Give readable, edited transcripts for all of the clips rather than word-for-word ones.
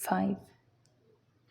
5।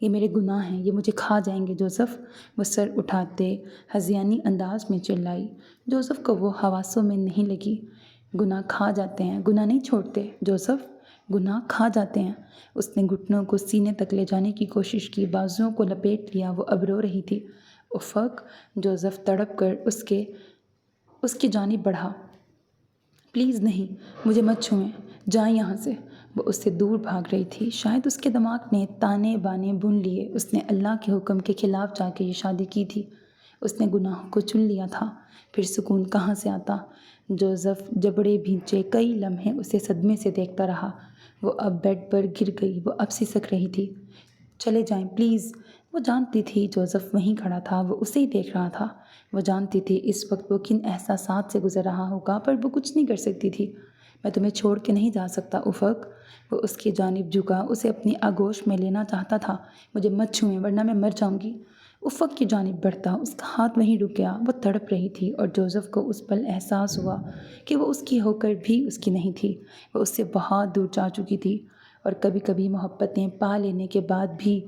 یہ میرے گناہ ہیں، یہ مجھے کھا جائیں گے جوزف، وہ سر اٹھاتے ہذیانی انداز میں چلائی۔ جوزف کو وہ حواسوں میں نہیں لگی۔ گناہ کھا جاتے ہیں، گناہ نہیں چھوڑتے جوزف، گناہ کھا جاتے ہیں۔ اس نے گھٹنوں کو سینے تک لے جانے کی کوشش کی، بازوؤں کو لپیٹ لیا، وہ اب رو رہی تھی۔ افق، جوزف تڑپ کر اس کی جانب بڑھا۔ پلیز نہیں، مجھے مت چھوئیں، جائیں یہاں سے۔ وہ اس سے دور بھاگ رہی تھی۔ شاید اس کے دماغ نے تانے بانے بن لیے۔ اس نے اللہ کے حکم کے خلاف جا کے یہ شادی کی تھی۔ اس نے گناہوں کو چن لیا تھا، پھر سکون کہاں سے آتا؟ جوزف جبڑے بھینچے کئی لمحے اسے صدمے سے دیکھتا رہا۔ وہ اب بیڈ پر گر گئی، وہ اب سسک رہی تھی۔ چلے جائیں پلیز۔ وہ جانتی تھی جوزف وہیں کھڑا تھا، وہ اسے ہی دیکھ رہا تھا۔ وہ جانتی تھی اس وقت وہ کن احساسات سے گزر رہا ہوگا، پر وہ کچھ نہیں کر سکتی تھی۔ میں تمہیں چھوڑ کے نہیں جا سکتا افق۔ وہ اس کی جانب جھکا، اسے اپنی آغوش میں لینا چاہتا تھا۔ مجھے مت چھوئیں ورنہ میں مر جاؤں گی۔ افق کی جانب بڑھتا، اس کا ہاتھ وہیں رک گیا۔ وہ تڑپ رہی تھی اور جوزف کو اس پل احساس ہوا کہ وہ اس کی ہو کر بھی اس کی نہیں تھی۔ وہ اس سے بہت دور جا چکی تھی، اور کبھی کبھی محبتیں پا لینے کے بعد بھی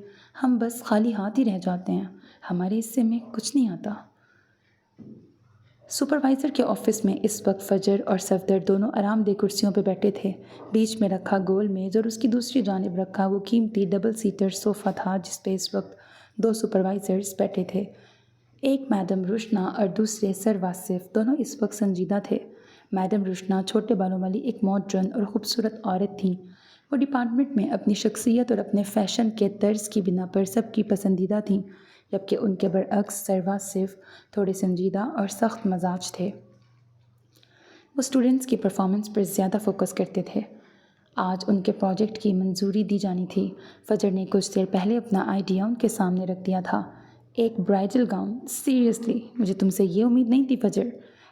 ہم بس خالی ہاتھ ہی رہ جاتے ہیں، ہمارے حصے میں کچھ نہیں آتا۔ سپروائزر کے آفس میں اس وقت فجر اور صفدر دونوں آرام دہ کرسیوں پہ بیٹھے تھے۔ بیچ میں رکھا گول میز اور اس کی دوسری جانب رکھا وہ قیمتی ڈبل سیٹر صوفہ تھا جس پہ اس وقت 2 سپروائزرز بیٹھے تھے، ایک میڈم روشنا اور دوسرے سر واصف۔ دونوں اس وقت سنجیدہ تھے۔ میڈم روشنا چھوٹے بالوں والی ایک ماڈرن اور خوبصورت عورت تھیں۔ وہ ڈپارٹمنٹ میں اپنی شخصیت اور اپنے فیشن کے طرز کی بنا پر سب کی پسندیدہ تھیں، جبکہ ان کے برعکس سر واصف تھوڑے سنجیدہ اور سخت مزاج تھے۔ وہ اسٹوڈنٹس کی پرفارمنس پر زیادہ فوکس کرتے تھے۔ آج ان کے پروجیکٹ کی منظوری دی جانی تھی۔ فجر نے کچھ دیر پہلے اپنا آئیڈیا ان کے سامنے رکھ دیا تھا، ایک برائڈل گاؤن۔ سیریسلی، مجھے تم سے یہ امید نہیں تھی فجر،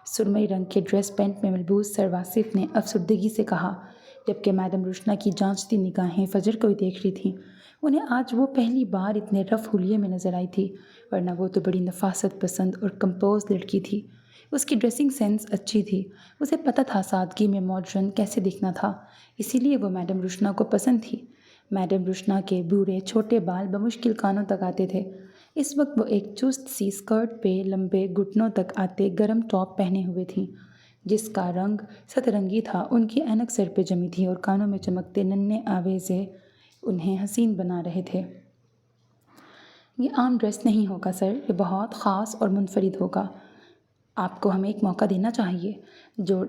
سرمئی رنگ کے ڈریس پینٹ میں ملبوس سر واصف نے افسردگی سے کہا، جبکہ میڈم روشنا کی جانچتی نگاہیں فجر کو ہی دیکھ رہی تھیں۔ انہیں آج وہ پہلی بار اتنے رف حلیے میں نظر آئی تھی، ورنہ وہ تو بڑی نفاست پسند اور کمپوز لڑکی تھی۔ اس کی ڈریسنگ سینس اچھی تھی، اسے پتہ تھا سادگی میں ماڈرن کیسے دکھنا تھا، اسی لیے وہ میڈم روشنا کو پسند تھی۔ میڈم روشنا کے بھورے چھوٹے بال بمشکل کانوں تک آتے تھے۔ اس وقت وہ ایک چست سی اسکرٹ پہ لمبے گھٹنوں تک آتے گرم ٹاپ پہنے ہوئے تھیں، جس کا رنگ سترنگی تھا۔ ان کی اینک سر پہ جمی تھی اور کانوں میں چمکتے ننھے آویزے انہیں حسین بنا رہے تھے۔ یہ عام ڈریس نہیں ہوگا سر، یہ بہت خاص اور منفرد ہوگا۔ آپ کو ہمیں ایک موقع دینا چاہیے۔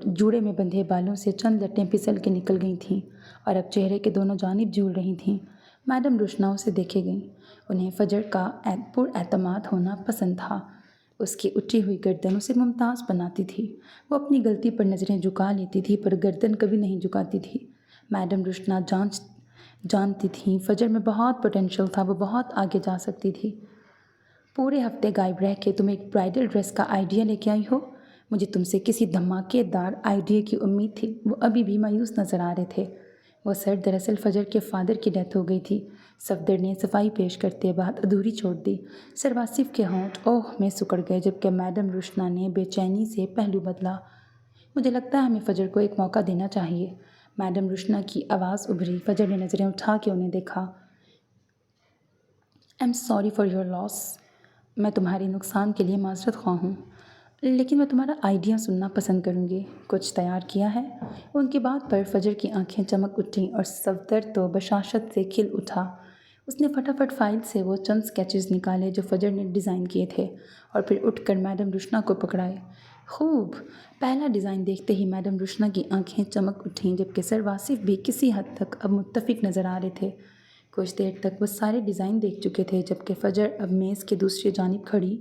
جوڑے میں بندھے بالوں سے چند لٹیں پھسل کے نکل گئی تھیں اور اب چہرے کے دونوں جانب جھول رہی تھیں۔ میڈم روشنا اسے دیکھے گئیں۔ انہیں فجر کا پر اعتماد ہونا پسند تھا۔ اس کی اٹھی ہوئی گردن اسے ممتاز بناتی تھی۔ وہ اپنی غلطی پر نظریں جھکا لیتی تھی پر گردن کبھی نہیں جھکاتی تھی۔ میڈم روشنا جانتی تھیں فجر میں بہت پوٹینشیل تھا، وہ بہت آگے جا سکتی تھی۔ پورے ہفتے غائب رہ کے تم ایک برائڈل ڈریس کا آئیڈیا لے کے آئی ہو؟ مجھے تم سے کسی دھماکے دار آئیڈیا کی امید تھی۔ وہ ابھی بھی مایوس نظر آ رہے تھے۔ وہ سر دراصل فجر کے فادر کی ڈیتھ ہو گئی تھی، صفدر نے صفائی پیش کرتے بات ادھوری چھوڑ دی۔ سر واصف کے ہونٹ اوہ میں سکڑ گئے، جبکہ میڈم روشنا نے بے چینی سے پہلو بدلا۔ مجھے لگتا ہے ہمیں فجر کو ایک موقع دینا چاہیے۔ میڈم روشنا کی آواز ابھری۔ فجر نے نظریں اٹھا کے انہیں دیکھا۔ I am sorry for your loss. میں تمہاری نقصان کے لیے معذرت خواہ ہوں، لیکن میں تمہارا آئیڈیا سننا پسند کروں گی۔ کچھ تیار کیا ہے؟ ان کی بات پر فجر کی آنکھیں چمک اٹھیں اور صفدر تو بشاشت سے کھل اٹھا۔ اس نے فٹافٹ فائل سے وہ چند اسکیچز نکالے جو فجر نے ڈیزائن کیے تھے اور پھر اٹھ کر میڈم روشنا کو پکڑائے۔ خوب! پہلا ڈیزائن دیکھتے ہی میڈم روشنا کی آنکھیں چمک اٹھیں، جبکہ سر واصف بھی کسی حد تک اب متفق نظر آ رہے تھے۔ کچھ دیر تک وہ سارے ڈیزائن دیکھ چکے تھے، جبکہ فجر اب میز کے دوسری جانب کھڑی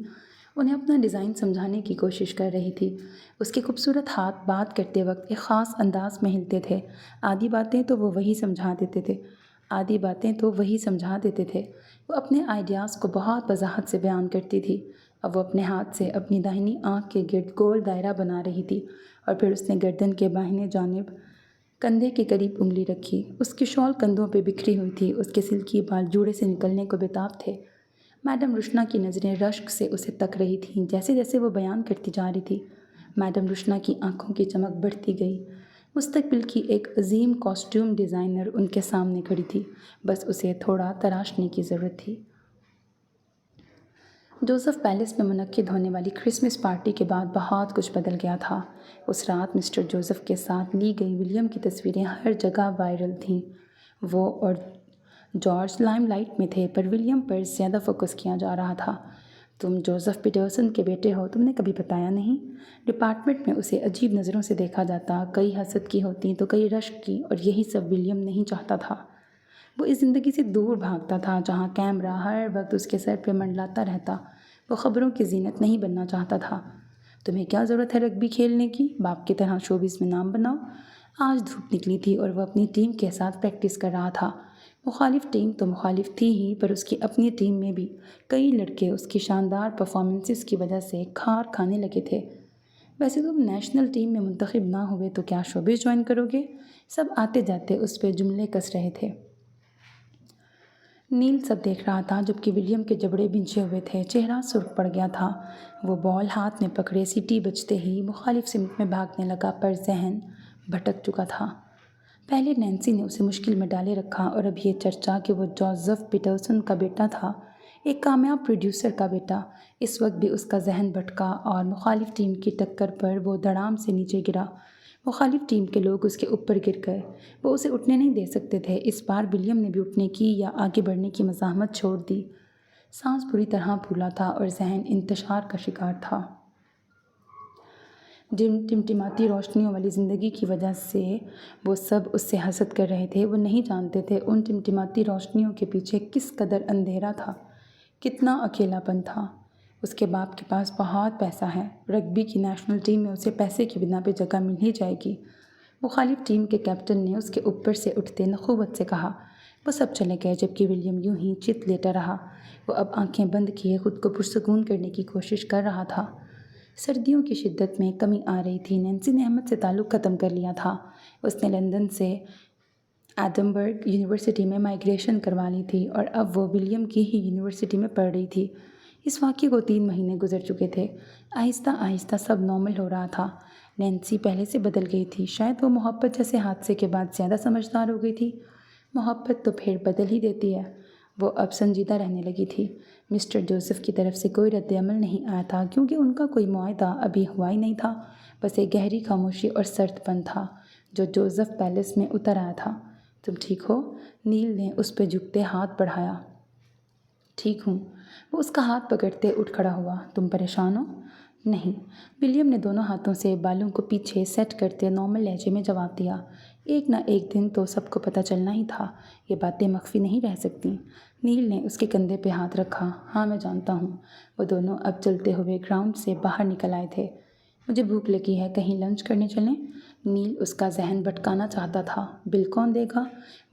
انہیں اپنا ڈیزائن سمجھانے کی کوشش کر رہی تھی۔ اس کے خوبصورت ہاتھ بات کرتے وقت ایک خاص انداز میں ہلتے تھے۔ آدھی باتیں تو وہ وہی سمجھا دیتے تھے۔ وہ اپنے آئیڈیاز کو بہت وضاحت سے بیان کرتی تھی۔ اب وہ اپنے ہاتھ سے اپنی داہنی آنکھ کے گرد گول دائرہ بنا رہی تھی اور پھر اس نے گردن کے بائیں جانب کندھے کے قریب انگلی رکھی۔ اس کی شال کندھوں پہ بکھری ہوئی تھی، اس کے سلکی بال جوڑے سے نکلنے کو بےتاب تھے۔ میڈم روشنا کی نظریں رشک سے اسے تک رہی تھیں جیسے جیسے وہ بیان کرتی جا رہی تھی۔ میڈم روشنا کی آنکھوں کی چمک بڑھتی گئی۔ مستقبل کی ایک عظیم کاسٹیوم ڈیزائنر ان کے سامنے کھڑی تھی، بس اسے تھوڑا تراشنے کی ضرورت تھی۔ جوزف پیلس میں منعقد ہونے والی کرسمس پارٹی کے بعد بہت کچھ بدل گیا تھا۔ اس رات مسٹر جوزف کے ساتھ لی گئی ولیم کی تصویریں ہر جگہ وائرل تھیں۔ وہ اور جارج لائم لائٹ میں تھے، پر ولیم پر زیادہ فوکس کیا جا رہا تھا۔ تم جوزف پیٹرسن کے بیٹے ہو، تم نے کبھی بتایا نہیں؟ ڈپارٹمنٹ میں اسے عجیب نظروں سے دیکھا جاتا، کئی حسد کی ہوتی تو کئی رشک کی، اور یہی سب ولیم نہیں چاہتا تھا۔ وہ اس زندگی سے دور بھاگتا تھا جہاں کیمرہ ہر وقت اس کے سر پہ منڈلاتا رہتا۔ وہ خبروں کی زینت نہیں بننا چاہتا تھا۔ تمہیں کیا ضرورت ہے رگبی کھیلنے کی؟ باپ کی طرح شوبز میں نام بناؤ۔ آج دھوپ نکلی تھی اور وہ اپنی ٹیم کے ساتھ پریکٹس کر رہا تھا۔ مخالف ٹیم تو مخالف تھی ہی، پر اس کی اپنی ٹیم میں بھی کئی لڑکے اس کی شاندار پرفارمنسز کی وجہ سے کھار کھانے لگے تھے۔ ویسے تم نیشنل ٹیم میں منتخب نہ ہوئے تو کیا شوبز جوائن کرو گے؟ سب آتے جاتے اس پہ جملے کس رہے تھے۔ نیل سب دیکھ رہا تھا، جبکہ ولیم کے جبڑے بھنچے ہوئے تھے، چہرہ سرخ پڑ گیا تھا۔ وہ بال ہاتھ میں پکڑے سیٹی بجتے ہی مخالف سمت میں بھاگنے لگا، پر ذہن بھٹک چکا تھا۔ پہلے نینسی نے اسے مشکل میں ڈالے رکھا، اور اب یہ چرچا کہ وہ جوزف پیٹرسن کا بیٹا تھا، ایک کامیاب پروڈیوسر کا بیٹا۔ اس وقت بھی اس کا ذہن بھٹکا، اور مخالف ٹیم کی ٹکر پر وہ دھڑام سے نیچے گرا۔ مخالف ٹیم کے لوگ اس کے اوپر گر گئے۔ وہ اسے اٹھنے نہیں دے سکتے تھے۔ اس بار ولیم نے بھی اٹھنے کی یا آگے بڑھنے کی مزاحمت چھوڑ دی۔ سانس بری طرح پھولا تھا اور ذہن انتشار کا شکار تھا۔ جن ٹمٹماتی روشنیوں والی زندگی کی وجہ سے وہ سب اس سے حسد کر رہے تھے، وہ نہیں جانتے تھے ان ٹمٹماتی روشنیوں کے پیچھے کس قدر اندھیرا تھا، کتنا اکیلا پن تھا۔ اس کے باپ کے پاس بہت پیسہ ہے، رگبی کی نیشنل ٹیم میں اسے پیسے کی بنا پہ جگہ مل ہی جائے گی۔ مخالف ٹیم کے کیپٹن نے اس کے اوپر سے اٹھتے نخوت سے کہا۔ وہ سب چلے گئے، جبکہ ولیم یوں ہی چت لیٹا رہا۔ وہ اب آنکھیں بند کیے خود کو پرسکون کرنے کی کوشش کر رہا تھا۔ سردیوں کی شدت میں کمی آ رہی تھی۔ نینسی نے احمد سے تعلق ختم کر لیا تھا۔ اس نے لندن سے ایڈنبرگ یونیورسٹی میں مائیگریشن کروا لی تھی، اور اب وہ ولیم کی ہی یونیورسٹی میں پڑھ رہی تھی۔ اس واقعے کو 3 مہینے گزر چکے تھے۔ آہستہ آہستہ سب نارمل ہو رہا تھا۔ نینسی پہلے سے بدل گئی تھی، شاید وہ محبت جیسے حادثے کے بعد زیادہ سمجھدار ہو گئی تھی۔ محبت تو پھر بدل ہی دیتی ہے۔ وہ اب سنجیدہ رہنے لگی تھی۔ مسٹر جوزف کی طرف سے کوئی رد عمل نہیں آیا تھا، کیونکہ ان کا کوئی معاہدہ ابھی ہوا ہی نہیں تھا۔ بس ایک گہری خاموشی اور سرد پن تھا جو جوزف پیلس میں اتر آیا تھا۔ تم ٹھیک ہو؟ نیل نے اس پہ جھکتے ہاتھ بڑھایا۔ ٹھیک ہوں۔ وہ اس کا ہاتھ پکڑتے اٹھ کھڑا ہوا۔ تم پریشان ہو؟ نہیں۔ ولیم نے دونوں ہاتھوں سے بالوں کو پیچھے سیٹ کرتے نارمل لہجے میں جواب دیا۔ ایک نہ ایک دن تو سب کو پتہ چلنا ہی تھا، یہ باتیں مخفی نہیں رہ سکتیں۔ نیل نے اس کے کندھے پہ ہاتھ رکھا۔ ہاں میں جانتا ہوں۔ وہ دونوں اب چلتے ہوئے گراؤنڈ سے باہر نکل آئے تھے۔ مجھے بھوک لگی ہے، کہیں لنچ کرنے چلیں؟ نیل اس کا ذہن بھٹکانا چاہتا تھا۔ بل کون دے گا؟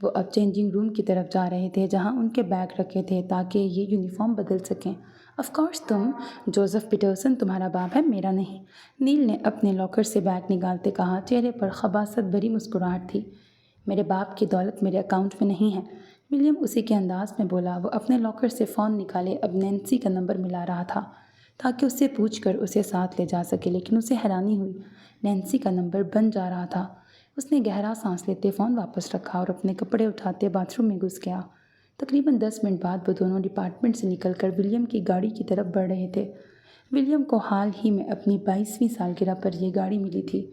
وہ اب چینجنگ روم کی طرف جا رہے تھے، جہاں ان کے بیگ رکھے تھے تاکہ یہ یونیفارم بدل سکیں۔ آف کورس تم جوزف پیٹرسن تمہارا باپ ہے، میرا نہیں۔ نیل نے اپنے لاکر سے بیگ نکالتے کہا، چہرے پر خباثت بھری مسکراہٹ تھی۔ میرے باپ کی دولت میرے اکاؤنٹ میں نہیں ہے، ولیم اسی کے انداز میں بولا۔ وہ اپنے لاکر سے فون نکالے اب نینسی کا نمبر ملا رہا تھا تاکہ اس سے پوچھ کر اسے ساتھ لے جا سکے، لیکن اسے حیرانی ہوئی، نینسی کا نمبر بند جا رہا تھا۔ اس نے گہرا سانس لیتے فون واپس رکھا اور اپنے کپڑے اٹھاتے باتھ روم میں گھس گیا۔ تقریباً 10 منٹ بعد وہ دونوں ڈپارٹمنٹ سے نکل کر ولیم کی گاڑی کی طرف بڑھ رہے تھے۔ ولیم کو حال ہی میں اپنی 22ویں سالگرہ پر یہ گاڑی ملی تھی،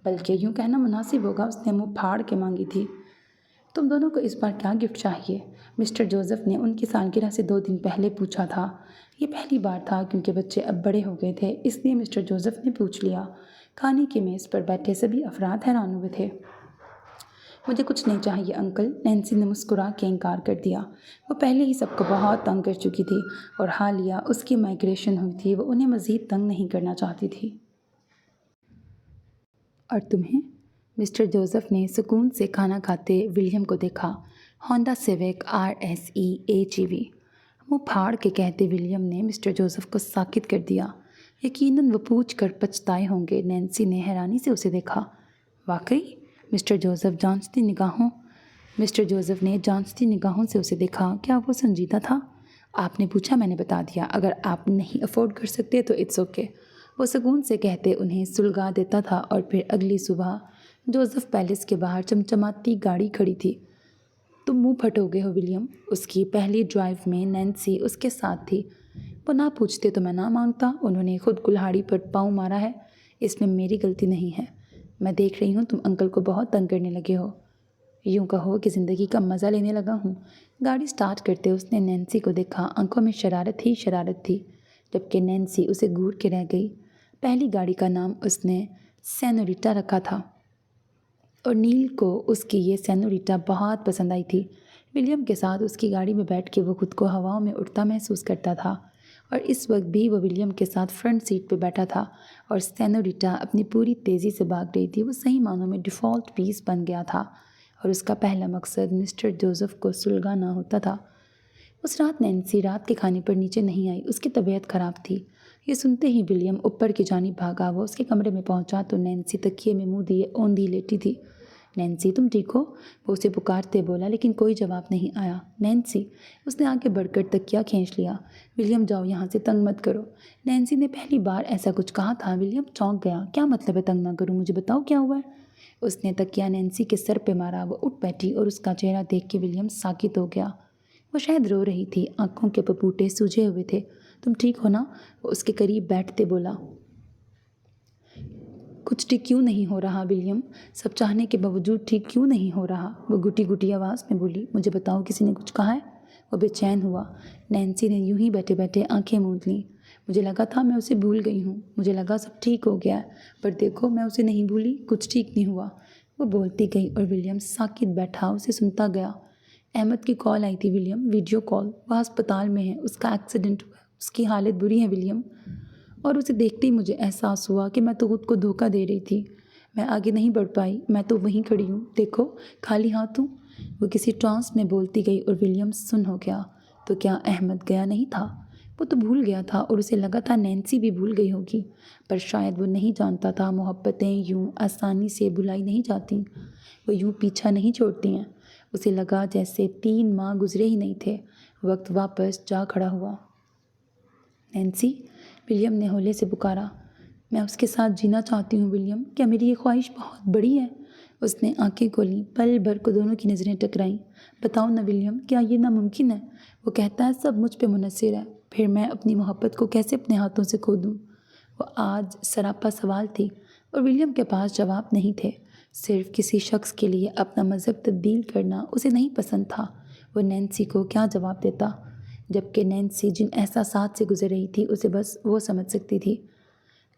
بلکہ یوں کہنا مناسب ہوگا اس نے منہ پھاڑ کے مانگی تھی۔ تم دونوں کو اس بار کیا گفٹ چاہیے؟ مسٹر جوزف نے ان کی سالگرہ سے 2 دن پہلے پوچھا تھا۔ یہ پہلی بار تھا کیونکہ بچے اب بڑے ہو گئے تھے، اس لیے مسٹر جوزف نے پوچھ لیا۔ کھانے کی میز پر بیٹھے سبھی افراد حیران ہوئے تھے۔ مجھے کچھ نہیں چاہیے انکل، نینسی نے مسکرا کے انکار کر دیا۔ وہ پہلے ہی سب کو بہت تنگ کر چکی تھی، اور حالیہ اس کی مائیگریشن ہوئی تھی، وہ انہیں مزید تنگ نہیں کرنا چاہتی تھی۔ اور تمہیں؟ مسٹر جوزف نے سکون سے کھانا کھاتے ولیم کو دیکھا۔ Honda civic RSE AGV۔ منہ پھاڑ کے کہتے ولیم نے مسٹر جوزف کو ساکت کر دیا۔ یقیناً وہ پوچھ کر پچھتائے ہوں گے۔ نینسی نے حیرانی سے اسے دیکھا۔ واقعی؟ مسٹر جوزف نے جانچتی نگاہوں سے اسے دیکھا۔ کیا وہ سنجیدہ تھا؟ آپ نے پوچھا، میں نے بتا دیا۔ اگر آپ نہیں افورڈ کر سکتے تو اٹس اوکے، وہ سکون سے کہتے انہیں سلگا دیتا تھا۔ اور پھر اگلی صبح جوزف پیلس کے باہر چمچماتی گاڑی کھڑی تھی۔ تم منہ پھٹ ہو گئے ہو ولیم؟ اس کی پہلی ڈرائیو میں نینسی اس کے ساتھ تھی۔ وہ نہ پوچھتے تو میں نہ مانگتا، انہوں نے خود کلہاڑی پر پاؤں مارا ہے، اس میں میری غلطی نہیں ہے۔ میں دیکھ رہی ہوں تم انکل کو بہت تنگ کرنے لگے ہو، یوں کہو کہ زندگی کا مزہ لینے لگا ہوں۔ گاڑی سٹارٹ کرتے اس نے نینسی کو دیکھا، آنکھوں میں شرارت ہی شرارت تھی، جبکہ نینسی اسے گھور کے رہ گئی۔ پہلی گاڑی کا نام اس نے سینوریٹا رکھا تھا اور نیل کو اس کی یہ سینوریٹا بہت پسند آئی تھی۔ ولیم کے ساتھ اس کی گاڑی میں بیٹھ کے وہ خود کو ہواؤں میں اڑتا محسوس کرتا تھا، اور اس وقت بھی وہ ولیم کے ساتھ فرنٹ سیٹ پہ بیٹھا تھا اور سینوریٹا اپنی پوری تیزی سے بھاگ رہی تھی۔ وہ صحیح معنوں میں ڈیفالٹ پیس بن گیا تھا اور اس کا پہلا مقصد مسٹر جوزف کو سلگانا ہوتا تھا۔ اس رات نینسی رات کے کھانے پر نیچے نہیں آئی، اس کی طبیعت خراب تھی۔ یہ سنتے ہی ولیم اوپر کی جانب بھاگا۔ وہ اس کے کمرے میں پہنچا تو نینسی تکیے میں منہ دیے اوندھی لیٹی تھی۔ نینسی تم ٹھیک ہو؟ وہ اسے پکارتے بولا، لیکن کوئی جواب نہیں آیا۔ نینسی، اس نے آگے بڑھ کر تکیہ کھینچ لیا۔ ولیم جاؤ یہاں سے، تنگ مت کرو۔ نینسی نے پہلی بار ایسا کچھ کہا تھا۔ ولیم چونک گیا، کیا مطلب ہے تنگ نہ کروں؟ مجھے بتاؤ کیا ہوا ہے؟ اس نے تکیہ نینسی کے سر پہ مارا۔ وہ اٹھ بیٹھی اور اس کا چہرہ دیکھ کے ولیم ساکت ہو گیا۔ وہ شاید رو رہی تھی، آنکھوں کے پپوٹے سوجے ہوئے تھے۔ تم ٹھیک ہو نا؟ وہ اس کے قریب بیٹھتے بولا۔ کچھ ٹھیک کیوں نہیں ہو رہا ولیم؟ سب چاہنے کے باوجود ٹھیک کیوں نہیں ہو رہا؟ وہ گھٹی گھٹی آواز میں بولی، مجھے بتاؤ کسی نے کچھ کہا ہے؟ وہ بے چین ہوا۔ نینسی نے یوں ہی بیٹھے بیٹھے آنکھیں موند لیں۔ مجھے لگا تھا میں اسے بھول گئی ہوں، مجھے لگا سب ٹھیک ہو گیا ہے، پر دیکھو میں اسے نہیں بھولی، کچھ ٹھیک نہیں ہوا۔ وہ بولتی گئی اور ولیم ساکت بیٹھا اسے سنتا گیا۔ احمد کی کال آئی تھی ولیم، ویڈیو کال۔ وہ ہسپتال میں ہے، اس کا ایکسیڈنٹ ہوا ہے، اس کی حالت بری ہے ولیم۔ اور اسے دیکھتے ہی مجھے احساس ہوا کہ میں تو خود کو دھوکہ دے رہی تھی۔ میں آگے نہیں بڑھ پائی، میں تو وہیں کھڑی ہوں، دیکھو خالی ہاتھ ہوں۔ وہ کسی ٹرانس میں بولتی گئی اور ولیم سن ہو گیا۔ تو کیا احمد گیا نہیں تھا؟ وہ تو بھول گیا تھا اور اسے لگا تھا نینسی بھی بھول گئی ہوگی، پر شاید وہ نہیں جانتا تھا محبتیں یوں آسانی سے بھلائی نہیں جاتیں، وہ یوں پیچھا نہیں چھوڑتی ہیں۔ اسے لگا جیسے 3 ماہ گزرے ہی نہیں تھے۔ وقت واپس جا کھڑا ہوا۔ نینسی، ولیم نے ہولے سے پکارا۔ میں اس کے ساتھ جینا چاہتی ہوں ولیم، کیا میری یہ خواہش بہت بڑی ہے؟ اس نے آنکھیں کھولیں، پل بھر کو دونوں کی نظریں ٹکرائیں۔ بتاؤ نا ولیم، کیا یہ ناممکن ہے؟ وہ کہتا ہے سب مجھ پہ منحصر ہے، پھر میں اپنی محبت کو کیسے اپنے ہاتھوں سے کھو دوں؟ وہ آج سراپا سوال تھی اور ولیم کے پاس جواب نہیں تھے۔ صرف کسی شخص کے لیے اپنا مذہب تبدیل کرنا اسے نہیں پسند تھا۔ وہ نینسی کو کیا جواب دیتا، جبکہ نینسی جن احساسات سے گزر رہی تھی اسے بس وہ سمجھ سکتی تھی۔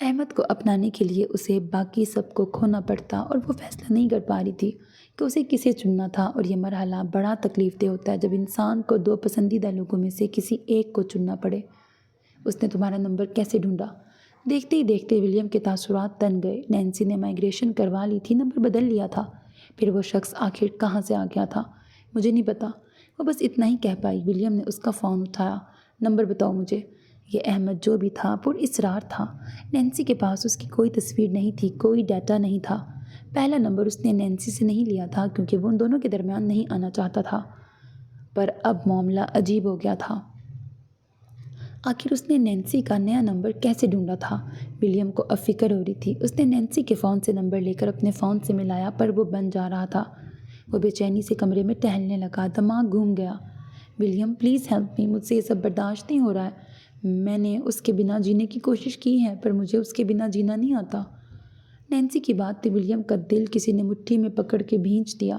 احمد کو اپنانے کے لیے اسے باقی سب کو کھونا پڑتا اور وہ فیصلہ نہیں کر پا رہی تھی کہ اسے کسے چننا تھا، اور یہ مرحلہ بڑا تکلیف دہ ہوتا ہے جب انسان کو 2 پسندیدہ لوگوں میں سے کسی ایک کو چننا پڑے۔ اس نے تمہارا نمبر کیسے ڈھونڈا؟ دیکھتے ہی دیکھتے ولیم کے تاثرات تن گئے۔ نینسی نے مائیگریشن کروا لی تھی، نمبر بدل لیا تھا۔ پھر وہ شخص آخر کہاں سے آ گیا تھا؟ مجھے نہیں پتا، وہ بس اتنا ہی کہہ پائی۔ ولیم نے اس کا فون اٹھایا۔ نمبر بتاؤ مجھے۔ یہ احمد جو بھی تھا پر اصرار تھا۔ نینسی کے پاس اس کی کوئی تصویر نہیں تھی، کوئی ڈیٹا نہیں تھا۔ پہلا نمبر اس نے نینسی سے نہیں لیا تھا کیونکہ وہ ان دونوں کے درمیان نہیں آنا چاہتا تھا، پر اب معاملہ عجیب ہو گیا تھا۔ آخر اس نے نینسی کا نیا نمبر کیسے ڈھونڈا تھا؟ ولیم کو اب فکر ہو رہی تھی۔ اس نے نینسی کے فون سے نمبر لے کر اپنے فون سے ملایا، پر وہ بند جا رہا تھا۔ وہ بے چینی سے کمرے میں ٹہلنے لگا، دماغ گھوم گیا۔ ولیم پلیز ہیلپ می، مجھ سے یہ سب برداشت نہیں ہو رہا ہے۔ میں نے اس کے بنا جینے کی کوشش کی ہے، پر مجھے اس کے بنا جینا نہیں آتا۔ نینسی کی بات پہ ولیم کا دل کسی نے مٹھی میں پکڑ کے بھینچ دیا۔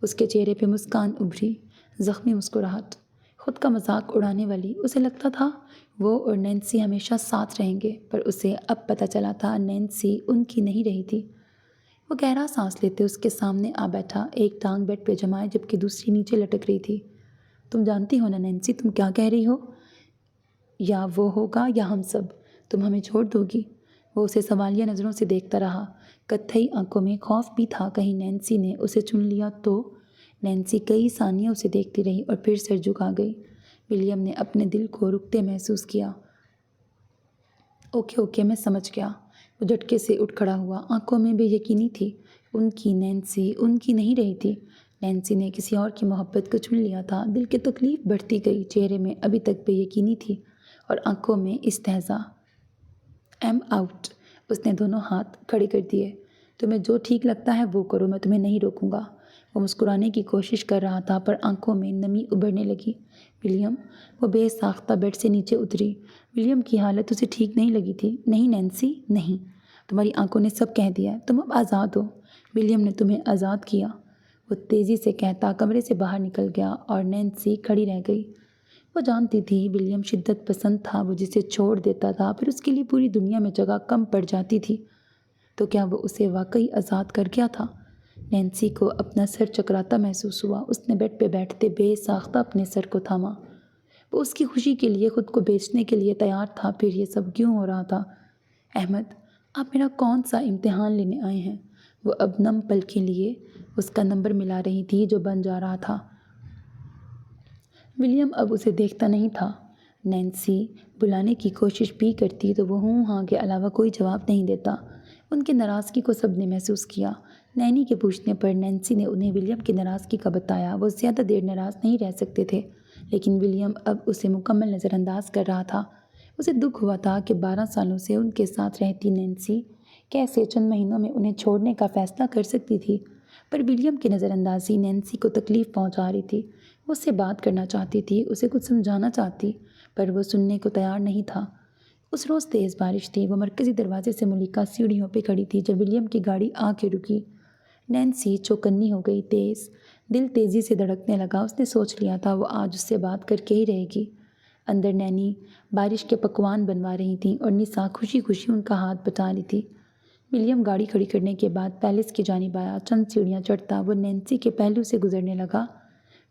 اس کے چہرے پہ مسکان ابھری، زخمی مسکراہٹ، خود کا مذاق اڑانے والی۔ اسے لگتا تھا وہ اور نینسی ہمیشہ ساتھ رہیں گے، پر اسے اب پتہ چلا تھا نینسی ان کی نہیں رہی تھی۔ وہ گہرا سانس لیتے اس کے سامنے آ بیٹھا، ایک ٹانگ بیڈ پہ جمائے جبکہ دوسری نیچے لٹک رہی تھی۔ تم جانتی ہو نا نینسی تم کیا کہہ رہی ہو؟ یا وہ ہوگا یا ہم سب، تم ہمیں چھوڑ دو گی؟ وہ اسے سوالیہ نظروں سے دیکھتا رہا۔ کتھئی آنکھوں میں خوف بھی تھا، کہیں نینسی نے اسے چن لیا تو۔ نینسی کئی ثانیہ اسے دیکھتی رہی اور پھر سر جھکا گئی۔ ولیم نے اپنے دل کو رکتے محسوس کیا۔ اوکے اوکے، میں سمجھ گیا۔ وہ جھٹکے سے اٹھ کھڑا ہوا، آنکھوں میں بے یقینی تھی۔ ان کی نینسی ان کی نہیں رہی تھی۔ نینسی نے کسی اور کی محبت کو چن لیا تھا۔ دل کی تکلیف بڑھتی گئی، چہرے میں ابھی تک بے یقینی تھی اور آنکھوں میں استہزاء۔ M out. اس نے دونوں ہاتھ کھڑے کر دیے۔ تمہیں جو ٹھیک لگتا ہے وہ کرو، میں تمہیں نہیں روکوں گا۔ وہ مسکرانے کی کوشش کر رہا تھا پر آنکھوں میں نمی ابھرنے لگی۔ ولیم، وہ بے ساختہ بیڈ سے نیچے اتری۔ ولیم کی حالت اسے ٹھیک نہیں لگی تھی۔ نہیں نینسی، نہیں، تمہاری آنکھوں نے سب کہہ دیا، تم اب آزاد ہو۔ ولیم نے تمہیں آزاد کیا، وہ تیزی سے کہتا کمرے سے باہر نکل گیا اور نینسی کھڑی رہ گئی۔ وہ جانتی تھی ولیم شدت پسند تھا، وہ جسے چھوڑ دیتا تھا پھر اس کے لیے پوری دنیا میں جگہ کم پڑ جاتی تھی۔ تو کیا وہ اسے واقعی آزاد کر گیا تھا؟ نینسی کو اپنا سر چکراتا محسوس ہوا۔ اس نے بیڈ پہ بیٹھتے بے ساختہ اپنے سر کو تھاما۔ وہ اس کی خوشی کے لیے خود کو بیچنے کے لیے تیار تھا۔ پھر یہ سب کیوں ہو رہا تھا؟ احمد، آپ میرا کون سا امتحان لینے آئے ہیں؟ وہ اب نم پل کے لیے اس کا نمبر ملا رہی تھی جو بن جا رہا تھا۔ ولیم اب اسے دیکھتا نہیں تھا۔ نینسی بلانے کی کوشش بھی کرتی تو وہ ہوں ہاں کے علاوہ کوئی جواب نہیں دیتا۔ ان کی ناراضگی کو سب نے محسوس کیا۔ نینی کے پوچھنے پر نینسی نے انہیں ولیم کی ناراضگی کا بتایا۔ وہ زیادہ دیر ناراض نہیں رہ سکتے تھے، لیکن ولیم اب اسے مکمل نظر انداز کر رہا تھا۔ اسے دکھ ہوا تھا کہ 12 سالوں سے ان کے ساتھ رہتی نینسی کیسے چند مہینوں میں انہیں چھوڑنے کا فیصلہ کر سکتی تھی۔ پر ولیم کی نظر اندازی نینسی کو تکلیف پہنچا رہی تھی۔ وہ اس سے بات کرنا چاہتی تھی، اسے کچھ سمجھانا چاہتی، پر وہ سننے کو تیار نہیں تھا۔ اس روز تیز بارش تھی۔ وہ مرکزی دروازے سے ملکہ سیڑھیوں پہ کھڑی تھی جب ولیم کی گاڑی آ کے رکی۔ نینسی چوکنی ہو گئی، دل تیزی سے دھڑکنے لگا۔ اس نے سوچ لیا تھا وہ آج اس سے بات کر کے ہی رہے گی۔ اندر نینی بارش کے پکوان بنوا رہی تھیں اور نسا خوشی خوشی ان کا ہاتھ بٹا رہی تھی۔ ولیم گاڑی کھڑی کرنے کے بعد پیلس کی جانب آیا۔ چند سیڑھیاں چڑھتا وہ نینسی کے پہلو سے گزرنے لگا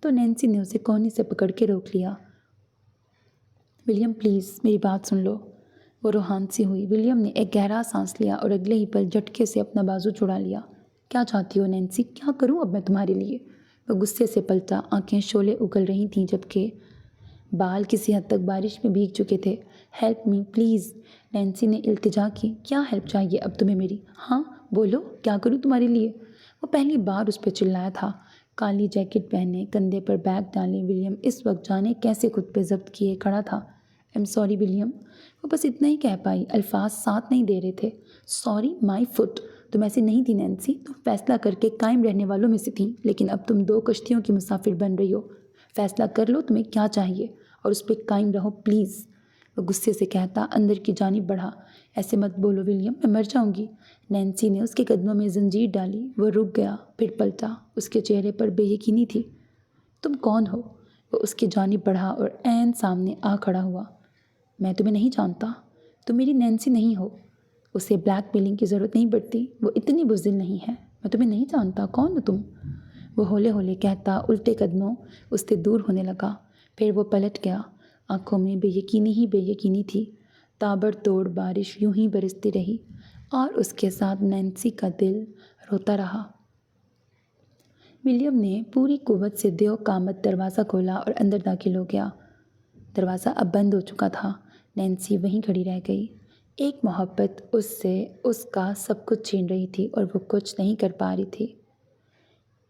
تو نینسی نے اسے کوہنی سے پکڑ کے روک لیا۔ ولیم پلیز میری بات سن لو۔ وہ روحان سی ہوئی۔ ولیم نے ایک گہرا سانس لیا اور اگلے ہی پل جھٹکے سے اپنا بازو چھڑا لیا۔ کیا چاہتی ہو نینسی؟ کیا کروں اب میں تمہارے لیے؟ وہ غصے سے پلٹا۔ آنکھیں شعلے اگل رہی تھیں جبکہ بال کسی حد تک بارش میں بھیگ چکے تھے۔ ہیلپ می پلیز، نینسی نے التجا کی۔ کیا ہیلپ چاہیے اب تمہیں میری؟ ہاں بولو، کیا کروں تمہارے لیے؟ وہ پہلی بار اس پہ چلایا تھا۔ کالی جیکٹ پہنے، کندھے پر بیگ ڈالے ولیم اس وقت جانے کیسے خود پہ ضبط کیے کھڑا تھا۔ ایم سوری ولیم، وہ بس اتنا ہی کہہ پائی۔ الفاظ ساتھ نہیں دے رہے تھے۔ سوری مائی فٹ، تم ایسے نہیں تھی نینسی، تم فیصلہ کر کے قائم رہنے والوں میں سے تھی، لیکن اب تم 2 کشتیوں کی مسافر بن رہی ہو۔ فیصلہ کر لو تمہیں کیا چاہیے اور اس پہ قائم رہو پلیز۔ وہ غصے سے کہتا اندر کی جانب بڑھا۔ ایسے مت بولو ولیم، میں مر جاؤں گی۔ نینسی نے اس کے قدموں میں زنجیر ڈالی۔ وہ رک گیا، پھر پلٹا۔ اس کے چہرے پر بے یقینی تھی۔ تم کون ہو؟ وہ اس کی جانب بڑھا اور عین سامنے آ کھڑا ہوا۔ میں تمہیں نہیں جانتا، تم میری نینسی نہیں ہو۔ اسے بلیک میلنگ کی ضرورت نہیں پڑتی، وہ اتنی بزدل نہیں ہے۔ میں تمہیں نہیں جانتا، کون ہو تم؟ وہ ہولے ہولے کہتا الٹے قدموں اس سے دور ہونے لگا۔ پھر وہ پلٹ گیا۔ آنکھوں میں بے یقینی ہی بے یقینی تھی۔ تابڑ توڑ بارش یوں ہی برستی رہی اور اس کے ساتھ نینسی کا دل روتا رہا۔ ولیم نے پوری قوت سے دیو قامت دروازہ کھولا اور اندر داخل ہو گیا۔ دروازہ اب بند ہو چکا تھا۔ نینسی وہیں کھڑی رہ گئی۔ ایک محبت اس سے اس کا سب کچھ چھین رہی تھی اور وہ کچھ نہیں کر پا رہی تھی۔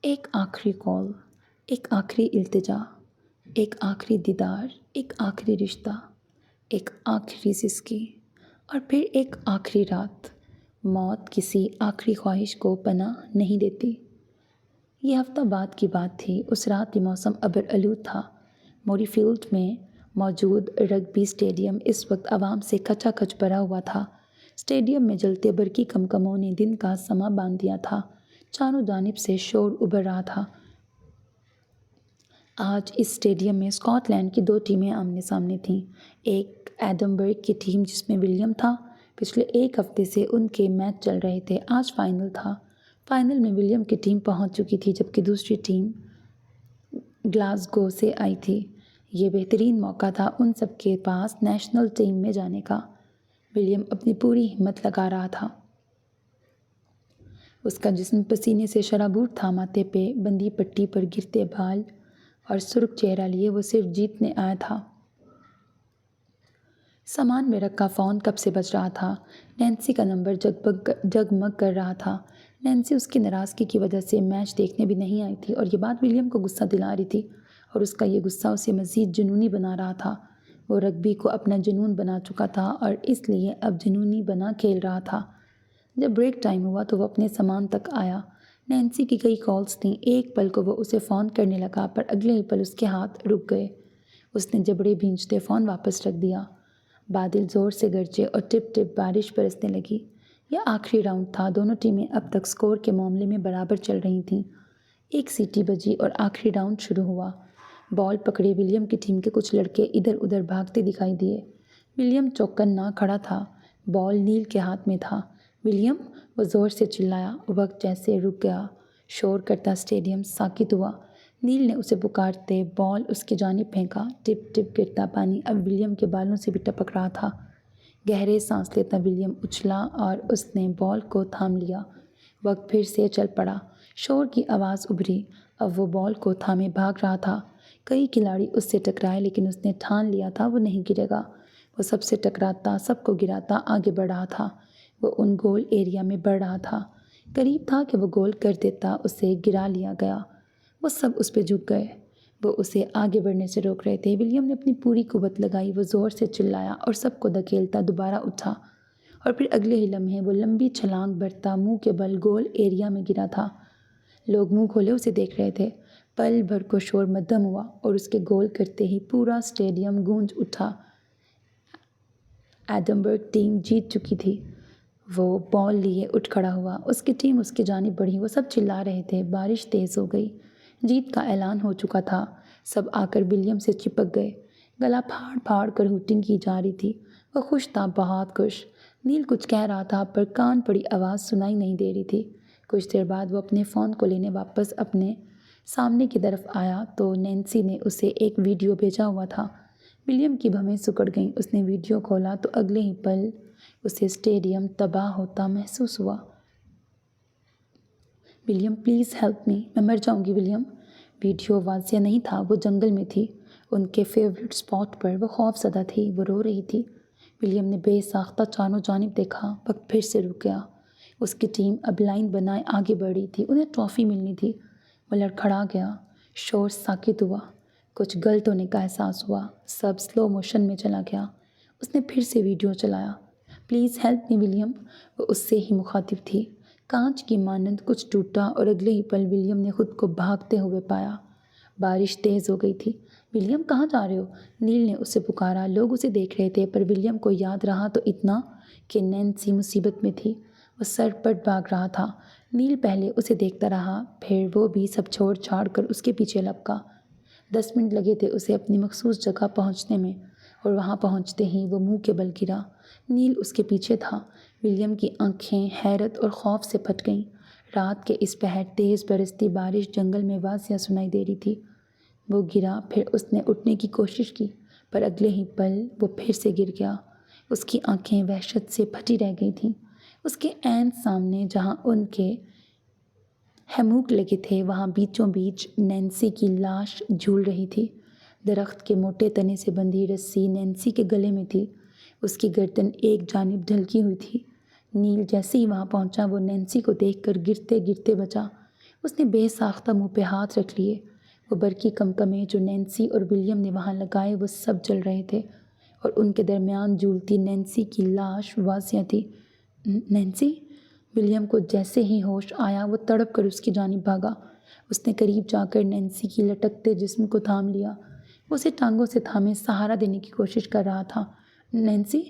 ایک آخری کال، ایک آخری التجا، ایک آخری دیدار، ایک آخری رشتہ، ایک آخری سسکی اور پھر ایک آخری رات۔ موت کسی آخری خواہش کو پناہ نہیں دیتی۔ یہ ہفتہ بعد کی بات تھی۔ اس رات بھی موسم ابر آلود تھا۔ موری فیلڈ میں موجود رگبی اسٹیڈیم اس وقت عوام سے کھچا کھچ بھرا ہوا تھا۔ اسٹیڈیم میں جلتے برقی کمکموں نے دن کا سماں باندھ دیا تھا۔ چاروں جانب سے شور ابھر رہا تھا۔ آج اس اسٹیڈیم میں اسکاٹ لینڈ کی 2 ٹیمیں آمنے سامنے تھیں۔ ایک ایڈنبرگ کی ٹیم جس میں ولیم تھا۔ پچھلے 1 ہفتے سے ان کے میچ چل رہے تھے۔ آج فائنل تھا۔ فائنل میں ولیم کی ٹیم پہنچ چکی تھی جبکہ دوسری ٹیم گلاسگو سے آئی تھی۔ یہ بہترین موقع تھا ان سب کے پاس نیشنل ٹیم میں جانے کا۔ ولیم اپنی پوری ہمت لگا رہا تھا۔ اس کا جسم پسینے سے شرابور تھا۔ ماتھے پہ بندھی پٹی پر گرتے بال اور سرخ چہرہ لیے وہ صرف جیتنے آیا تھا۔ سامان میں رکھا فون کب سے بج رہا تھا۔ نینسی کا نمبر جگمگ کر رہا تھا۔ نینسی اس کی ناراضگی کی وجہ سے میچ دیکھنے بھی نہیں آئی تھی اور یہ بات ولیم کو غصہ دلا رہی تھی اور اس کا یہ غصہ اسے مزید جنونی بنا رہا تھا۔ وہ رگبی کو اپنا جنون بنا چکا تھا اور اس لیے اب جنونی بنا کھیل رہا تھا۔ جب بریک ٹائم ہوا تو وہ اپنے سامان تک آیا۔ نینسی کی کئی کالز تھیں، ایک پل کو وہ اسے فون کرنے لگا پر اگلے ہی پل اس کے ہاتھ رک گئے۔ اس نے جبڑے بھینجتے فون واپس رکھ دیا۔ بادل زور سے گرجے اور ٹپ ٹپ بارش برسنے لگی۔ یہ آخری راؤنڈ تھا، دونوں ٹیمیں اب تک سکور کے معاملے میں برابر چل رہی تھیں۔ ایک سیٹی بجی اور آخری راؤنڈ شروع ہوا۔ بال پکڑے ولیم کی ٹیم کے کچھ لڑکے ادھر ادھر بھاگتے دکھائی دیے۔ ولیم چوکن نہ کھڑا تھا، بال نیل کے ہاتھ میں تھا۔ ولیم، وہ زور سے چلایا۔ وقت جیسے رک گیا، شور کرتا اسٹیڈیم ساکت ہوا۔ نیل نے اسے پکارتے بال اس کی جانب پھینکا۔ ٹپ ٹپ گرتا پانی اب ولیم کے بالوں سے بھی ٹپک رہا تھا۔ گہرے سانس لیتا ولیم اچھلا اور اس نے بال کو تھام لیا۔ وقت پھر سے چل پڑا، شور کی آواز ابھری۔ اب وہ بال کو تھامے بھاگ رہا تھا۔ کئی کھلاڑی اس سے ٹکرائے لیکن اس نے ٹھان لیا تھا وہ نہیں گرے گا۔ وہ سب سے ٹکراتا، سب کو گراتا آگے بڑھ رہا تھا۔ وہ ان گول ایریا میں بڑھ رہا تھا۔ قریب تھا کہ وہ گول کر دیتا، اسے گرا لیا گیا۔ وہ سب اس پہ جھک گئے، وہ اسے آگے بڑھنے سے روک رہے تھے۔ ولیم نے اپنی پوری قوت لگائی، وہ زور سے چلایا اور سب کو دھکیلتا دوبارہ اٹھا، اور پھر اگلے ہی لمحے وہ لمبی چھلانگ بھرتا منہ کے بل گول ایریا میں گرا تھا۔ لوگ منہ کھولے اسے دیکھ رہے تھے۔ پل بھر کو شور مدھم ہوا اور اس کے گول کرتے ہی پورا اسٹیڈیم گونج اٹھا۔ ایڈنبرگ ٹیم جیت چکی تھی۔ وہ بال لیے اٹھ کھڑا ہوا، اس کی ٹیم اس کی جانب بڑھی، وہ سب چلا رہے تھے۔ بارش تیز ہو گئی، جیت کا اعلان ہو چکا تھا۔ سب آ کر ولیم سے چپک گئے، گلا پھاڑ پھاڑ کر ہوٹنگ کی جا رہی تھی۔ وہ خوش تھا، بہت خوش۔ نیل کچھ کہہ رہا تھا پر کان پڑی آواز سنائی نہیں دے رہی تھی۔ کچھ دیر بعد وہ اپنے فون کو لینے واپس اپنے سامنے کی طرف آیا تو نینسی نے اسے ایک ویڈیو بھیجا ہوا تھا۔ ولیم کی بھویں سکڑ گئیں۔ اس نے ویڈیو کھولا تو اگلے ہی پل اسے اسٹیڈیم تباہ ہوتا محسوس ہوا۔ ولیم، پلیز ہیلپ می، میں مر جاؤں گی ولیم۔ ویڈیو واضح نہیں تھا، وہ جنگل میں تھی، ان کے فیورٹ اسپاٹ پر۔ وہ خوف زدہ تھی، وہ رو رہی تھی۔ ولیم نے بے ساختہ چاروں جانب دیکھا، وقت پھر سے رک گیا۔ اس کی ٹیم اب لائن بنائے آگے بڑھ رہی تھی، انہیں ٹرافی ملنی تھی۔ وہ لڑکھڑا گیا، شور ساکت ہوا، کچھ غلط ہونے کا احساس ہوا، سب سلو موشن میں چلا گیا۔ اس نے پھر سے ویڈیو چلایا۔ پلیز ہیلپ می ولیم، وہ اس سے ہی مخاطب تھی۔ کانچ کی مانند کچھ ٹوٹا اور اگلے ہی پل ولیم نے خود کو بھاگتے ہوئے پایا۔ بارش تیز ہو گئی تھی۔ ولیم، کہاں جا رہے ہو؟ نیل نے اسے پکارا۔ لوگ اسے دیکھ رہے تھے پر ولیم کو یاد رہا تو اتنا کہ نینسی مصیبت میں تھی۔ وہ سر پٹ بھاگ رہا تھا۔ نیل پہلے اسے دیکھتا رہا، پھر وہ بھی سب چھوڑ چھاڑ کر اس کے پیچھے لپکا۔ 10 منٹ لگے تھے اسے اپنی مخصوص جگہ پہنچنے میں، اور وہاں پہنچتے ہی وہ منہ کے بل گرا۔ نیل اس کے پیچھے تھا۔ ولیم کی آنکھیں حیرت اور خوف سے پھٹ گئیں۔ رات کے اس پہر تیز برستی بارش جنگل میں واضح سنائی دے رہی تھی۔ وہ گرا، پھر اس نے اٹھنے کی کوشش کی پر اگلے ہی پل وہ پھر سے گر گیا۔ اس کی آنکھیں وحشت سے پھٹی رہ گئی تھیں۔ اس کے عین سامنے جہاں ان کے ہیموک لگے تھے وہاں بیچوں بیچ نینسی کی لاش جھول رہی تھی۔ درخت کے موٹے تنے سے بندھی رسی نینسی کے گلے میں تھی، اس کی گردن ایک جانب ڈھلکی ہوئی تھی۔ نیل جیسے ہی وہاں پہنچا وہ نینسی کو دیکھ کر گرتے گرتے بچا۔ اس نے بے ساختہ منہ پہ ہاتھ رکھ لیے۔ وہ برقی کمکمے جو نینسی اور ولیم نے وہاں لگائے وہ سب جل رہے تھے، اور ان کے درمیان جھولتی نینسی کی لاش واضح تھی۔ نینسی؟ ولیم کو جیسے ہی ہوش آیا وہ تڑپ کر اس کی جانب بھاگا۔ اس نے قریب جا کر نینسی کی لٹکتے جسم کو تھام لیا۔ وہ اسے ٹانگوں سے تھامے سہارا دینے کی کوشش کر رہا تھا۔ نینسی،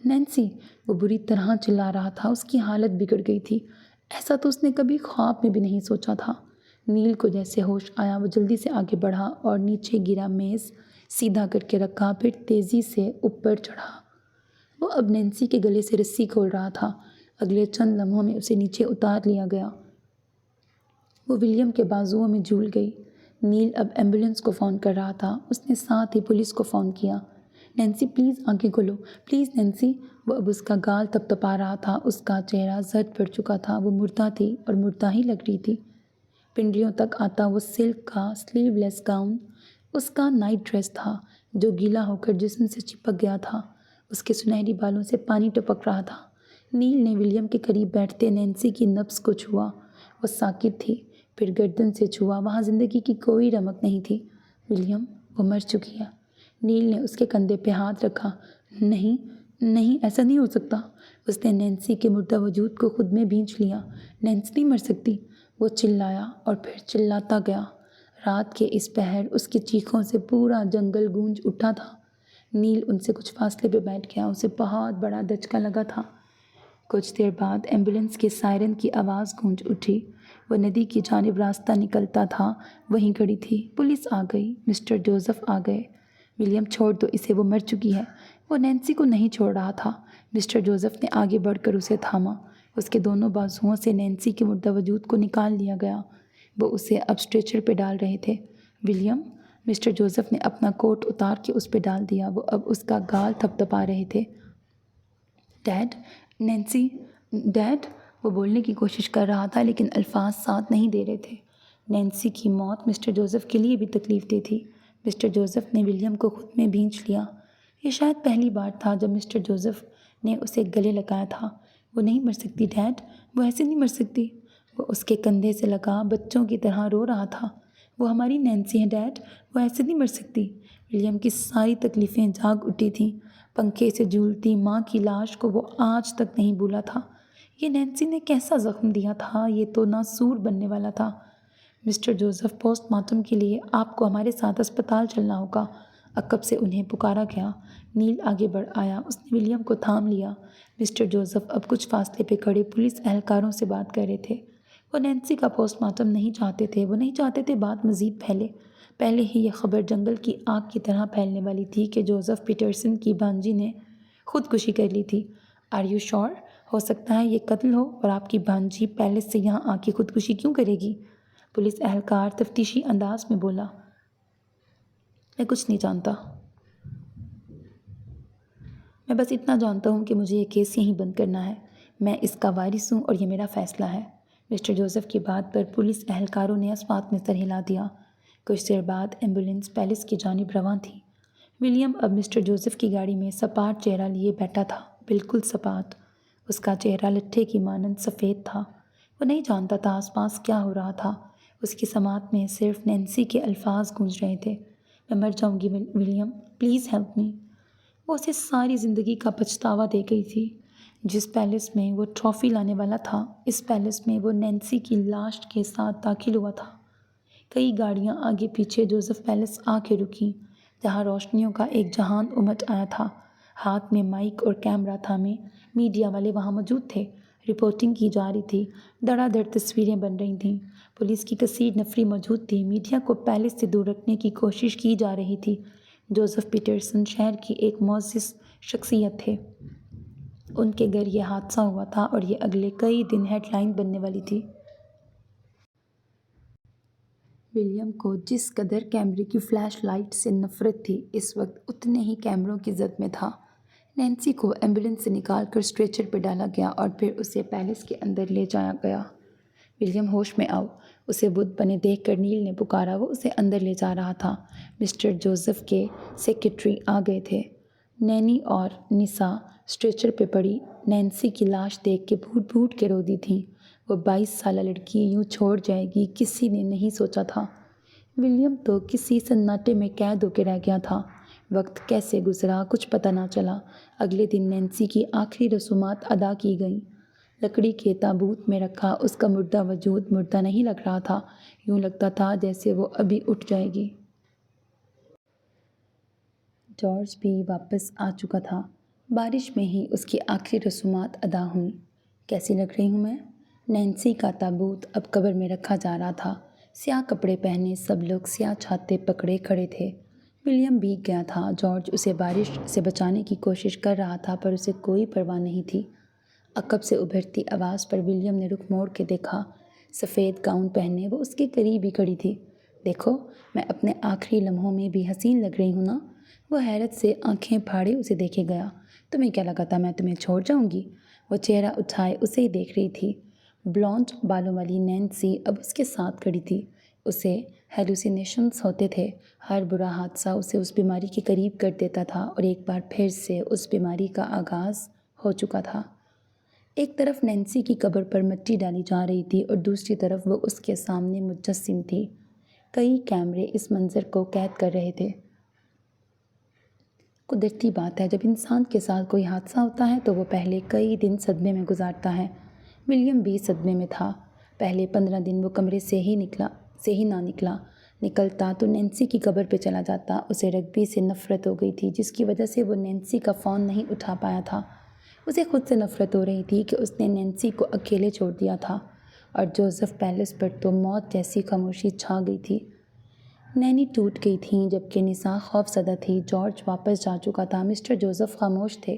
نینسی، وہ بری طرح چلا رہا تھا۔ اس کی حالت بگڑ گئی تھی، ایسا تو اس نے کبھی خواب میں بھی نہیں سوچا تھا۔ نیل کو جیسے ہوش آیا وہ جلدی سے آگے بڑھا اور نیچے گرا میز سیدھا کر کے رکھا، پھر تیزی سے اوپر چڑھا۔ وہ اب نینسی کے گلے سے رسی کھول رہا تھا۔ اگلے چند لمحوں میں اسے نیچے اتار لیا گیا۔ وہ ولیم کے بازوؤں میں جھول گئی۔ نیل اب ایمبولینس کو فون کر رہا تھا، اس نے ساتھ ہی پولیس کو فون کیا۔ نینسی، پلیز آنکھیں کھولو، پلیز نینسی۔ وہ اب اس کا گال تپتپا رہا تھا، اس کا چہرہ زرد پڑ چکا تھا، وہ مردہ تھی اور مردہ ہی لگ رہی تھی۔ پنڈلیوں تک آتا وہ سلک کا سلیو لیس گاؤن اس کا نائٹ ڈریس تھا جو گیلا ہو کر جسم سے چپک گیا تھا۔ اس کے سنہری بالوں سے پانی ٹپک رہا تھا۔ نیل نے ولیم کے قریب بیٹھتے نینسی کی نبض کو چھوا، وہ ساکت تھی، پھر گردن سے چھوا، وہاں زندگی کی کوئی رمق نہیں تھی۔ ولیم، وہ مر چکی ہے۔ نیل نے اس کے کندھے پہ ہاتھ رکھا۔ نہیں، نہیں، ایسا نہیں ہو سکتا۔ اس نے نینسی کے مردہ وجود کو خود میں بھینچ لیا۔ نینسی نہیں مر سکتی، وہ چلایا اور پھر چلاتا گیا۔ رات کے اس پہر اس کی چیخوں سے پورا جنگل گونج اٹھا تھا۔ نیل ان سے کچھ فاصلے پہ بیٹھ گیا، اسے بہت بڑا دھچکا لگا تھا۔ کچھ دیر بعد ایمبولینس کے سائرن کی آواز گونج اٹھی۔ وہ ندی کی جانب راستہ نکلتا تھا، وہیں کھڑی تھی۔ پولیس آ گئی، مسٹر جوزف آ گئے۔ ولیم چھوڑ دو اسے، وہ مر چکی ہے۔ وہ نینسی کو نہیں چھوڑ رہا تھا۔ مسٹر جوزف نے آگے بڑھ کر اسے تھاما۔ اس کے دونوں بازوؤں سے نینسی کے مردہ وجود کو نکال لیا گیا۔ وہ اسے اب اسٹریچر پہ ڈال رہے تھے۔ ولیم، مسٹر جوزف نے اپنا کوٹ اتار کے اس پہ ڈال دیا۔ وہ اب اس کا گال تھپ تھپا رہے تھے۔ ڈیڈ، نینسی، ڈیڈ، وہ بولنے کی کوشش کر رہا تھا لیکن الفاظ ساتھ نہیں دے رہے تھے۔ نینسی کی موت مسٹر جوزف کے لیے بھی تکلیف دہ تھی۔ مسٹر جوزف نے ولیم کو خود میں بھینچ لیا۔ یہ شاید پہلی بار تھا جب مسٹر جوزف نے اسے گلے لگایا تھا۔ وہ نہیں مر سکتی ڈیڈ، وہ ایسے نہیں مر سکتی۔ وہ اس کے کندھے سے لگا بچوں کی طرح رو رہا تھا۔ وہ ہماری نینسی ہے ڈیڈ، وہ ایسے نہیں مر سکتی۔ ولیم کی ساری تکلیفیں جاگ اٹھی تھیں۔ پنکھے سے جھولتی ماں کی لاش کو وہ آج تک نہیں بھولا تھا۔ یہ نینسی نے کیسا زخم دیا تھا، یہ تو ناسور بننے والا تھا۔ مسٹر جوزف، پوسٹ مارٹم کے لیے آپ کو ہمارے ساتھ اسپتال چلنا ہوگا۔ عقب سے انہیں پکارا گیا۔ نیل آگے بڑھ آیا، اس نے ولیم کو تھام لیا۔ مسٹر جوزف اب کچھ فاصلے پہ کھڑے پولیس اہلکاروں سے بات کر رہے تھے۔ وہ نینسی کا پوسٹ مارٹم نہیں چاہتے تھے۔ وہ نہیں چاہتے تھے بات مزید پھیلے۔ پہلے ہی یہ خبر جنگل کی آگ کی طرح پھیلنے والی تھی کہ جوزف پیٹرسن کی بھانجی نے خودکشی کر لی تھی۔ آر یو شور؟ ہو سکتا ہے یہ قتل ہو، اور آپ کی بھانجی پیلس سے یہاں آ کے خودکشی کیوں کرے گی؟ پولیس اہلکار تفتیشی انداز میں بولا۔ میں کچھ نہیں جانتا۔ میں بس اتنا جانتا ہوں کہ مجھے یہ کیس یہیں بند کرنا ہے۔ میں اس کا وارث ہوں اور یہ میرا فیصلہ ہے۔ مسٹر جوزف کی بات پر پولیس اہلکاروں نے اسبات میں سر ہلا دیا۔ کچھ دیر بعد ایمبولینس پیلس کی جانب رواں تھی۔ ولیم اب مسٹر جوزف کی گاڑی میں سپاٹ چہرہ لیے بیٹھا تھا، بالکل سپاٹ۔ اس کا چہرہ لٹھے کی مانند سفید تھا۔ وہ نہیں جانتا تھا آس پاس کیا ہو رہا تھا۔ اس کی سماعت میں صرف نینسی کے الفاظ گونج رہے تھے۔ میں مر جاؤں گی ولیم، پلیز ہیلپ می۔ وہ اسے ساری زندگی کا پچھتاوا دے گئی تھی۔ جس پیلس میں وہ ٹرافی لانے والا تھا، اس پیلس میں وہ نینسی کی لاش کے ساتھ داخل ہوا تھا۔ کئی گاڑیاں آگے پیچھے جوزف پیلس آ کے رکیں، جہاں روشنیوں کا ایک جہان امٹ آیا تھا۔ ہاتھ میں مائک اور کیمرہ تھامے میڈیا والے وہاں موجود تھے۔ رپورٹنگ کی جا رہی تھی، دھڑا دھڑ تصویریں بن رہی تھیں۔ پولیس کی کثیر نفری موجود تھی۔ میڈیا کو پیلس سے دور رکھنے کی کوشش کی جا رہی تھی۔ جوزف پیٹرسن شہر کی ایک معزز شخصیت تھے۔ ان کے گھر یہ حادثہ ہوا تھا اور یہ اگلے کئی دن ہیڈ لائن بننے والی تھی۔ ولیم کو جس قدر کیمرے کی فلیش لائٹ سے نفرت تھی، اس وقت اتنے ہی کیمروں کی زد میں تھا۔ نینسی کو ایمبولینس سے نکال کر اسٹریچر پہ ڈالا گیا اور پھر اسے پیلس کے اندر لے جایا گیا۔ ولیم، ہوش میں آؤ، اسے بت بنے دیکھ کر نیل نے پکارا۔ وہ اسے اندر لے جا رہا تھا۔ مسٹر جوزف کے سیکریٹری آ گئے تھے۔ نینی اور نسا اسٹریچر پہ پڑی نینسی کی لاش دیکھ کے پھوٹ پھوٹ کے رو دی تھیں۔ وہ 22 سالہ لڑکی یوں چھوڑ جائے گی، کسی نے نہیں سوچا تھا۔ ولیم تو کسی سناٹے میں قید ہو کے رہ گیا تھا۔ وقت کیسے گزرا کچھ پتہ نہ چلا۔ اگلے دن نینسی کی آخری رسومات ادا کی گئیں۔ لکڑی کے تابوت میں رکھا اس کا مردہ وجود مردہ نہیں لگ رہا تھا، یوں لگتا تھا جیسے وہ ابھی اٹھ جائے گی۔ جارج بھی واپس آ چکا تھا۔ بارش میں ہی اس کی آخری رسومات ادا ہوئیں۔ کیسی لگ رہی ہوں میں؟ نینسی کا تابوت اب قبر میں رکھا جا رہا تھا۔ سیاہ کپڑے پہنے سب لوگ سیاہ چھاتے پکڑے کھڑے تھے۔ ولیم بھیگ گیا تھا۔ جارج اسے بارش سے بچانے کی کوشش کر رہا تھا پر اسے کوئی پرواہ نہیں تھی۔ عقب سے ابھرتی آواز پر ولیم نے رخ موڑ کے دیکھا۔ سفید گاؤن پہنے وہ اس کے قریب ہی کھڑی تھی۔ دیکھو، میں اپنے آخری لمحوں میں بھی حسین لگ رہی ہوں نا؟ وہ حیرت سے آنکھیں پھاڑے اسے دیکھے گیا۔ تمہیں کیا لگا تھا میں تمہیں چھوڑ جاؤں گی؟ وہ چہرہ اٹھائے اسے ہی دیکھ رہی تھی۔ بلونڈ بالوں والی نینسی اب اس کے ساتھ کھڑی تھی۔ اسے ہیلوسینیشنز ہوتے تھے۔ ہر برا حادثہ اسے اس بیماری کے قریب کر دیتا تھا اور ایک بار پھر سے اس بیماری کا آغاز ہو چکا تھا۔ ایک طرف نینسی کی قبر پر مٹی ڈالی جا رہی تھی اور دوسری طرف وہ اس کے سامنے مجسم تھی۔ کئی کیمرے اس منظر کو قید کر رہے تھے۔ قدرتی بات ہے، جب انسان کے ساتھ کوئی حادثہ ہوتا ہے تو وہ پہلے کئی دن صدمے میں گزارتا ہے۔ ولیم بھی صدمے میں تھا۔ پہلے 15 دن وہ کمرے سے ہی نہ نکلتا تو نینسی کی قبر پہ چلا جاتا۔ اسے رگبی سے نفرت ہو گئی تھی، جس کی وجہ سے وہ نینسی کا فون نہیں اٹھا پایا تھا۔ اسے خود سے نفرت ہو رہی تھی کہ اس نے نینسی کو اکیلے چھوڑ دیا تھا، اور جوزف پیلس پر تو موت جیسی خاموشی چھا گئی تھی۔ نینی ٹوٹ گئی تھیں جبکہ نسا خوف زدہ تھی۔ جارج واپس جا چکا تھا، مسٹر جوزف خاموش تھے۔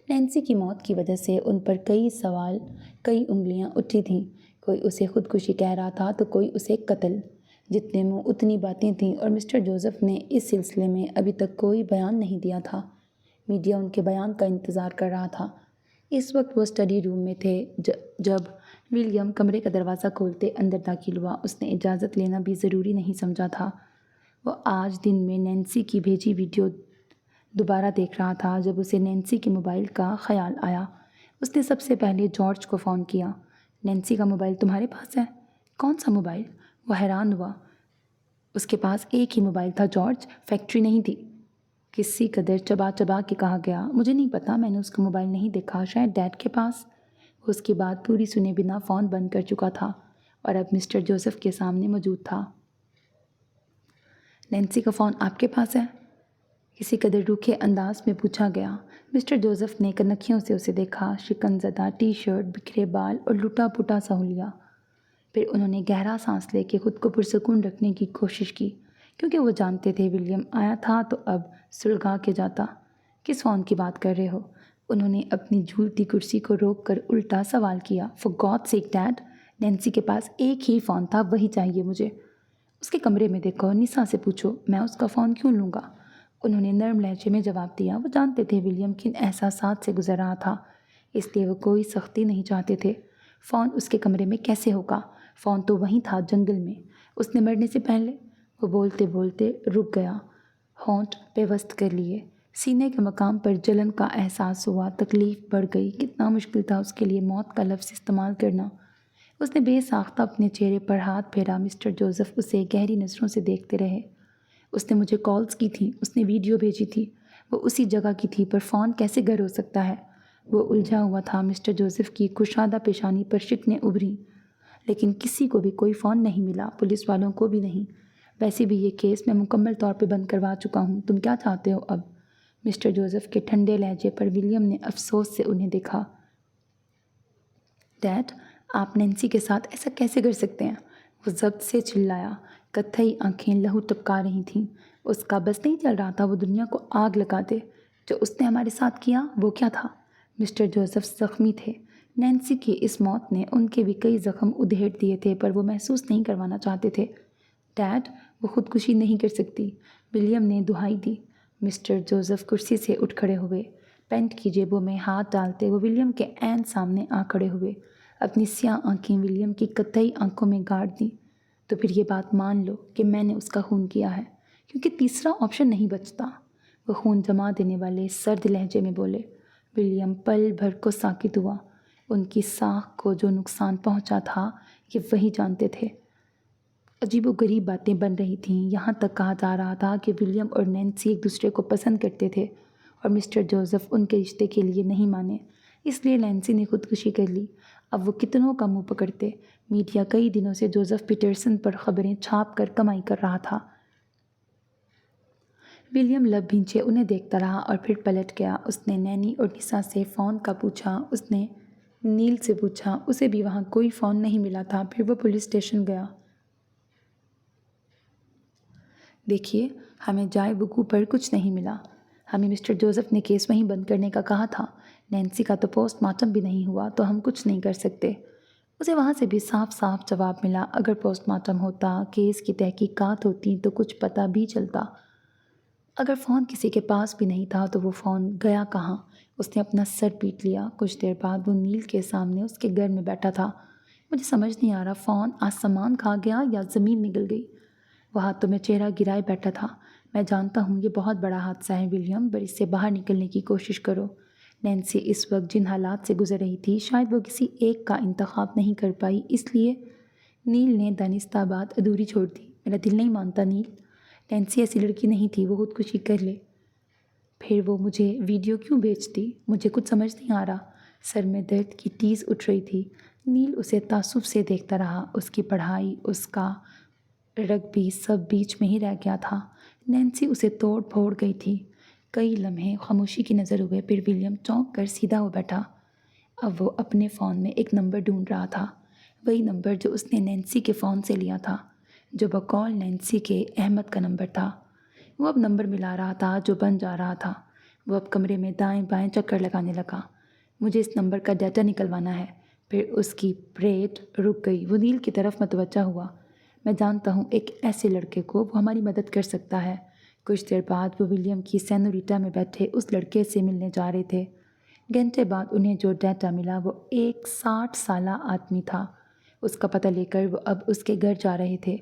نینسی کی موت کی وجہ سے ان پر کئی انگلیاں اٹھی تھیں۔ کوئی اسے خودکشی کہہ رہا تھا تو کوئی اسے قتل۔ جتنے منہ اتنی باتیں تھیں، اور مسٹر جوزف نے اس سلسلے میں ابھی تک کوئی بیان نہیں دیا تھا۔ میڈیا ان کے بیان کا انتظار کر رہا تھا۔ اس وقت وہ اسٹڈی روم میں تھے جب ولیم کمرے کا دروازہ کھولتے اندر داخل ہوا۔ اس نے اجازت لینا بھی ضروری نہیں سمجھا تھا۔ وہ آج دن میں نینسی کی بھیجی ویڈیو دوبارہ دیکھ رہا تھا۔ جب اسے نینسی کے موبائل کا خیال آیا، اس نے سب سے پہلے جارج کو فون کیا۔ نینسی کا موبائل تمہارے پاس ہے؟ کون سا موبائل؟ وہ حیران ہوا۔ اس کے پاس ایک ہی موبائل تھا جارج، فیکٹری نہیں تھی۔ کسی قدر چبا کے کہا گیا، مجھے نہیں پتا، میں نے اس کا موبائل نہیں دیکھا، شاید ڈیڈ کے پاس۔ اس کی بات پوری سنے بنا فون بند کر چکا تھا اور اب مسٹر جوزف کے سامنے موجود تھا۔ نینسی کا فون آپ کے پاس ہے؟ کسی قدر روکھے انداز میں پوچھا گیا۔ مسٹر جوزف نے کنکھیوں سے اسے دیکھا، شکن زدہ ٹی شرٹ، بکھرے بال اور لٹا پٹا سا حلیہ۔ پھر انہوں نے گہرا سانس لے کے خود کو پرسکون رکھنے کی کوشش کی، کیونکہ وہ جانتے تھے ولیم آیا تھا تو اب سلگا کے جاتا۔ کس فون کی بات کر رہے ہو؟ انہوں نے اپنی جھولتی کرسی کو روک کر الٹا سوال کیا۔ For God sake dad, Nancy کے پاس ایک ہی فون تھا، وہی چاہیے مجھے۔ اس کے کمرے میں دیکھو، نسا سے پوچھو، میں اس کا فون کیوں لوں گا؟ انہوں نے نرم لہجے میں جواب دیا۔ وہ جانتے تھے ولیم کن احساسات سے گزر رہا تھا، اس لیے وہ کوئی سختی نہیں چاہتے تھے۔ فون اس کے کمرے میں کیسے ہوگا؟ فون تو وہیں تھا، جنگل میں، اس نے مرنے سے پہلے۔ وہ بولتے بولتے رک گیا، ہونٹ پیوست کر لیے۔ سینے کے مقام پر جلن کا احساس ہوا، تکلیف بڑھ گئی۔ کتنا مشکل تھا اس کے لیے موت کا لفظ استعمال کرنا۔ اس نے بے ساختہ اپنے چہرے پر ہاتھ پھیرا۔ مسٹر جوزف اسے گہری نظروں سے دیکھتے رہے۔ اس نے مجھے کالز کی تھیں، اس نے ویڈیو بھیجی تھی، وہ اسی جگہ کی تھی، پر فون کیسے گھر ہو سکتا ہے؟ وہ الجھا ہوا تھا۔ مسٹر جوزف کی کشادہ پیشانی پر شکنیں ابھریں۔ لیکن کسی کو بھی کوئی فون نہیں ملا، پولیس والوں کو بھی نہیں۔ ویسے بھی یہ کیس میں مکمل طور پہ بند کروا چکا ہوں، تم کیا چاہتے ہو اب؟ مسٹر جوزف کے ٹھنڈے لہجے پر ولیم نے افسوس سے انہیں دیکھا۔ ڈیڈ، آپ نینسی کے ساتھ ایسا کیسے کر سکتے ہیں؟ وہ ضبط سے چلایا۔ کتھئی آنکھیں لہو ٹپکا رہی تھیں۔ اس کا بس نہیں چل رہا تھا وہ دنیا کو آگ لگا دے۔ جو اس نے ہمارے ساتھ کیا وہ کیا تھا؟ مسٹر جوزف زخمی تھے۔ نینسی کی اس موت نے ان کے بھی کئی زخم ادھیڑ دیے تھے، پر وہ محسوس نہیں کروانا چاہتے تھے۔ ڈیڈ، وہ خودکشی نہیں کر سکتی، ولیم نے دہائی دی۔ مسٹر جوزف کرسی سے اٹھ کھڑے ہوئے۔ پینٹ کی جیبوں میں ہاتھ ڈالتے وہ ولیم کے عین سامنے آ کھڑے ہوئے، اپنی سیاہ آنکھیں ولیم کی قطعی آنکھوں میں گاڑ دیں۔ تو پھر یہ بات مان لو کہ میں نے اس کا خون کیا ہے، کیونکہ تیسرا آپشن نہیں بچتا، وہ خون جما دینے والے سرد لہجے میں بولے۔ ولیم پل بھر کو ساکت ہوا۔ ان کی ساکھ کو جو نقصان پہنچا تھا یہ وہی جانتے تھے۔ عجیب و غریب باتیں بن رہی تھیں، یہاں تک کہا جا رہا تھا کہ ولیم اور نینسی ایک دوسرے کو پسند کرتے تھے، اور مسٹر جوزف ان کے رشتے کے لیے نہیں مانے، اس لیے نینسی نے خودکشی کر لی۔ اب وہ کتنوں کا منہ پکڑتے؟ میڈیا کئی دنوں سے جوزف پیٹرسن پر خبریں چھاپ کر کمائی کر رہا تھا۔ ولیم لب بھینچے انہیں دیکھتا رہا اور پھر پلٹ گیا۔ اس نے نینی اور نسا سے فون کا پوچھا، اس نے نیل سے پوچھا، اسے بھی وہاں کوئی فون نہیں ملا تھا۔ پھر وہ پولیس اسٹیشن گیا۔ دیکھیے، ہمیں جائے وقوع پر کچھ نہیں ملا۔ ہمیں مسٹر جوزف نے کیس وہیں بند کرنے کا کہا تھا۔ نینسی کا تو پوسٹ مارٹم بھی نہیں ہوا، تو ہم کچھ نہیں کر سکتے۔ اسے وہاں سے بھی صاف صاف جواب ملا، اگر پوسٹ مارٹم ہوتا، کیس کی تحقیقات ہوتی تو کچھ پتہ بھی چلتا۔ اگر فون کسی کے پاس بھی نہیں تھا تو وہ فون گیا کہاں؟ اس نے اپنا سر پیٹ لیا۔ کچھ دیر بعد وہ نیل کے سامنے اس کے گھر میں بیٹھا تھا۔ مجھے سمجھ نہیں آ رہا، فون آسمان کھا گیا یا زمین نگل گئی؟ وہ ہاتھوں میں چہرہ گرائے بیٹھا تھا۔ میں جانتا ہوں یہ بہت بڑا حادثہ ہے ولیم، پر اس سے باہر نکلنے کی کوشش کرو۔ نینسی اس وقت جن حالات سے گزر رہی تھی، شاید وہ کسی ایک کا انتخاب نہیں کر پائی، اس لیے نیل نے دانستہ بات ادھوری چھوڑ دی۔ میرا دل نہیں مانتا نیل، نینسی ایسی لڑکی نہیں تھی، وہ خودکشی کر لے۔ پھر وہ مجھے ویڈیو کیوں بھیجتی؟ مجھے کچھ سمجھ نہیں آ رہا۔ سر میں درد کی ٹیز اٹھ رہی تھی۔ نیل اسے تعصب سے دیکھتا رہا۔ اس کی پڑھائی، اس کا رگبی سب بیچ میں ہی رہ گیا تھا۔ نینسی اسے توڑ پھوڑ گئی تھی۔ کئی لمحے خاموشی کی نظر ہوئے، پھر ولیم چونک کر سیدھا ہو بیٹھا۔ اب وہ اپنے فون میں ایک نمبر ڈھونڈ رہا تھا، وہی نمبر جو اس نے نینسی کے فون سے لیا تھا، جو بقول نینسی کے احمد کا نمبر تھا۔ وہ اب نمبر ملا رہا تھا جو بن جا رہا تھا۔ وہ اب کمرے میں دائیں بائیں چکر لگانے لگا۔ مجھے اس نمبر کا ڈیٹا نکلوانا ہے۔ پھر اس کی پریڈ رک گئی۔ وہ نیل کی طرف متوجہ ہوا۔ میں جانتا ہوں ایک ایسے لڑکے کو، وہ ہماری مدد کر سکتا ہے۔ کچھ دیر بعد وہ ولیم کی سینوریٹا میں بیٹھے اس لڑکے سے ملنے جا رہے تھے۔ گھنٹے بعد انہیں جو ڈیٹا ملا وہ ایک 60 سالہ آدمی تھا۔ اس کا پتہ لے کر وہ اب اس کے گھر جا رہے تھے۔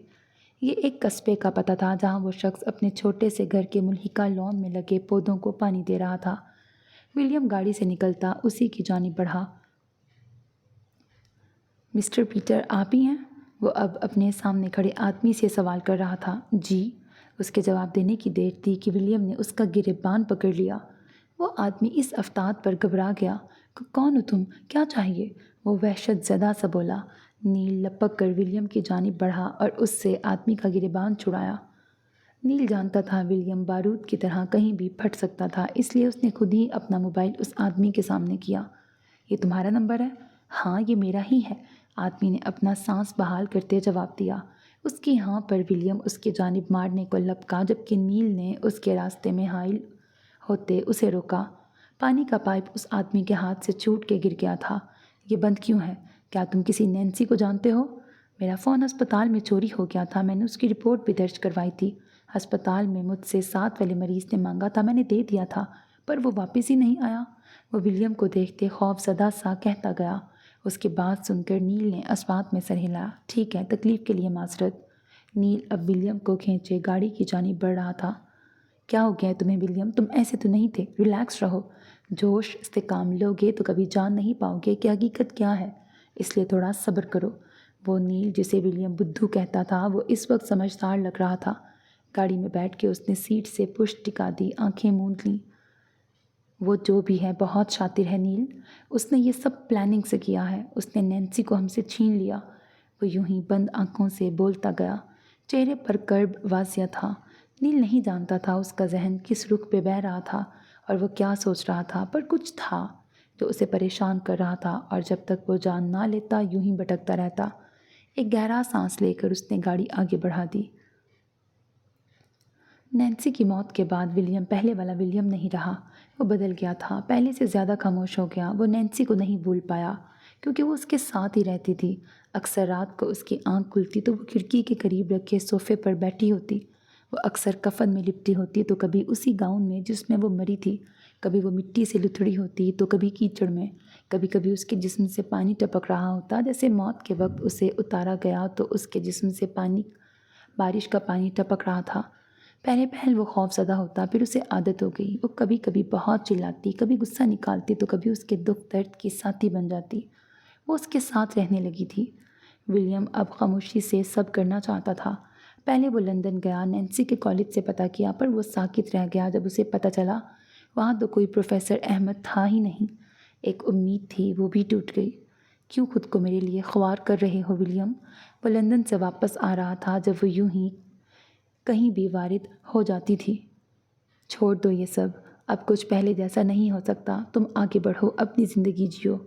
یہ ایک قصبے کا پتہ تھا جہاں وہ شخص اپنے چھوٹے سے گھر کے ملحقہ لان میں لگے پودوں کو پانی دے رہا تھا۔ ولیم گاڑی سے نکلتا اسی کی جانب بڑھا۔ مسٹر پیٹر آپ ہی ہیں؟ وہ اب اپنے سامنے کھڑے آدمی سے سوال کر رہا تھا۔ جی، اس کے جواب دینے کی دیر تھی کہ ولیم نے اس کا گریبان پکڑ لیا۔ وہ آدمی اس افتاد پر گھبرا گیا۔ کون ہو تم؟ کیا چاہیے؟ وہ وحشت زدہ سا بولا۔ نیل لپک کر ولیم کی جانب بڑھا اور اس سے آدمی کا گریبان چھڑایا۔ نیل جانتا تھا ولیم بارود کی طرح کہیں بھی پھٹ سکتا تھا، اس لیے اس نے خود ہی اپنا موبائل اس آدمی کے سامنے کیا۔ یہ تمہارا نمبر ہے؟ ہاں، یہ میرا ہی ہے، آدمی نے اپنا سانس بحال کرتے جواب دیا۔ اس کی ہاں پر ولیم اس کی جانب مارنے کو لپکا، جبکہ نیل نے اس کے راستے میں حائل ہوتے اسے روکا۔ پانی کا پائپ اس آدمی کے ہاتھ سے چھوٹ کے گر گیا تھا۔ یہ بند کیوں ہے؟ کیا تم کسی نینسی کو جانتے ہو؟ میرا فون ہسپتال میں چوری ہو گیا تھا، میں نے اس کی رپورٹ بھی درج کروائی تھی۔ ہسپتال میں مجھ سے 7 والے مریض نے مانگا تھا، میں نے دے دیا تھا، پر وہ واپس ہی نہیں آیا۔ وہ ولیم کو دیکھتے خوف زدہ سا کہتا گیا۔ اس کی بات سن کر نیل نے اسبات میں سر ہلایا۔ ٹھیک ہے، تکلیف کے لیے معذرت۔ نیل اب ولیم کو کھینچے گاڑی کی جانب بڑھ رہا تھا۔ کیا ہو گیا ہے تمہیں ولیم؟ تم ایسے تو نہیں تھے، ریلیکس رہو۔ جوش استحکام لوگے تو کبھی جان نہیں پاؤ گے کہ حقیقت کیا ہے، اس لیے تھوڑا صبر کرو۔ وہ نیل جسے ولیم بدھو کہتا تھا، وہ اس وقت سمجھدار لگ رہا تھا۔ گاڑی میں بیٹھ کے اس نے سیٹ سے پشت ٹکا دی، آنکھیں موند لیں۔ وہ جو بھی ہے بہت شاطر ہے نیل، اس نے یہ سب پلاننگ سے کیا ہے، اس نے نینسی کو ہم سے چھین لیا۔ وہ یوں ہی بند آنکھوں سے بولتا گیا، چہرے پر کرب واضح تھا۔ نیل نہیں جانتا تھا اس کا ذہن کس رخ پہ بہہ رہا تھا اور وہ کیا سوچ رہا تھا، پر کچھ تھا جو اسے پریشان کر رہا تھا، اور جب تک وہ جان نہ لیتا یوں ہی بھٹکتا رہتا۔ ایک گہرا سانس لے کر اس نے گاڑی آگے بڑھا دی۔ نینسی کی موت کے بعد ولیم پہلے والا ولیم نہیں رہا، وہ بدل گیا تھا، پہلے سے زیادہ خاموش ہو گیا۔ وہ نینسی کو نہیں بھول پایا کیونکہ وہ اس کے ساتھ ہی رہتی تھی۔ اکثر رات کو اس کی آنکھ کھلتی تو وہ کھڑکی کے قریب رکھے صوفے پر بیٹھی ہوتی۔ وہ اکثر کفن میں لپٹی ہوتی تو کبھی اسی گاؤن میں جس میں وہ مری تھی، کبھی وہ مٹی سے لتھڑی ہوتی تو کبھی کیچڑ میں، کبھی کبھی اس کے جسم سے پانی ٹپک رہا ہوتا، جیسے موت کے وقت اسے اتارا گیا تو اس کے جسم سے بارش کا پانی ٹپک رہا تھا۔ پہلے پہل وہ خوف زدہ ہوتا، پھر اسے عادت ہو گئی۔ وہ کبھی کبھی بہت چلاتی، کبھی غصہ نکالتی تو کبھی اس کے دکھ درد کی ساتھی بن جاتی۔ وہ اس کے ساتھ رہنے لگی تھی۔ ولیم اب خاموشی سے سب کرنا چاہتا تھا۔ پہلے وہ لندن گیا، نینسی کے کالج سے پتہ کیا، پر وہ ساکت رہ گیا جب اسے پتہ چلا وہاں تو کوئی پروفیسر احمد تھا ہی نہیں۔ ایک امید تھی، وہ بھی ٹوٹ گئی۔ کیوں خود کو میرے لیے خوار کر رہے ہو ولیم؟ وہ لندن سے واپس آ رہا تھا جب وہ یوں ہی کہیں بھی وارد ہو جاتی تھی۔ چھوڑ دو یہ سب، اب کچھ پہلے جیسا نہیں ہو سکتا، تم آگے بڑھو، اپنی زندگی جیو۔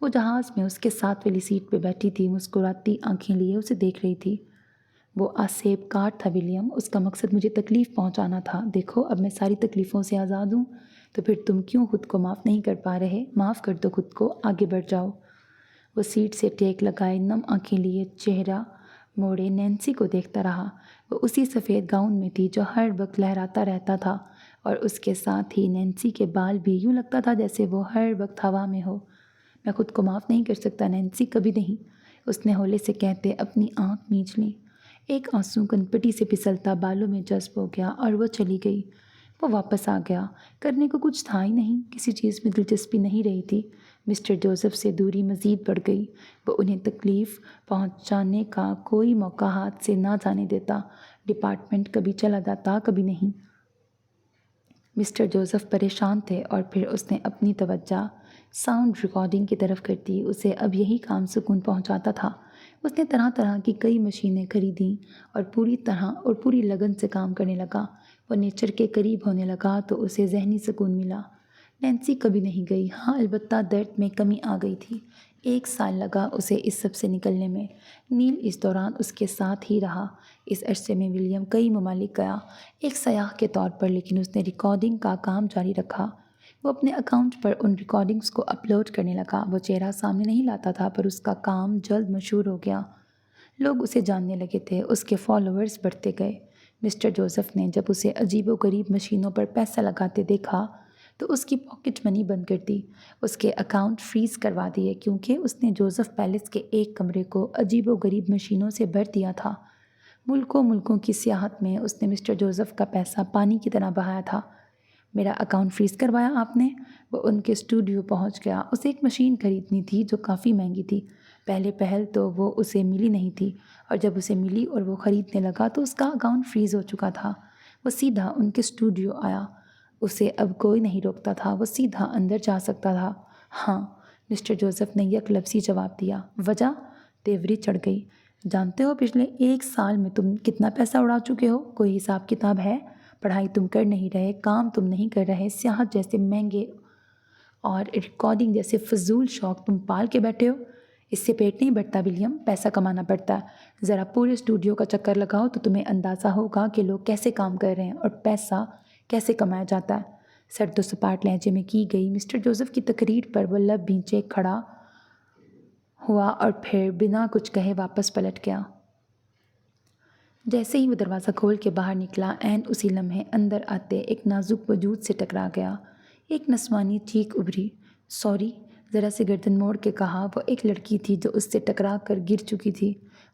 وہ جہاز میں اس کے ساتھ والی سیٹ پہ بیٹھی تھی، مسکراتی آنکھیں لیے اسے دیکھ رہی تھی۔ وہ آسیب کاٹ تھا ولیم، اس کا مقصد مجھے تکلیف پہنچانا تھا۔ دیکھو اب میں ساری تکلیفوں سے آزاد ہوں، تو پھر تم کیوں خود کو معاف نہیں کر پا رہے؟ معاف کر دو خود کو، آگے بڑھ جاؤ۔ وہ سیٹ سے ٹیک لگائے نم آنکھیں لیے چہرہ موڑے نینسی کو دیکھتا رہا۔ وہ اسی سفید گاؤن میں تھی جو ہر وقت لہراتا رہتا تھا، اور اس کے ساتھ ہی نینسی کے بال بھی یوں لگتا تھا جیسے وہ ہر وقت ہوا میں ہو۔ میں خود کو معاف نہیں کر سکتا نینسی، کبھی نہیں، اس نے ہولے سے کہتے اپنی آنکھ مینچ لی۔ ایک آنسو کنپٹی سے پھسلتا بالوں میں جذب ہو گیا اور وہ چلی گئی۔ وہ واپس آ گیا، کرنے کو کچھ تھا ہی نہیں، کسی چیز میں دلچسپی نہیں رہی تھی۔ مسٹر جوزف سے دوری مزید بڑھ گئی، وہ انہیں تکلیف پہنچانے کا کوئی موقع ہاتھ سے نہ جانے دیتا۔ ڈپارٹمنٹ کبھی چلا جاتا، کبھی نہیں۔ مسٹر جوزف پریشان تھے اور پھر اس نے اپنی توجہ ساؤنڈ ریکارڈنگ کی طرف کر دی۔ اسے اب یہی کام سکون پہنچاتا تھا۔ اس نے طرح طرح کی کئی مشینیں خریدیں اور پوری لگن سے کام کرنے لگا۔ وہ نیچر کے قریب ہونے لگا تو اسے ذہنی سکون ملا۔ نینسی کبھی نہیں گئی، ہاں البتہ درد میں کمی آ گئی تھی۔ 1 سال لگا اسے اس سب سے نکلنے میں۔ نیل اس دوران اس کے ساتھ ہی رہا۔ اس عرصے میں ولیم کئی ممالک گیا، ایک سیاح کے طور پر، لیکن اس نے ریکارڈنگ کا کام جاری رکھا۔ وہ اپنے اکاؤنٹ پر ان ریکارڈنگز کو اپلوڈ کرنے لگا۔ وہ چہرہ سامنے نہیں لاتا تھا پر اس کا کام جلد مشہور ہو گیا۔ لوگ اسے جاننے لگے تھے، اس کے فالوورز بڑھتے گئے۔ مسٹر جوزف نے جب اسے عجیب و غریب مشینوں پر پیسہ لگاتے دیکھا تو اس کی پاکٹ منی بند کر دی۔ اس کے اکاؤنٹ فریز کروا دیے کیونکہ اس نے جوزف پیلس کے ایک کمرے کو عجیب و غریب مشینوں سے بھر دیا تھا۔ ملکوں کی سیاحت میں اس نے مسٹر جوزف کا پیسہ پانی کی طرح بہایا تھا۔ میرا اکاؤنٹ فریز کروایا آپ نے؟ وہ ان کے اسٹوڈیو پہنچ گیا۔ اسے ایک مشین خریدنی تھی جو کافی مہنگی تھی۔ پہلے پہل تو وہ اسے ملی نہیں تھی، اور جب اسے ملی اور وہ خریدنے لگا تو اس کا اکاؤنٹ فریز ہو چکا تھا۔ وہ سیدھا ان کے اسٹوڈیو آیا۔ اسے اب کوئی نہیں روکتا تھا، وہ سیدھا اندر جا سکتا تھا۔ ہاں، مسٹر جوزف نے یک لفظی جواب دیا۔ وجہ؟ تیوری چڑھ گئی۔ جانتے ہو پچھلے 1 سال میں تم کتنا پیسہ اڑا چکے ہو؟ کوئی حساب کتاب ہے؟ پڑھائی تم کر نہیں رہے، کام تم نہیں کر رہے، سیاحت جیسے مہنگے اور ریکارڈنگ جیسے فضول شوق تم پال کے بیٹھے ہو۔ اس سے پیٹ نہیں بھرتا ولیم، پیسہ کمانا پڑتا ہے۔ ذرا پورے اسٹوڈیو کا چکر لگاؤ تو تمہیں اندازہ ہوگا کہ لوگ کیسے کام کر رہے ہیں اور پیسہ کیسے کمایا جاتا ہے۔ سرد و سپاٹ لہجے میں کی گئی مسٹر جوزف کی تقریر پر وہ لب بھینچے کھڑا ہوا اور پھر بنا کچھ کہے واپس پلٹ گیا۔ جیسے ہی وہ دروازہ کھول کے باہر نکلا، عین اسی لمحے اندر آتے ایک نازک وجود سے ٹکرا گیا۔ ایک نسوانی چیخ ابھری۔ سوری، ذرا سی گردن موڑ کے کہا۔ وہ ایک لڑکی تھی جو اس سے ٹکرا کر گر چکی تھی،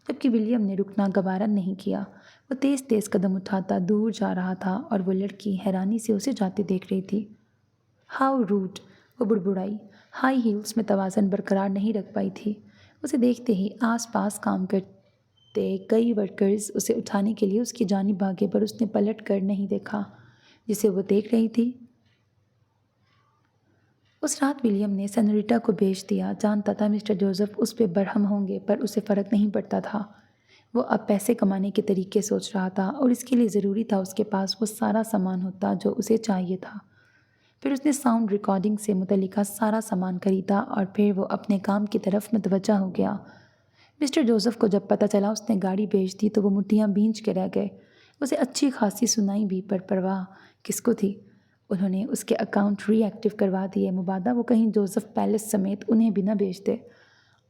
جبکہ ولیم نے رکنا گوارا نہیں کیا۔ وہ تیز تیز قدم اٹھاتا دور جا رہا تھا اور وہ لڑکی حیرانی سے اسے جاتے دیکھ رہی تھی۔ ہاؤ روڈ، وہ بڑبڑائی۔ ہائی ہیلز میں توازن برقرار نہیں رکھ پائی تھی۔ اسے دیکھتے ہی آس پاس کام کرتے کئی ورکرز اسے اٹھانے کے لیے اس کی جانب بھاگے، پر اس نے پلٹ کر نہیں دیکھا جسے وہ دیکھ رہی تھی۔ اس رات ولیم نے سینوریٹا کو بھیج دیا۔ جانتا تھا مسٹر جوزف اس پہ برہم ہوں گے، پر اسے فرق نہیں پڑتا تھا۔ وہ اب پیسے کمانے کے طریقے سوچ رہا تھا، اور اس کے لیے ضروری تھا اس کے پاس وہ سارا سامان ہوتا جو اسے چاہیے تھا۔ پھر اس نے ساؤنڈ ریکارڈنگ سے متعلقہ سارا سامان خریدا اور پھر وہ اپنے کام کی طرف متوجہ ہو گیا۔ مسٹر جوزف کو جب پتہ چلا اس نے گاڑی بھیج دی تو وہ مٹھیاں بھینچ کے رہ گئے۔ اسے اچھی خاصی سنائی بھی، پر پرواہ کس کو تھی؟ انہوں نے اس کے اکاؤنٹ ری ایکٹیو کروا دیے، مبادا وہ کہیں جوزف پیلس سمیت انہیں بھی نہ بھیجتے۔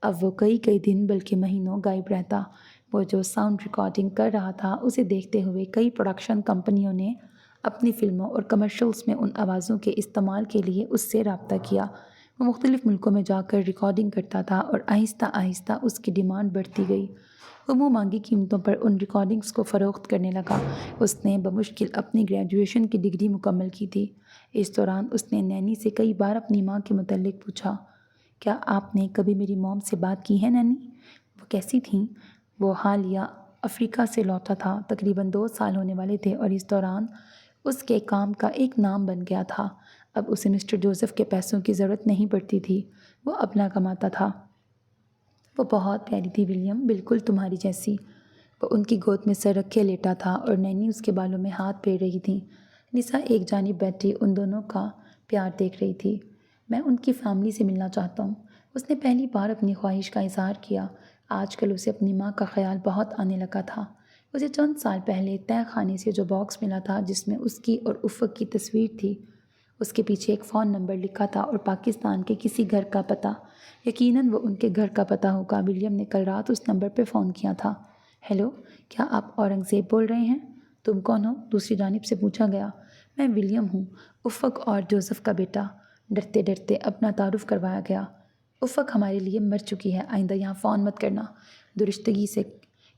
اب وہ کئی دن بلکہ مہینوں غائب رہتا۔ وہ جو ساؤنڈ ریکارڈنگ کر رہا تھا اسے دیکھتے ہوئے کئی پروڈکشن کمپنیوں نے اپنی فلموں اور کمرشلز میں ان آوازوں کے استعمال کے لیے اس سے رابطہ کیا۔ وہ مختلف ملکوں میں جا کر ریکارڈنگ کرتا تھا اور آہستہ آہستہ اس کی ڈیمانڈ بڑھتی گئی۔ وہ منہ مانگی قیمتوں پر ان ریکارڈنگز کو فروخت کرنے لگا۔ اس نے بمشکل اپنی گریجویشن کی ڈگری مکمل کی تھی۔ اس دوران اس نے نینی سے کئی بار اپنی ماں کے متعلق پوچھا۔ کیا آپ نے کبھی میری موم سے بات کی ہے نینی؟ وہ کیسی تھیں؟ وہ حالیہ افریقہ سے لوٹا تھا، تقریباً 2 سال ہونے والے تھے، اور اس دوران اس کے کام کا ایک نام بن گیا تھا۔ اب اسے مسٹر جوزف کے پیسوں کی ضرورت نہیں پڑتی تھی، وہ اپنا کماتا تھا۔ وہ بہت پیاری تھی ولیم، بالکل تمہاری جیسی۔ وہ ان کی گود میں سر رکھے لیٹا تھا اور نینی اس کے بالوں میں ہاتھ پھیر رہی تھی۔ نسا ایک جانب بیٹھی ان دونوں کا پیار دیکھ رہی تھی۔ میں ان کی فیملی سے ملنا چاہتا ہوں، اس نے پہلی بار اپنی خواہش کا اظہار کیا۔ آج کل اسے اپنی ماں کا خیال بہت آنے لگا تھا۔ اسے چند سال پہلے تہہ خانے سے جو باکس ملا تھا جس میں اس کی اور افق کی تصویر تھی، اس کے پیچھے ایک فون نمبر لکھا تھا اور پاکستان کے کسی گھر کا پتہ۔ یقیناً وہ ان کے گھر کا پتہ ہوگا۔ ولیم نے کل رات اس نمبر پہ فون کیا تھا۔ ہیلو، کیا آپ اورنگزیب بول رہے ہیں؟ تم کون ہو؟ دوسری جانب سے پوچھا گیا۔ میں ولیم ہوں، افق اور جوزف کا بیٹا۔ ڈرتے ڈرتے اپنا تعارف کروایا گیا۔ افق ہمارے لیے مر چکی ہے، آئندہ یہاں فون مت کرنا، درستگی سے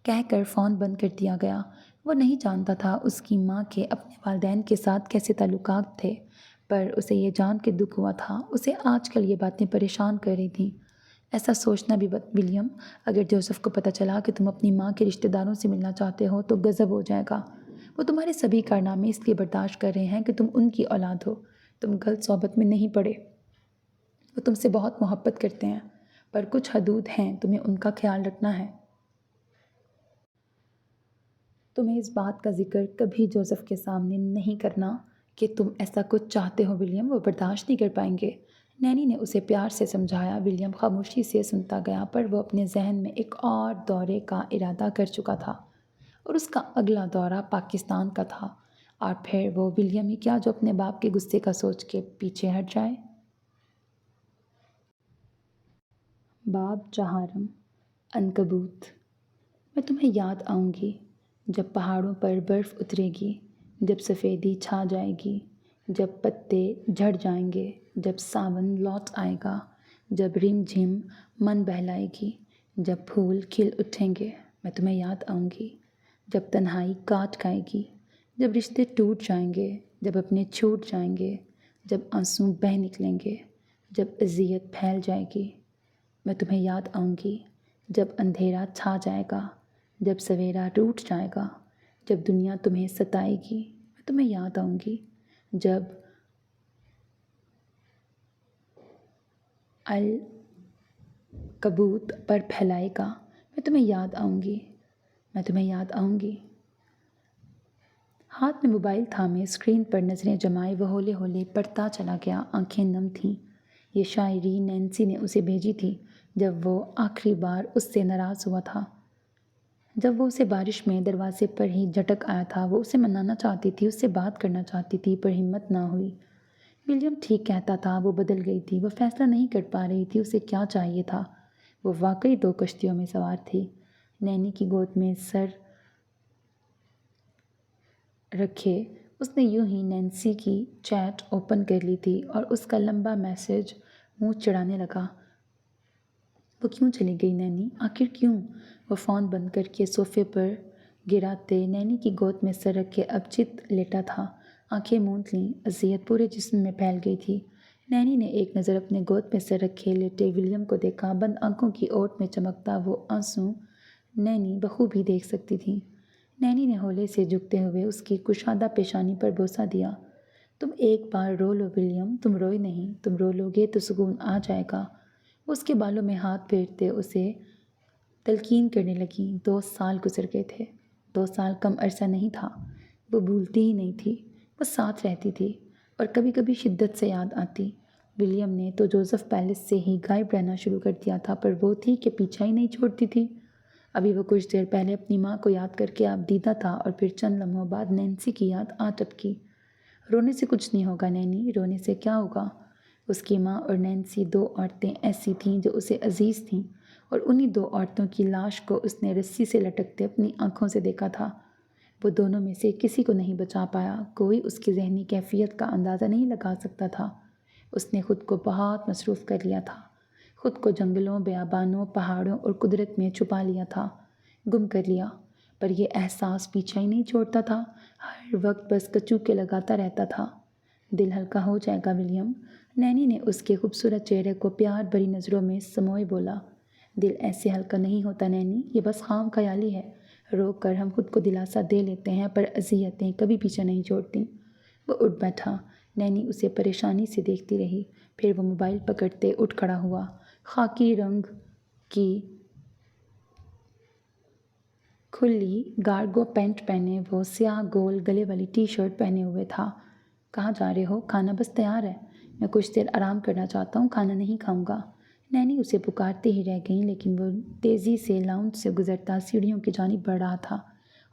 کہہ کر فون بند کر دیا گیا۔ وہ نہیں جانتا تھا اس کی ماں کے اپنے والدین کے ساتھ کیسے تعلقات تھے، پر اسے یہ جان کے دکھ ہوا تھا۔ اسے آج کل یہ باتیں پریشان کر رہی تھیں۔ ایسا سوچنا بھی ولیم، اگر جوزف کو پتہ چلا کہ تم اپنی ماں کے رشتہ داروں سے ملنا چاہتے ہو تو غضب ہو جائے گا۔ وہ تمہارے سبھی کارنامے اس لیے برداشت کر رہے ہیں کہ تم ان کی اولاد ہو، تم غلط صحبت میں نہیں پڑے۔ وہ تم سے بہت محبت کرتے ہیں، پر کچھ حدود ہیں، تمہیں ان کا خیال رکھنا ہے۔ تمہیں اس بات کا ذکر کبھی جوزف کے سامنے نہیں کرنا کہ تم ایسا کچھ چاہتے ہو ولیم، وہ برداشت نہیں کر پائیں گے۔ نینی نے اسے پیار سے سمجھایا۔ ولیم خاموشی سے سنتا گیا، پر وہ اپنے ذہن میں ایک اور دورے کا ارادہ کر چکا تھا، اور اس کا اگلا دورہ پاکستان کا تھا۔ اور پھر وہ ولیم ہی کیا جو اپنے باپ کے غصے کا سوچ کے پیچھے ہٹ جائے۔ باب چہارم، عنکبوت۔ میں تمہیں یاد آؤں گی جب پہاڑوں پر برف اترے گی، جب سفیدی چھا جائے گی، جب پتے جھڑ جائیں گے، جب ساون لوٹ آئے گا، جب رم جھم من بہلائے گی، جب پھول کھل اٹھیں گے۔ میں تمہیں یاد آؤں گی جب تنہائی کاٹ کھائے گی، جب رشتے ٹوٹ جائیں گے، جب اپنے چھوٹ جائیں گے، جب آنسو بہہ نکلیں گے، جب اذیت پھیل جائے گی۔ میں تمہیں یاد آؤں گی جب اندھیرا چھا جائے گا، جب سویرا ٹوٹ جائے گا، جب دنیا تمہیں ستائے گی۔ میں تمہیں یاد آؤں گی جب الکبوت پر پھیلائے گا۔ میں تمہیں یاد آؤں گی، میں تمہیں یاد آؤں گی۔ ہاتھ میں موبائل تھامے اسکرین پر نظریں جمائے وہ ہولے ہولے پڑھتا چلا گیا۔ آنکھیں نم تھیں۔ یہ شاعری نینسی نے اسے بھیجی تھی جب وہ آخری بار اس سے ناراض ہوا تھا، جب وہ اسے بارش میں دروازے پر ہی جھٹک آیا تھا۔ وہ اسے منانا چاہتی تھی، اس سے بات کرنا چاہتی تھی، پر ہمت نہ ہوئی۔ ولیم ٹھیک کہتا تھا، وہ بدل گئی تھی، وہ فیصلہ نہیں کر پا رہی تھی اسے کیا چاہیے تھا۔ وہ واقعی دو کشتیوں میں سوار تھی۔ نینی کی گود میں سر رکھے اس نے یوں ہی نینسی کی چیٹ اوپن کر لی تھی اور اس کا لمبا میسج منہ چڑھانے لگا۔ وہ کیوں چلی گئی نینی؟ آخر کیوں؟ وہ فون بند کر کے صوفے پر گراتے نینی کی گود میں سر رکھے اب چت لیٹا تھا۔ آنکھیں موند لیں، اذیت پورے جسم میں پھیل گئی تھی۔ نینی نے ایک نظر اپنے گود میں سر رکھے لیٹے ولیم کو دیکھا۔ بند آنکھوں کی اوٹ میں چمکتا وہ آنسو نینی بخوبی دیکھ سکتی تھی۔ نینی نے ہولے سے جھکتے ہوئے اس کی کشادہ پیشانی پر بوسہ دیا۔ تم ایک بار رو لو ولیم، تم روئے نہیں، تم رو لو گے تو سکون آ جائے گا۔ وہ اس کے بالوں میں ہاتھ پھیرتے اسے تلقین کرنے لگیں۔ 2 سال گزر گئے تھے۔ 2 سال کم عرصہ نہیں تھا۔ وہ بھولتی ہی نہیں تھی، وہ ساتھ رہتی تھی اور کبھی کبھی شدت سے یاد آتی۔ ولیم نے تو جوزف پیلس سے ہی غائب رہنا شروع کر دیا تھا، پر وہ تھی کہ پیچھا ہی نہیں چھوڑتی تھی۔ ابھی وہ کچھ دیر پہلے اپنی ماں کو یاد کر کے آپ دیدہ تھا اور پھر چند لمحوں بعد نینسی کی یاد آ ٹپکی۔ رونے سے کچھ نہیں ہوگا نینی، رونے سے کیا ہوگا؟ اس کی ماں اور نینسی 2 عورتیں ایسی تھیں جو اسے عزیز تھیں، اور انہی 2 عورتوں کی لاش کو اس نے رسی سے لٹکتے اپنی آنکھوں سے دیکھا تھا۔ وہ دونوں میں سے کسی کو نہیں بچا پایا۔ کوئی اس کی ذہنی کیفیت کا اندازہ نہیں لگا سکتا تھا۔ اس نے خود کو بہت مصروف کر لیا تھا، خود کو جنگلوں، بیابانوں، پہاڑوں اور قدرت میں چھپا لیا تھا، گم کر لیا۔ پر یہ احساس پیچھا ہی نہیں چھوڑتا تھا، ہر وقت بس کچوکے لگاتا رہتا تھا۔ دل ہلکا ہو جائے گا ولیم، نینی نے اس کے خوبصورت چہرے کو پیار بھری نظروں میں سموئے بولا۔ دل ایسے ہلکا نہیں ہوتا نینی، یہ بس خام خیالی ہے۔ رو کر ہم خود کو دلاسا دے لیتے ہیں، پر اذیتیں کبھی پیچھا نہیں چھوڑتیں۔ وہ اٹھ بیٹھا۔ نینی اسے پریشانی سے دیکھتی رہی، پھر وہ موبائل پکڑتے اٹھ کھڑا ہوا۔ خاکی رنگ کی کھلی کارگو پینٹ پہنے وہ سیاہ گول گلے والی ٹی شرٹ پہنے ہوئے تھا۔ کہاں جا رہے ہو؟ کھانا بس تیار ہے۔ میں کچھ دیر آرام کرنا چاہتا ہوں، کھانا نہیں کھاؤں گا۔ نینی اسے پکارتے ہی رہ گئیں، لیکن وہ تیزی سے لاؤنج سے گزرتا سیڑھیوں کی جانب بڑھ رہا تھا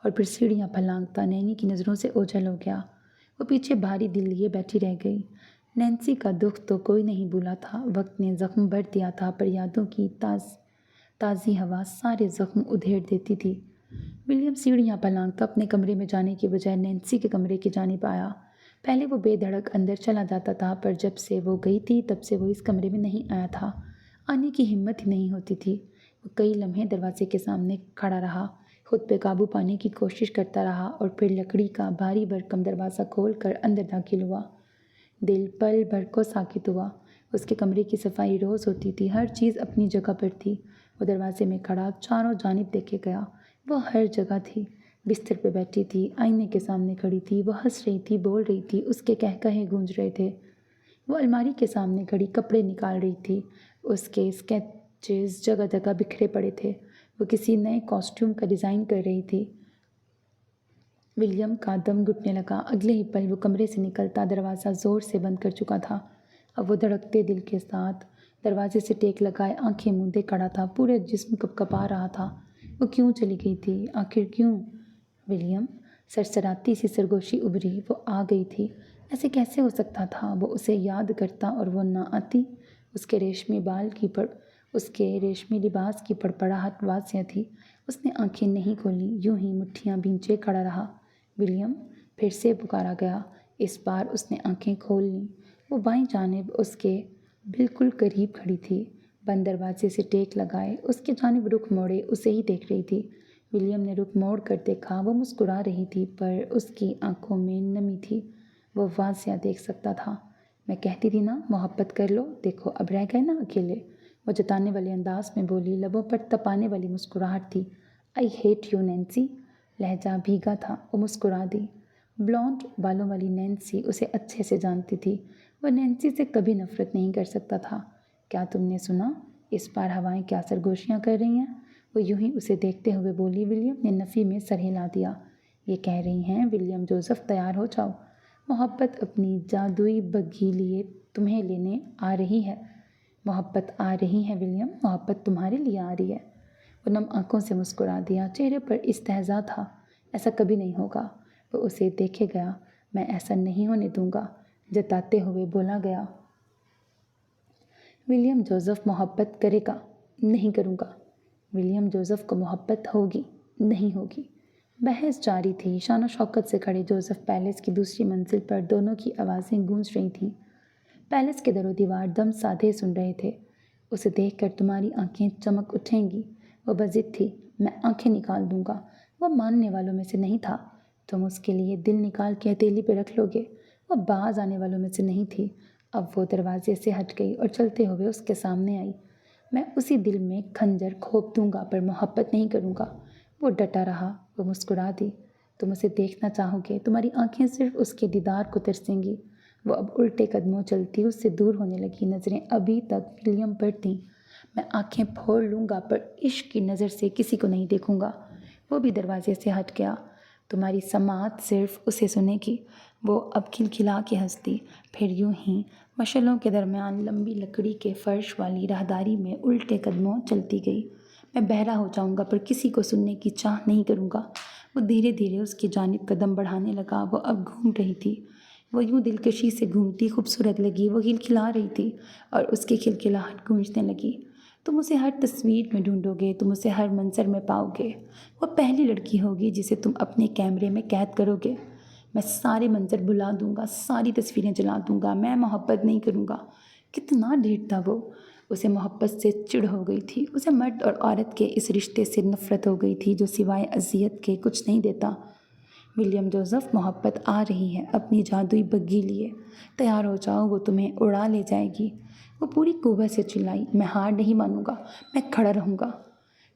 اور پھر سیڑھیاں پھلانگتا نینی کی نظروں سے اوجھل ہو گیا۔ وہ پیچھے بھاری دل لیے بیٹھی رہ گئی۔ نینسی کا دکھ تو کوئی نہیں بھولا تھا، وقت نے زخم بھر دیا تھا، پر یادوں کی تازی ہوا سارے زخم ادھیڑ دیتی تھی۔ ولیم سیڑھیاں پھلانگتا اپنے کمرے میں جانے کے بجائے نینسی کے کمرے کی جانب آیا۔ پہلے وہ بے دھڑک اندر چلا جاتا تھا، پر جب سے وہ گئی تھی تب سے وہ اس کمرے میں نہیں آیا تھا۔ آنے کی ہمت ہی نہیں ہوتی تھی۔ وہ کئی لمحے دروازے کے سامنے کھڑا رہا، خود پہ قابو پانے کی کوشش کرتا رہا، اور پھر لکڑی کا بھاری بھرکم دروازہ کھول کر اندر داخل ہوا۔ دل پل بھر کو ساکت ہوا۔ اس کے کمرے کی صفائی روز ہوتی تھی، ہر چیز اپنی جگہ پر تھی۔ وہ دروازے میں کھڑا چاروں جانب دیکھے گیا، وہ ہر جگہ تھی۔ بستر پہ بیٹھی تھی، آئینے کے سامنے کھڑی تھی، وہ ہنس رہی تھی، بول رہی تھی، اس کے قہقہے گونج رہے تھے۔ وہ الماری کے سامنے کھڑی کپڑے نکال رہی تھی، اس کے اسکیچز جگہ جگہ بکھرے پڑے تھے۔ وہ کسی نئے کاسٹیوم کا ڈیزائن کر رہی تھی۔ ولیم کا دم گھٹنے لگا۔ اگلے ہی پل وہ کمرے سے نکلتا دروازہ زور سے بند کر چکا تھا۔ اب وہ دھڑکتے دل کے ساتھ دروازے سے ٹیک لگائے آنکھیں موندے کھڑا تھا، پورے جسم کپکپا رہا تھا۔ وہ کیوں چلی گئی تھی؟ آخر کیوں؟ ولیم، سرسراتی سی سرگوشی ابھری۔ وہ آ گئی تھی، ایسے کیسے ہو سکتا تھا؟ وہ اسے یاد کرتا اور وہ نہ آتی۔ اس کے ریشمی لباس کی پڑپڑاہٹ واضح تھی۔ اس نے آنکھیں نہیں کھولیں، یوں ہی مٹھیاں بھینچے کھڑا رہا۔ ولیم، پھر سے پکارا گیا۔ اس بار اس نے آنکھیں کھول لیں۔ وہ بائیں جانب اس کے بالکل قریب کھڑی تھی، بند دروازے سے ٹیک لگائے، اس کی جانب رخ موڑے اسے ہی دیکھ رہی تھی۔ ولیم نے رخ موڑ کر دیکھا، وہ مسکرا رہی تھی، پر اس کی آنکھوں میں نمی تھی۔ وہ واضح دیکھ سکتا تھا۔ میں کہتی تھی نا محبت کر لو، دیکھو اب رہ گئے نا اکیلے، وہ جتانے والے انداز میں بولی، لبوں پر تپانے والی مسکراہٹ تھی۔ آئی ہیٹ یو نینسی، لہجہ بھیگا تھا۔ وہ مسکرا دی۔ بلونڈ بالوں والی نینسی اسے اچھے سے جانتی تھی، وہ نینسی سے کبھی نفرت نہیں کر سکتا تھا۔ کیا تم نے سنا؟ اس بار ہوائیں کیا سرگوشیاں کر رہی ہیں؟ وہ یوں ہی اسے دیکھتے ہوئے بولی۔ ولیم نے نفی میں سر ہلا دیا۔ یہ کہہ رہی ہیں ولیم جوزف تیار ہو جاؤ، محبت اپنی جادوئی بگھی لیے تمہیں لینے آ رہی ہے۔ محبت آ رہی ہے ولیم، محبت تمہارے لیے آ رہی ہے۔ وہ نم آنکھوں سے مسکرا دیا، چہرے پر استہزا تھا۔ ایسا کبھی نہیں ہوگا۔ وہ اسے دیکھے گیا۔ میں ایسا نہیں ہونے دوں گا، جتاتے ہوئے بولا گیا۔ ولیم جوزف محبت کرے گا؟ نہیں کروں گا۔ ولیم جوزف کو محبت ہوگی؟ نہیں ہوگی۔ بحث جاری تھی۔ شان و شوکت سے کھڑے جوزف پیلس کی دوسری منزل پر دونوں کی آوازیں گونج رہی تھیں۔ پیلس کے در و دیوار دم سادھے سن رہے تھے۔ اسے دیکھ کر تمہاری آنکھیں چمک اٹھیں گی، وہ بضد تھی۔ میں آنکھیں نکال دوں گا۔ وہ ماننے والوں میں سے نہیں تھا۔ تم اس کے لیے دل نکال کے ہتھیلی پہ رکھ لو گے۔ وہ باز آنے والوں میں سے نہیں تھی۔ اب وہ دروازے سے ہٹ گئی اور چلتے ہوئے اس کے سامنے آئی۔ میں اسی دل میں خنجر کھوپ دوں گا، پر محبت نہیں کروں گا۔ وہ ڈٹا رہا۔ وہ مسکرا دی۔ تم اسے دیکھنا چاہو گے، تمہاری آنکھیں صرف اس کے دیدار کو ترسیں گی۔ وہ اب الٹے قدموں چلتی اس سے دور ہونے لگی، نظریں ابھی تک ولیم پر تھیں۔ میں آنکھیں پھوڑ لوں گا، پر عشق کی نظر سے کسی کو نہیں دیکھوں گا۔ وہ بھی دروازے سے ہٹ گیا۔ تمہاری سماعت صرف اسے سنے گی۔ وہ اب کھلکھلا کے ہنس دی، پھر یوں ہی مشعلوں کے درمیان لمبی لکڑی کے فرش والی راہداری میں الٹے قدموں چلتی گئی۔ میں بہرا ہو جاؤں گا، پر کسی کو سننے کی چاہ نہیں کروں گا۔ وہ دھیرے دھیرے اس کی جانب قدم بڑھانے لگا۔ وہ اب گھوم رہی تھی۔ وہ یوں دلکشی سے گھومتی خوبصورت لگی۔ وہ کھلکھلا رہی تھی اور اس کی کھلکھلاہٹ گونجنے لگی۔ تم اسے ہر تصویر میں ڈھونڈو گے، تم اسے ہر منظر میں پاؤ گے۔ وہ پہلی لڑکی ہوگی جسے تم اپنے کیمرے میں قید کرو گے۔ میں سارے منظر بھلا دوں گا، ساری تصویریں جلا دوں گا۔ میں محبت نہیں کروں گا۔ کتنا ڈھیٹ تھا وہ! اسے محبت سے چڑ ہو گئی تھی۔ اسے مرد اور عورت کے اس رشتے سے نفرت ہو گئی تھی جو سوائے اذیت کے کچھ نہیں دیتا۔ ولیم جوزف، محبت آ رہی ہے اپنی جادوئی بگھی لیے۔ تیار ہو جاؤ، وہ تمہیں اڑا لے جائے گی۔ وہ پوری قوت سے چلائی۔ میں ہار نہیں مانوں گا، میں کھڑا رہوں گا۔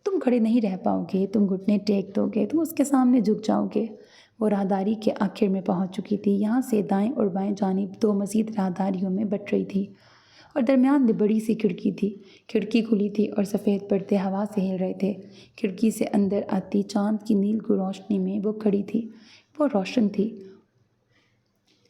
تم کھڑے نہیں رہ پاؤ گے، تم گھٹنے ٹیک دو گے، تم اس کے سامنے جھک جاؤ گے۔ وہ راہداری کے آخر میں پہنچ چکی تھی۔ یہاں سے دائیں اور بائیں جانب دو مزید راہداریوں میں بٹ رہی تھی اور درمیان میں بڑی سی کھڑکی تھی۔ کھڑکی کھلی تھی اور سفید پردے ہوا سے ہل رہے تھے۔ کھڑکی سے اندر آتی چاند کی نیل روشنی میں وہ کھڑی تھی۔ وہ روشن تھی۔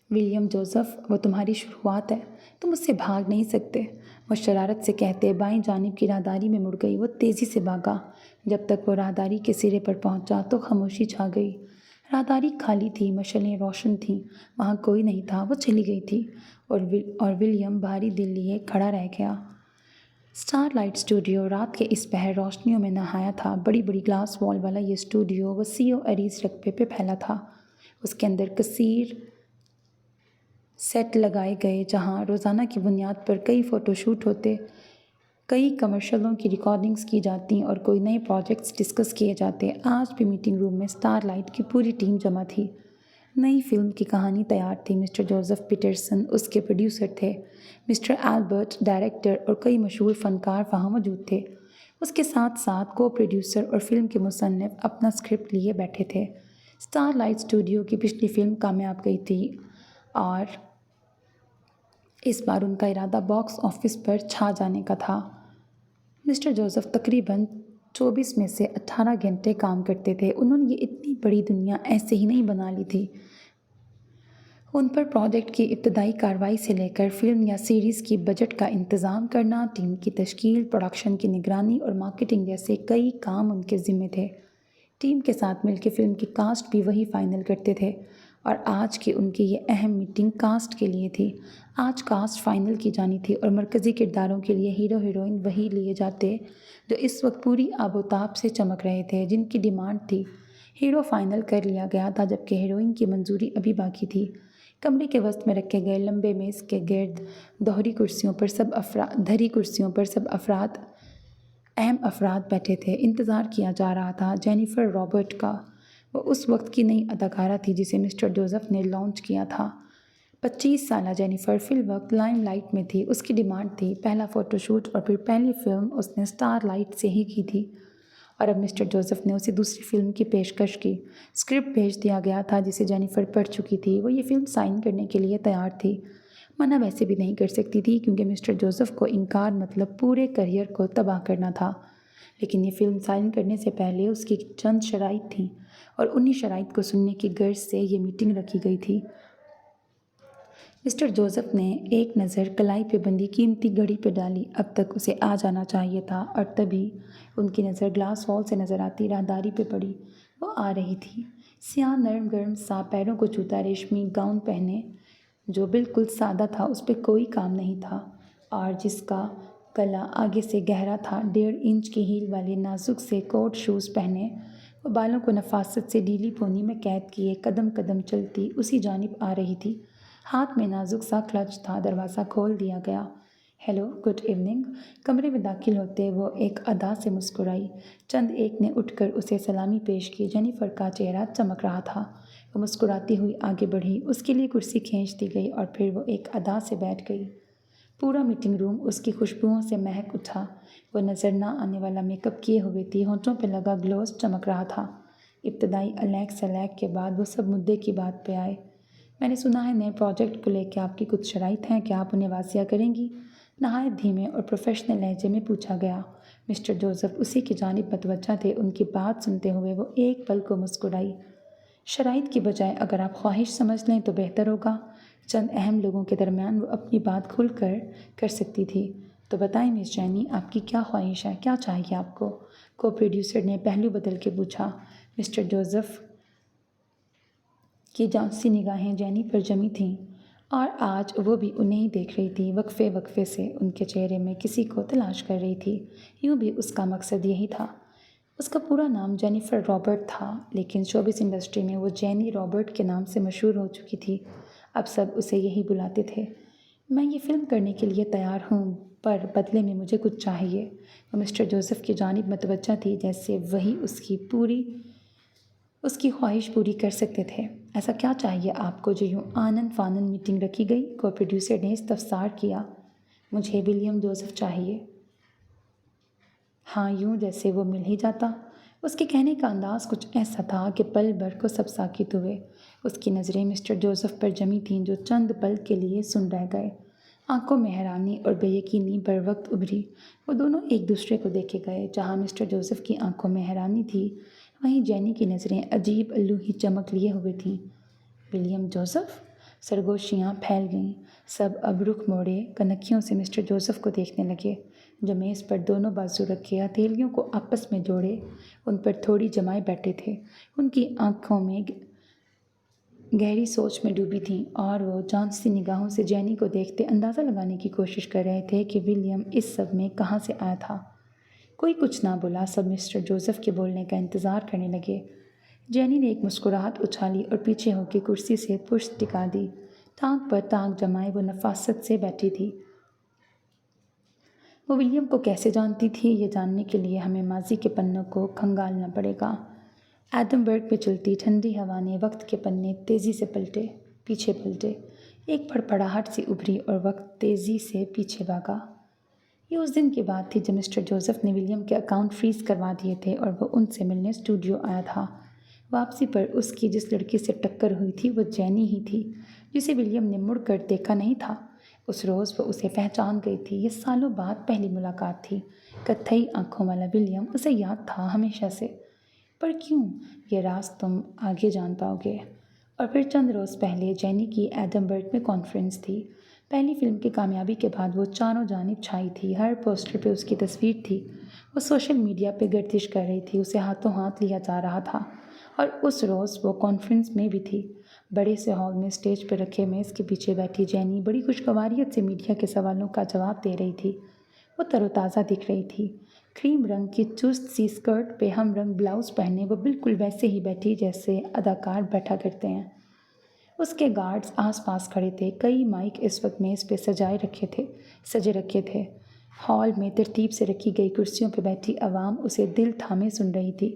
ولیم جوزف، وہ تمہاری شروعات ہے، تم اس سے بھاگ نہیں سکتے، وہ شرارت سے کہتے بائیں جانب کی راہداری میں مڑ گئی۔ وہ تیزی سے بھاگا۔ جب تک وہ راہداری کے سرے پر پہنچا تو خاموشی چھا گئی۔ راہداری خالی تھی، مشعلیں روشن تھیں، وہاں کوئی نہیں تھا۔ وہ چلی گئی تھی اور ولیم بھاری دل لیے کھڑا رہ گیا۔ اسٹار لائٹ اسٹوڈیو رات کے اس پہر روشنیوں میں نہایا تھا۔ بڑی بڑی گلاس وال والا یہ اسٹوڈیو وسیع و عریض رقبے پہ پھیلا تھا۔ اس کے اندر کثیر سیٹ لگائے گئے جہاں روزانہ کی بنیاد پر کئی فوٹو شوٹ ہوتے، کئی کمرشلوں کی ریکارڈنگز کی جاتی اور کوئی نئے پروجیکٹس ڈسکس کیے جاتے۔ آج بھی میٹنگ روم میں اسٹار لائٹ کی پوری ٹیم جمع تھی۔ نئی فلم کی کہانی تیار تھی۔ مسٹر جوزف پیٹرسن اس کے پروڈیوسر تھے۔ مسٹر ایلبرٹ ڈائریکٹر اور کئی مشہور فنکار وہاں موجود تھے۔ اس کے ساتھ ساتھ کو پروڈیوسر اور فلم کے مصنف اپنا اسکرپٹ لیے بیٹھے تھے۔ اسٹار لائٹ اسٹوڈیو کی پچھلی فلم کامیاب گئی تھی اور اس بار ان کا ارادہ باکس آفس پر چھا جانے کا تھا۔ مسٹر جوزف تقریباً 24 میں سے 18 گھنٹے کام کرتے تھے۔ انہوں نے یہ اتنی بڑی دنیا ایسے ہی نہیں بنا لی تھی۔ ان پر پروجیکٹ کی ابتدائی کارروائی سے لے کر فلم یا سیریز کی بجٹ کا انتظام کرنا، ٹیم کی تشکیل، پروڈکشن کی نگرانی اور مارکیٹنگ جیسے کئی کام ان کے ذمے تھے۔ ٹیم کے ساتھ مل کے فلم کی کاسٹ بھی وہی فائنل کرتے تھے اور آج کی ان کی یہ اہم میٹنگ کاسٹ کے لیے تھی۔ آج کاسٹ فائنل کی جانی تھی اور مرکزی کرداروں کے لیے ہیرو ہیروئن وہی لیے جاتے جو اس وقت پوری آب و تاب سے چمک رہے تھے، جن کی ڈیمانڈ تھی۔ ہیرو فائنل کر لیا گیا تھا جبکہ ہیروئن کی منظوری ابھی باقی تھی۔ کمرے کے وسط میں رکھے گئے لمبے میز کے گرد دھری کرسیوں پر سب افراد اہم افراد بیٹھے تھے۔ انتظار کیا جا رہا تھا جینیفر رابرٹ کا۔ وہ اس وقت کی نئی اداکارہ تھی جسے مسٹر جوزف نے لانچ کیا تھا۔ 25 سالہ جینیفر فی الوقت لائم لائٹ میں تھی۔ اس کی ڈیمانڈ تھی پہلا فوٹو شوٹ اور پھر پہلی فلم اس نے اسٹار لائٹ سے ہی کی تھی اور اب مسٹر جوزف نے اسے دوسری فلم کی پیشکش کی۔ اسکرپٹ بھیج دیا گیا تھا جسے جینیفر پڑھ چکی تھی۔ وہ یہ فلم سائن کرنے کے لیے تیار تھی۔ منع ویسے بھی نہیں کر سکتی تھی کیونکہ مسٹر جوزف کو انکار مطلب پورے کیریئر کو تباہ کرنا تھا، لیکن یہ فلم سائن کرنے سے پہلے اس کی چند شرائط تھیں اور انہی شرائط کو سننے کی غرض سے یہ میٹنگ رکھی گئی تھی۔ مسٹر جوزف نے ایک نظر کلائی پہ بندھی قیمتی گھڑی پہ ڈالی۔ اب تک اسے آ جانا چاہیے تھا اور تبھی ان کی نظر گلاس وال سے نظر آتی راہداری پہ پڑی۔ وہ آ رہی تھی، سیاہ نرم گرم سا پیروں کو چھوتا ریشمی گاؤن پہنے جو بالکل سادہ تھا، اس پہ کوئی کام نہیں تھا اور جس کا گلا آگے سے گہرا تھا۔ 1.5 انچ کی ہیل والے نازک سے کوٹ شوز پہنے وہ بالوں کو نفاست سے ڈھیلی پونی میں قید کیے قدم قدم چلتی اسی جانب آ رہی تھی۔ ہاتھ میں نازک سا کلچ تھا۔ دروازہ کھول دیا گیا۔ Hello, good evening. کمرے میں داخل ہوتے وہ ایک ادا سے مسکرائی۔ چند ایک نے اٹھ کر اسے سلامی پیش کی۔ جینیفر کا چہرہ چمک رہا تھا۔ وہ مسکراتی ہوئی آگے بڑھی۔ اس کے لیے کرسی کھینچ دی گئی اور پھر وہ ایک ادا سے بیٹھ گئی۔ پورا میٹنگ روم اس کی خوشبوؤں سے مہک اٹھا۔ وہ نظر نہ آنے والا میک اپ کیے ہوئے تھی، ہونٹوں پہ لگا گلوز چمک رہا تھا۔ ابتدائی الیک سلیک کے بعد وہ سب مدعے کی بات پہ آئے۔ میں نے سنا ہے نئے پروجیکٹ کو لے کے آپ کی کچھ شرائط ہیں، کیا آپ انہیں واضح کریں گی؟ نہایت دھیمے اور پروفیشنل لہجے میں پوچھا گیا۔ مسٹر جوزف اسی کی جانب متوجہ تھے۔ ان کی بات سنتے ہوئے وہ ایک پل کو مسکرائی۔ شرائط کی بجائے اگر آپ خواہش سمجھ لیں تو بہتر ہوگا۔ چند اہم لوگوں کے درمیان وہ اپنی بات کھل کر سکتی تھی۔ تو بتائیں مس جینی، آپ کی کیا خواہش ہے، کیا چاہیے آپ کو؟ کو پروڈیوسر نے پہلو بدل کے پوچھا۔ مسٹر جوزف کی جانسی نگاہیں جینی پر جمی تھیں اور آج وہ بھی انہیں ہی دیکھ رہی تھی، وقفے وقفے سے ان کے چہرے میں کسی کو تلاش کر رہی تھی۔ یوں بھی اس کا مقصد یہی تھا۔ اس کا پورا نام جینیفر رابرٹ تھا، لیکن شوبز انڈسٹری میں وہ جینی رابرٹ کے نام سے مشہور ہو چکی تھی۔ اب سب اسے یہی بلاتے تھے۔ میں یہ فلم کرنے کے لیے تیار ہوں، پر بدلے میں مجھے کچھ چاہیے۔ وہ مسٹر جوزف کی جانب متوجہ تھی جیسے وہی اس کی خواہش پوری کر سکتے تھے۔ ایسا کیا چاہیے آپ کو جو یوں آنن فانن میٹنگ رکھی گئی؟ کو پروڈیوسر نے استفسار کیا۔ مجھے ولیم جوزف چاہیے۔ ہاں، یوں جیسے وہ مل ہی جاتا۔ اس کے کہنے کا انداز کچھ ایسا تھا کہ پل بھر کو سب ساکت ہوئے۔ اس کی نظریں مسٹر جوزف پر جمی تھیں جو چند پل کے لیے سن رہ گئے۔ آنکھوں میں حیرانی اور بے یقینی بر وقت ابھری۔ وہ دونوں ایک دوسرے کو دیکھے گئے۔ جہاں مسٹر جوزف کی آنکھوں میں حیرانی تھی، وہیں جینی کی نظریں عجیب الوہی چمک لیے ہوئے تھیں۔ William Joseph? سرگوشیاں پھیل گئیں۔ سب اب رخ موڑے کنکھیوں سے مسٹر جوزف کو دیکھنے لگے، جو میز پر دونوں بازو رکھے ہتھیلیوں کو آپس میں جوڑے ان پر تھوڑی جمائے بیٹھے تھے۔ ان کی آنکھوں میں گہری سوچ میں ڈوبی تھیں اور وہ جانسی نگاہوں سے جینی کو دیکھتے اندازہ لگانے کی کوشش کر رہے تھے کہ ولیم اس سب میں کہاں سے آیا تھا۔ کوئی کچھ نہ بولا۔ سب مسٹر جوزف کے بولنے کا انتظار کرنے لگے۔ جینی نے ایک مسکراہٹ اچھالی اور پیچھے ہو کے کرسی سے پشت ٹکا دی۔ ٹانگ پر ٹانگ جمائے وہ نفاست سے بیٹھی تھی۔ وہ ولیم کو کیسے جانتی تھی، یہ جاننے کے لیے ہمیں ماضی کے پنوں کو کھنگالنا پڑے گا۔ ایڈنبرگ میں چلتی ٹھنڈی ہوا نے وقت کے پنے تیزی سے پیچھے پلٹے۔ ایک پھڑپڑاہٹ سی ابھری اور وقت تیزی سے پیچھے بھاگا۔ یہ اس دن کی بات تھی جب مسٹر جوزف نے ولیم کے اکاؤنٹ فریز کروا دیے تھے اور وہ ان سے ملنے اسٹوڈیو آیا تھا۔ واپسی پر اس کی جس لڑکی سے ٹکر ہوئی تھی وہ جینی ہی تھی، جسے ولیم نے مڑ کر دیکھا نہیں تھا۔ اس روز وہ اسے پہچان گئی تھی۔ یہ سالوں بعد پہلی ملاقات تھی۔ کتھئی آنکھوں والا ولیم اسے یاد تھا ہمیشہ سے۔ پر کیوں؟ یہ راز تم آگے جان پاؤ گے۔ اور پھر چند روز پہلے جینی کی ایڈنبرگ میں کانفرنس تھی۔ پہلی فلم کی کامیابی کے بعد وہ چاروں جانب چھائی تھی۔ ہر پوسٹر پہ اس کی تصویر تھی۔ وہ سوشل میڈیا پہ گردش کر رہی تھی۔ اسے ہاتھوں ہاتھ لیا جا رہا تھا۔ اور اس روز وہ کانفرنس میں بھی تھی۔ بڑے سے ہال میں اسٹیج پہ رکھے میز کے پیچھے بیٹھی جینی بڑی خوشگواریت سے میڈیا کے سوالوں کا جواب دے رہی تھی۔ وہ تر و تازہ دکھ رہی تھی۔ کریم رنگ کی چست سی اسکرٹ پہ ہم رنگ بلاؤز پہنے وہ بالکل ویسے ہی بیٹھی جیسے اداکار بیٹھا کرتے ہیں۔ اس کے گارڈز آس پاس کھڑے تھے۔ کئی مائک اس وقت میز پہ سجے رکھے تھے۔ ہال میں ترتیب سے رکھی گئی کرسیوں پہ بیٹھی عوام اسے دل تھامے سن رہی تھی۔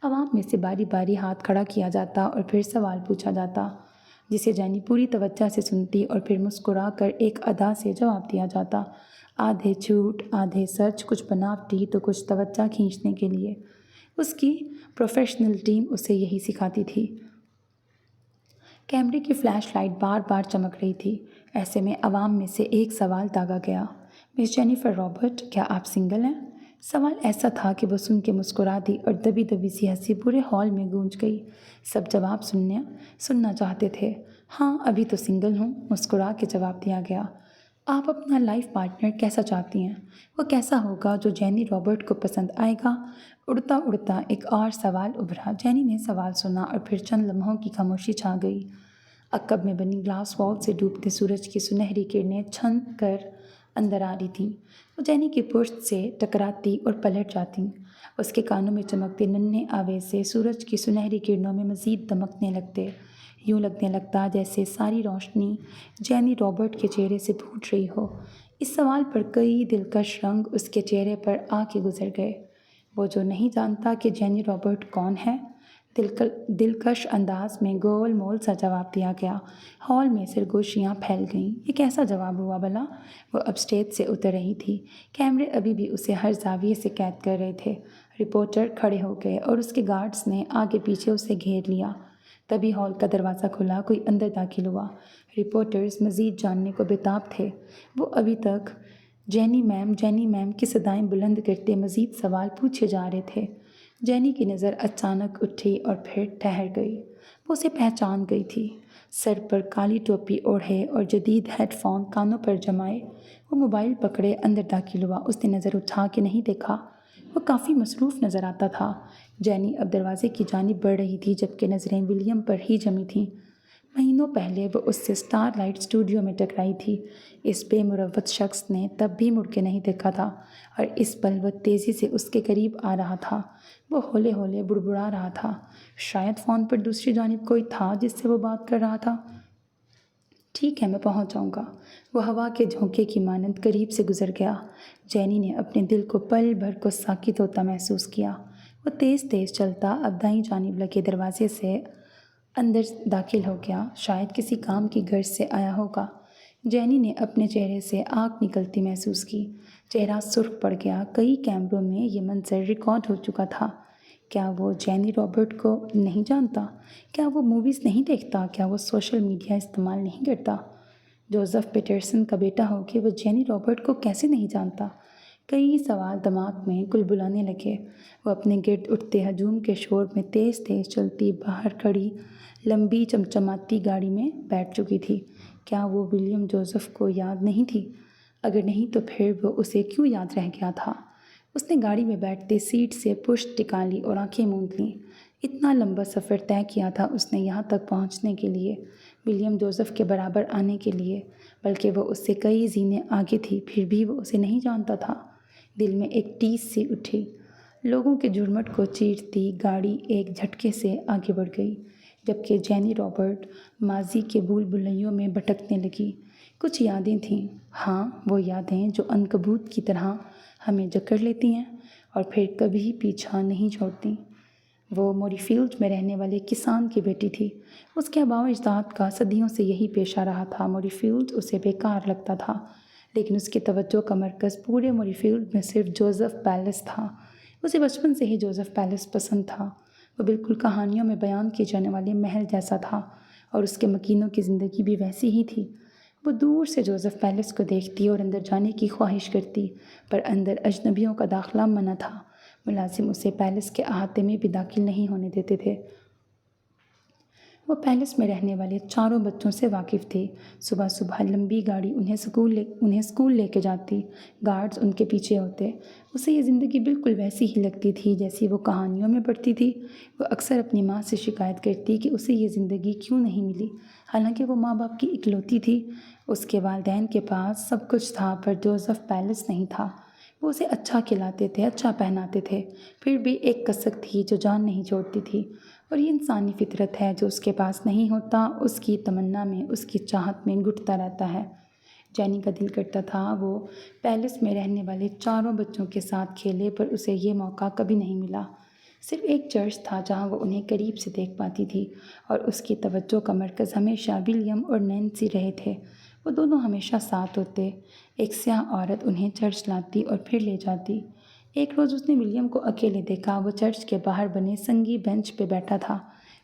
عوام میں سے باری باری ہاتھ کھڑا کیا جاتا اور پھر سوال پوچھا جاتا، جسے جینی پوری توجہ سے سنتی اور پھر مسکرا کر ایک ادا سے جواب دیا جاتا، آدھے جھوٹ آدھے سچ، کچھ بناوٹی تو کچھ توجہ کھینچنے کے لیے۔ اس کی پروفیشنل ٹیم اسے یہی سکھاتی تھی۔ کیمرے کی فلیش لائٹ بار بار چمک رہی تھی۔ ایسے میں عوام میں سے ایک سوال داغا گیا، مس جینیفر رابرٹ، کیا آپ سنگل ہیں؟ سوال ایسا تھا کہ وہ سن کے مسکرا دی اور دبی دبی سی ہنسی پورے ہال میں گونج گئی۔ سب جواب سننا چاہتے تھے۔ ہاں ابھی تو سنگل ہوں، مسکرا کے جواب دیا گیا۔ آپ اپنا لائف پارٹنر کیسا چاہتی ہیں؟ وہ کیسا ہوگا جو جینی رابرٹ کو پسند آئے گا؟ اڑتا اڑتا ایک اور سوال ابھرا۔ جینی نے سوال سنا اور پھر چند لمحوں کی خاموشی چھا گئی۔ عقب میں بنی گلاس وال سے ڈوبتے سورج کی سنہری کرنیں چھن کر اندر آ رہی تھیں۔ وہ جینی کی پشت سے ٹکراتی اور پلٹ جاتی۔ اس کے کانوں میں چمکتے ننھے آویزے سورج کی سنہری کرنوں میں مزید دمکنے لگتے۔ یوں لگنے لگتا جیسے ساری روشنی جینی رابرٹ کے چہرے سے پھوٹ رہی ہو۔ اس سوال پر کئی دلکش رنگ اس کے چہرے پر آ کے گزر گئے۔ وہ جو نہیں جانتا کہ جینی رابرٹ کون ہے؟ دلکش انداز میں گول مول سا جواب دیا گیا۔ ہال میں سرگوشیاں پھیل گئیں۔ یہ کیسا جواب ہوا بھلا؟ وہ اب اسٹیج سے اتر رہی تھی۔ کیمرے ابھی بھی اسے ہر زاویے سے قید کر رہے تھے۔ رپورٹر کھڑے ہو گئے اور اس کے گارڈز نے آگے پیچھے اسے گھیر لیا۔ تبھی ہال کا دروازہ کھلا، کوئی اندر داخل ہوا۔ رپورٹرز مزید جاننے کو بےتاب تھے۔ وہ ابھی تک جینی میم کی صدائیں بلند کرتے مزید سوال پوچھے جا رہے تھے۔ جینی کی نظر اچانک اٹھی اور پھر ٹھہر گئی۔ وہ اسے پہچان گئی تھی۔ سر پر کالی ٹوپی اوڑھے اور جدید ہیڈ فون کانوں پر جمائے وہ موبائل پکڑے اندر داخل ہوا۔ اس نے نظر اٹھا کے نہیں دیکھا۔ وہ کافی مصروف نظر آتا تھا۔ جینی اب دروازے کی جانب بڑھ رہی تھی جبکہ نظریں ولیم پر ہی جمی تھیں۔ مہینوں پہلے وہ اس سے اسٹار لائٹ اسٹوڈیو میں ٹکرائی تھی۔ اس بے مروت شخص نے تب بھی مڑ کے نہیں دیکھا تھا اور اس پل وہ تیزی سے اس کے قریب آ رہا تھا۔ وہ ہولے ہولے بڑبڑا رہا تھا۔ شاید فون پر دوسری جانب کوئی تھا جس سے وہ بات کر رہا تھا۔ ٹھیک ہے، میں پہنچ جاؤں گا۔ وہ ہوا کے جھونکے کی مانند قریب سے گزر گیا۔ جینی نے اپنے دل کو پل بھر کو ساکت ہوتا محسوس کیا۔ وہ تیز تیز چلتا اب دائیں جانب لگے دروازے سے اندر داخل ہو گیا۔ شاید کسی کام کی غرض سے آیا ہوگا۔ جینی نے اپنے چہرے سے آگ نکلتی محسوس کی۔ چہرہ سرخ پڑ گیا۔ کئی کیمروں میں یہ منظر ریکارڈ ہو چکا تھا۔ کیا وہ جینی رابرٹ کو نہیں جانتا؟ کیا وہ موویز نہیں دیکھتا؟ کیا وہ سوشل میڈیا استعمال نہیں کرتا؟ جوزف پیٹرسن کا بیٹا ہو کے وہ جینی رابرٹ کو کیسے نہیں جانتا؟ کئی سوال دماغ میں گلبلانے لگے۔ وہ اپنے گرد اٹھتے ہجوم کے شور میں تیز تیز چلتی باہر کھڑی لمبی چمچماتی گاڑی میں بیٹھ چکی تھی۔ کیا وہ ولیم جوزف کو یاد نہیں تھی؟ اگر نہیں تو پھر وہ اسے کیوں یاد رہ گیا تھا؟ اس نے گاڑی میں بیٹھتے سیٹ سے پشت ٹکا لی اور آنکھیں موند لیں۔ اتنا لمبا سفر طے کیا تھا اس نے یہاں تک پہنچنے کے لیے، ولیم جوزف کے برابر آنے کے لیے، بلکہ وہ اس سے کئی زینے آگے تھی، پھر بھی وہ اسے نہیں جانتا تھا۔ دل میں ایک ٹیس سی اٹھی۔ لوگوں کے جھرمٹ کو چیرتی گاڑی ایک جھٹکے سے آگے بڑھ گئی، جبکہ جینی رابرٹ ماضی کے بھول بھلیوں میں بھٹکنے لگی۔ کچھ یادیں تھیں، ہاں وہ یادیں جو عنکبوت کی طرح ہمیں جکڑ لیتی ہیں اور پھر کبھی پیچھا نہیں چھوڑتی۔ وہ موری فیلڈ میں رہنے والے کسان کی بیٹی تھی۔ اس کے آباء و اجداد کا صدیوں سے یہی پیشہ رہا تھا۔ موری فیلڈ اسے بیکار لگتا تھا۔ لیکن اس کی توجہ کا مرکز پورے موریفیلڈ میں صرف جوزف پیلس تھا۔ اسے بچپن سے ہی جوزف پیلس پسند تھا۔ وہ بالکل کہانیوں میں بیان کیے جانے والے محل جیسا تھا، اور اس کے مکینوں کی زندگی بھی ویسی ہی تھی۔ وہ دور سے جوزف پیلس کو دیکھتی اور اندر جانے کی خواہش کرتی، پر اندر اجنبیوں کا داخلہ منع تھا۔ ملازم اسے پیلس کے احاطے میں بھی داخل نہیں ہونے دیتے تھے۔ وہ پیلس میں رہنے والے چاروں بچوں سے واقف تھے۔ صبح صبح لمبی گاڑی انہیں اسکول لے کے جاتی، گارڈز ان کے پیچھے ہوتے۔ اسے یہ زندگی بالکل ویسی ہی لگتی تھی جیسی وہ کہانیوں میں پڑھتی تھی۔ وہ اکثر اپنی ماں سے شکایت کرتی کہ اسے یہ زندگی کیوں نہیں ملی، حالانکہ وہ ماں باپ کی اکلوتی تھی۔ اس کے والدین کے پاس سب کچھ تھا، پر جوزف پیلس نہیں تھا۔ وہ اسے اچھا کھلاتے تھے، اچھا پہناتے تھے، پھر بھی ایک کسک تھی جو جان نہیں چھوڑتی تھی، اور یہ انسانی فطرت ہے جو اس کے پاس نہیں ہوتا، اس کی تمنا میں، اس کی چاہت میں گھٹتا رہتا ہے۔ جینی کا دل کرتا تھا وہ پیلس میں رہنے والے چاروں بچوں کے ساتھ کھیلے، پر اسے یہ موقع کبھی نہیں ملا۔ صرف ایک چرچ تھا جہاں وہ انہیں قریب سے دیکھ پاتی تھی، اور اس کی توجہ کا مرکز ہمیشہ ولیم اور نینسی رہے تھے۔ وہ دونوں ہمیشہ ساتھ ہوتے۔ ایک سیاہ عورت انہیں چرچ لاتی اور پھر لے جاتی۔ ایک روز اس نے ولیم کو اکیلے دیکھا۔ وہ چرچ کے باہر بنے سنگی بینچ پہ بیٹھا تھا۔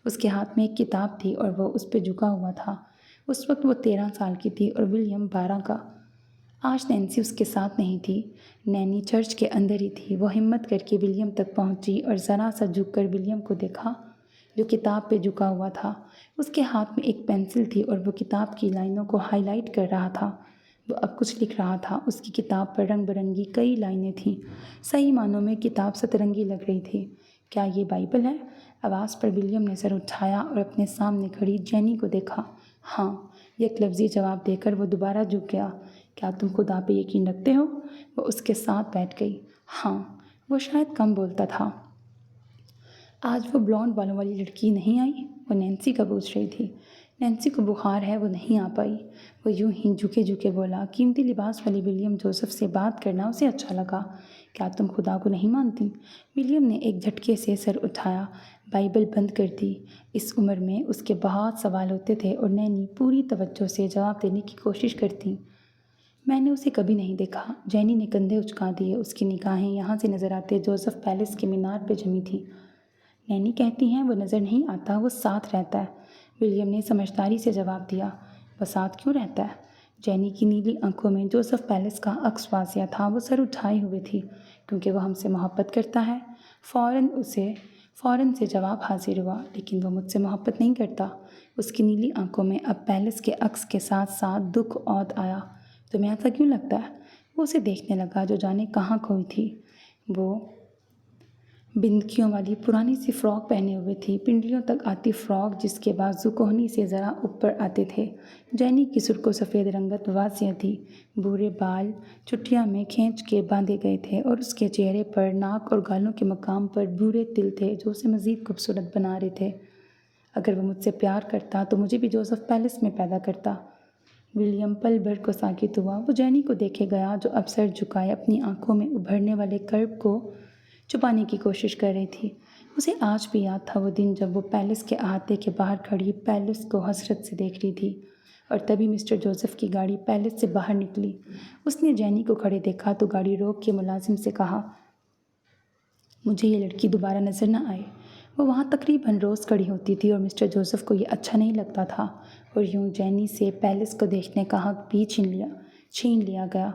اس کے ہاتھ میں ایک کتاب تھی اور وہ اس پہ جھکا ہوا تھا۔ اس وقت وہ 13 سال کی تھی اور ولیم 12 کا۔ آج نینسی اس کے ساتھ نہیں تھی۔ نینی چرچ کے اندر ہی تھی۔ وہ ہمت کر کے ولیم تک پہنچی اور ذرا سا جھک کر ولیم کو دیکھا جو کتاب پہ جھکا ہوا تھا۔ اس کے ہاتھ میں ایک پینسل تھی اور وہ کتاب کی لائنوں کو ہائی لائٹ کر رہا تھا۔ وہ اب کچھ لکھ رہا تھا۔ اس کی کتاب پر رنگ برنگی کئی لائنیں تھیں۔ صحیح معنوں میں کتاب سترنگی لگ رہی تھی۔ کیا یہ بائبل ہے؟ آواز پر ولیم نے سر اٹھایا اور اپنے سامنے کھڑی جینی کو دیکھا۔ ہاں، یک لفظی جواب دے کر وہ دوبارہ جھک گیا۔ کیا تم خدا پہ یقین رکھتے ہو؟ وہ اس کے ساتھ بیٹھ گئی۔ ہاں، وہ شاید کم بولتا تھا۔ آج وہ بلونڈ بالوں والی لڑکی نہیں آئی؟ وہ نینسی کا پوچھ رہی تھی۔ نینسی کو بخار ہے، وہ نہیں آ پائی۔ وہ یوں ہی جھکے جھکے بولا۔ قیمتی لباس والی ولیم جوزف سے بات کرنا اسے اچھا لگا۔ کیا تم خدا کو نہیں مانتی؟ ولیم نے ایک جھٹکے سے سر اٹھایا، بائبل بند کر دی۔ اس عمر میں اس کے بہت سوال ہوتے تھے اور نینی پوری توجہ سے جواب دینے کی کوشش کرتی۔ میں نے اسے کبھی نہیں دیکھا۔ جینی نے کندھے اچکا دیے۔ اس کی نگاہیں یہاں سے نظر آتے جوزف پیلس کے مینار پہ جمی تھیں۔ نینی کہتی ہیں وہ نظر نہیں آتا، وہ ساتھ رہتا ہے۔ ولیم نے سمجھداری سے جواب دیا۔ وہ ساتھ کیوں رہتا ہے؟ جینی کی نیلی آنکھوں میں جوزف پیلس کا عکس واضح تھا۔ وہ سر اٹھائے ہوئے تھی۔ کیونکہ وہ ہم سے محبت کرتا ہے۔ فوراً سے جواب حاضر ہوا۔ لیکن وہ مجھ سے محبت نہیں کرتا۔ اس کی نیلی آنکھوں میں اب پیلس کے عکس کے ساتھ ساتھ دکھ عود آیا۔ تمہیں ایسا کیوں لگتا ہے؟ وہ اسے دیکھنے لگا جو جانے کہاں کھوئی تھی۔ وہ بندکیوں والی پرانی سی فراک پہنے ہوئے تھی، پنڈلیوں تک آتی فراک جس کے بازو کوہنی سے ذرا اوپر آتے تھے۔ جینی کی سرخ و سفید رنگت واضح تھی۔ بھورے بال چٹیاں میں کھینچ کے باندھے گئے تھے اور اس کے چہرے پر، ناک اور گالوں کے مقام پر بھورے تل تھے جو اسے مزید خوبصورت بنا رہے تھے۔ اگر وہ مجھ سے پیار کرتا تو مجھے بھی جوزف پیلس میں پیدا کرتا۔ ولیم پل بھر کو ساکت ہوا۔ وہ جینی کو دیکھے گیا جو اب سر جھکائے اپنی آنکھوں میں ابھرنے والے کرب کو چھپانے کی کوشش کر رہی تھی۔ اسے آج بھی یاد تھا وہ دن جب وہ پیلس کے احاطے کے باہر کھڑی پیلس کو حسرت سے دیکھ رہی تھی، اور تبھی مسٹر جوزف کی گاڑی پیلس سے باہر نکلی۔ اس نے جینی کو کھڑے دیکھا تو گاڑی روک کے ملازم سے کہا، مجھے یہ لڑکی دوبارہ نظر نہ آئے۔ وہ وہاں تقریباً روز کھڑی ہوتی تھی اور مسٹر جوزف کو یہ اچھا نہیں لگتا تھا، اور یوں جینی سے پیلس کو دیکھنے کا حق بھی چھین لیا گیا۔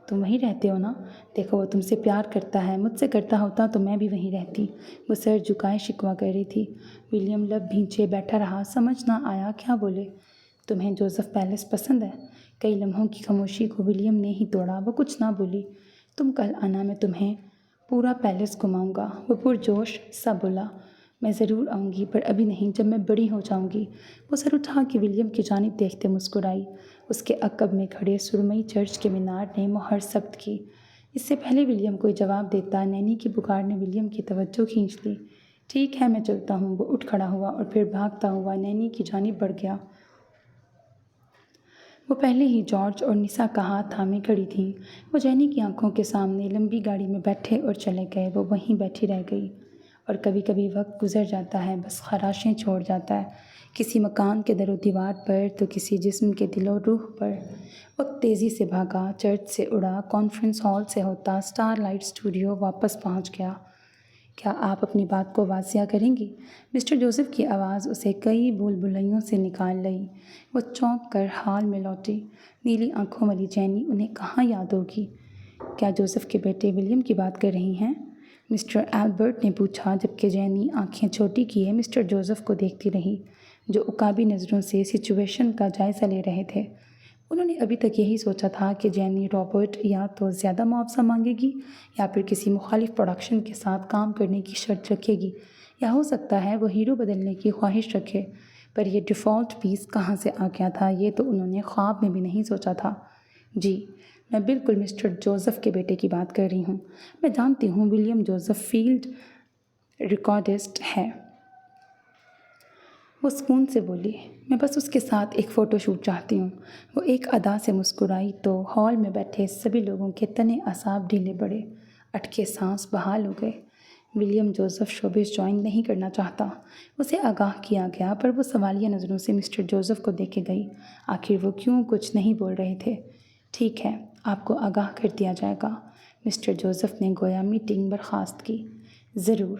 تم وہیں رہتے ہو نا؟ دیکھو وہ تم سے پیار کرتا ہے، مجھ سے کرتا ہوتا تو میں بھی وہیں رہتی۔ وہ سر جھکائے شکوہ کر رہی تھی۔ ولیم لب بھینچے بیٹھا رہا، سمجھ نہ آیا کیا بولے۔ تمہیں جوزف پیلس پسند ہے؟ کئی لمحوں کی خاموشی کو ولیم نے ہی توڑا۔ وہ کچھ نہ بولی۔ تم کل آنا، میں تمہیں پورا پیلس گھماؤں گا، وہ پرجوش سا بولا۔ میں ضرور آؤں گی، پر ابھی نہیں، جب میں بڑی ہو جاؤں گی۔ وہ سر اٹھا کے ولیم کی جانب دیکھتے مسکرائی۔ اس کے عقب میں کھڑے سرمئی چرچ کے مینار نے مہر ثبت کی۔ اس سے پہلے ولیم کوئی جواب دیتا، نینی کی پکار نے ولیم کی توجہ کھینچ لی۔ ٹھیک ہے، میں چلتا ہوں۔ وہ اٹھ کھڑا ہوا اور پھر بھاگتا ہوا نینی کی جانب بڑھ گیا۔ وہ پہلے ہی جارج اور نسا کا ہاتھ تھامے کھڑی تھیں۔ وہ جینی کی آنکھوں کے سامنے لمبی گاڑی میں بیٹھے اور چلے گئے۔ وہ وہیں بیٹھی رہ گئی اور کبھی کبھی وقت گزر جاتا ہے، بس خراشیں چھوڑ جاتا ہے، کسی مکان کے در و دیوار پر تو کسی جسم کے دل و روح پر۔ وقت تیزی سے بھاگا، چرچ سے اڑا، کانفرنس ہال سے ہوتا اسٹار لائٹ اسٹوڈیو واپس پہنچ گیا۔ کیا آپ اپنی بات کو واضح کریں گی؟ مسٹر جوزف کی آواز اسے کئی بول بلائیوں سے نکال لائی۔ وہ چونک کر ہال میں لوٹی۔ نیلی آنکھوں والی جینی انہیں کہاں یاد ہوگی؟ کیا جوزف کے بیٹے ولیم کی بات کر رہی ہیں؟ مسٹر ایلبرٹ نے پوچھا، جبکہ جینی آنکھیں چھوٹی کیے مسٹر جوزف کو دیکھتی رہی، جو عقابی نظروں سے سچویشن کا جائزہ لے رہے تھے۔ انہوں نے ابھی تک یہی سوچا تھا کہ جینی رابرٹ یا تو زیادہ معاوضہ مانگے گی یا پھر کسی مخالف پروڈکشن کے ساتھ کام کرنے کی شرط رکھے گی، یا ہو سکتا ہے وہ ہیرو بدلنے کی خواہش رکھے، پر یہ ڈیفالٹ پیس کہاں سے آ گیا تھا یہ تو انہوں نے خواب میں بھی نہیں سوچا تھا۔ جی، میں بالکل مسٹر جوزف کے بیٹے کی بات کر رہی ہوں۔ میں جانتی ہوں ولیم جوزف فیلڈ ریکارڈسٹ ہے۔ وہ سکون سے بولی، میں بس اس کے ساتھ ایک فوٹو شوٹ چاہتی ہوں۔ وہ ایک ادا سے مسکرائی تو ہال میں بیٹھے سبھی لوگوں کے تنے اعصاب ڈھیلے پڑے، اٹکے سانس بحال ہو گئے۔ ولیم جوزف شوبز جوائن نہیں کرنا چاہتا، اسے آگاہ کیا گیا، پر وہ سوالیہ نظروں سے مسٹر جوزف کو دیکھے گئی۔ آخر وہ کیوں کچھ نہیں بول رہے تھے؟ ٹھیک ہے، آپ کو آگاہ کر دیا جائے گا، مسٹر جوزف نے گویا میٹنگ برخاست کی۔ ضرور۔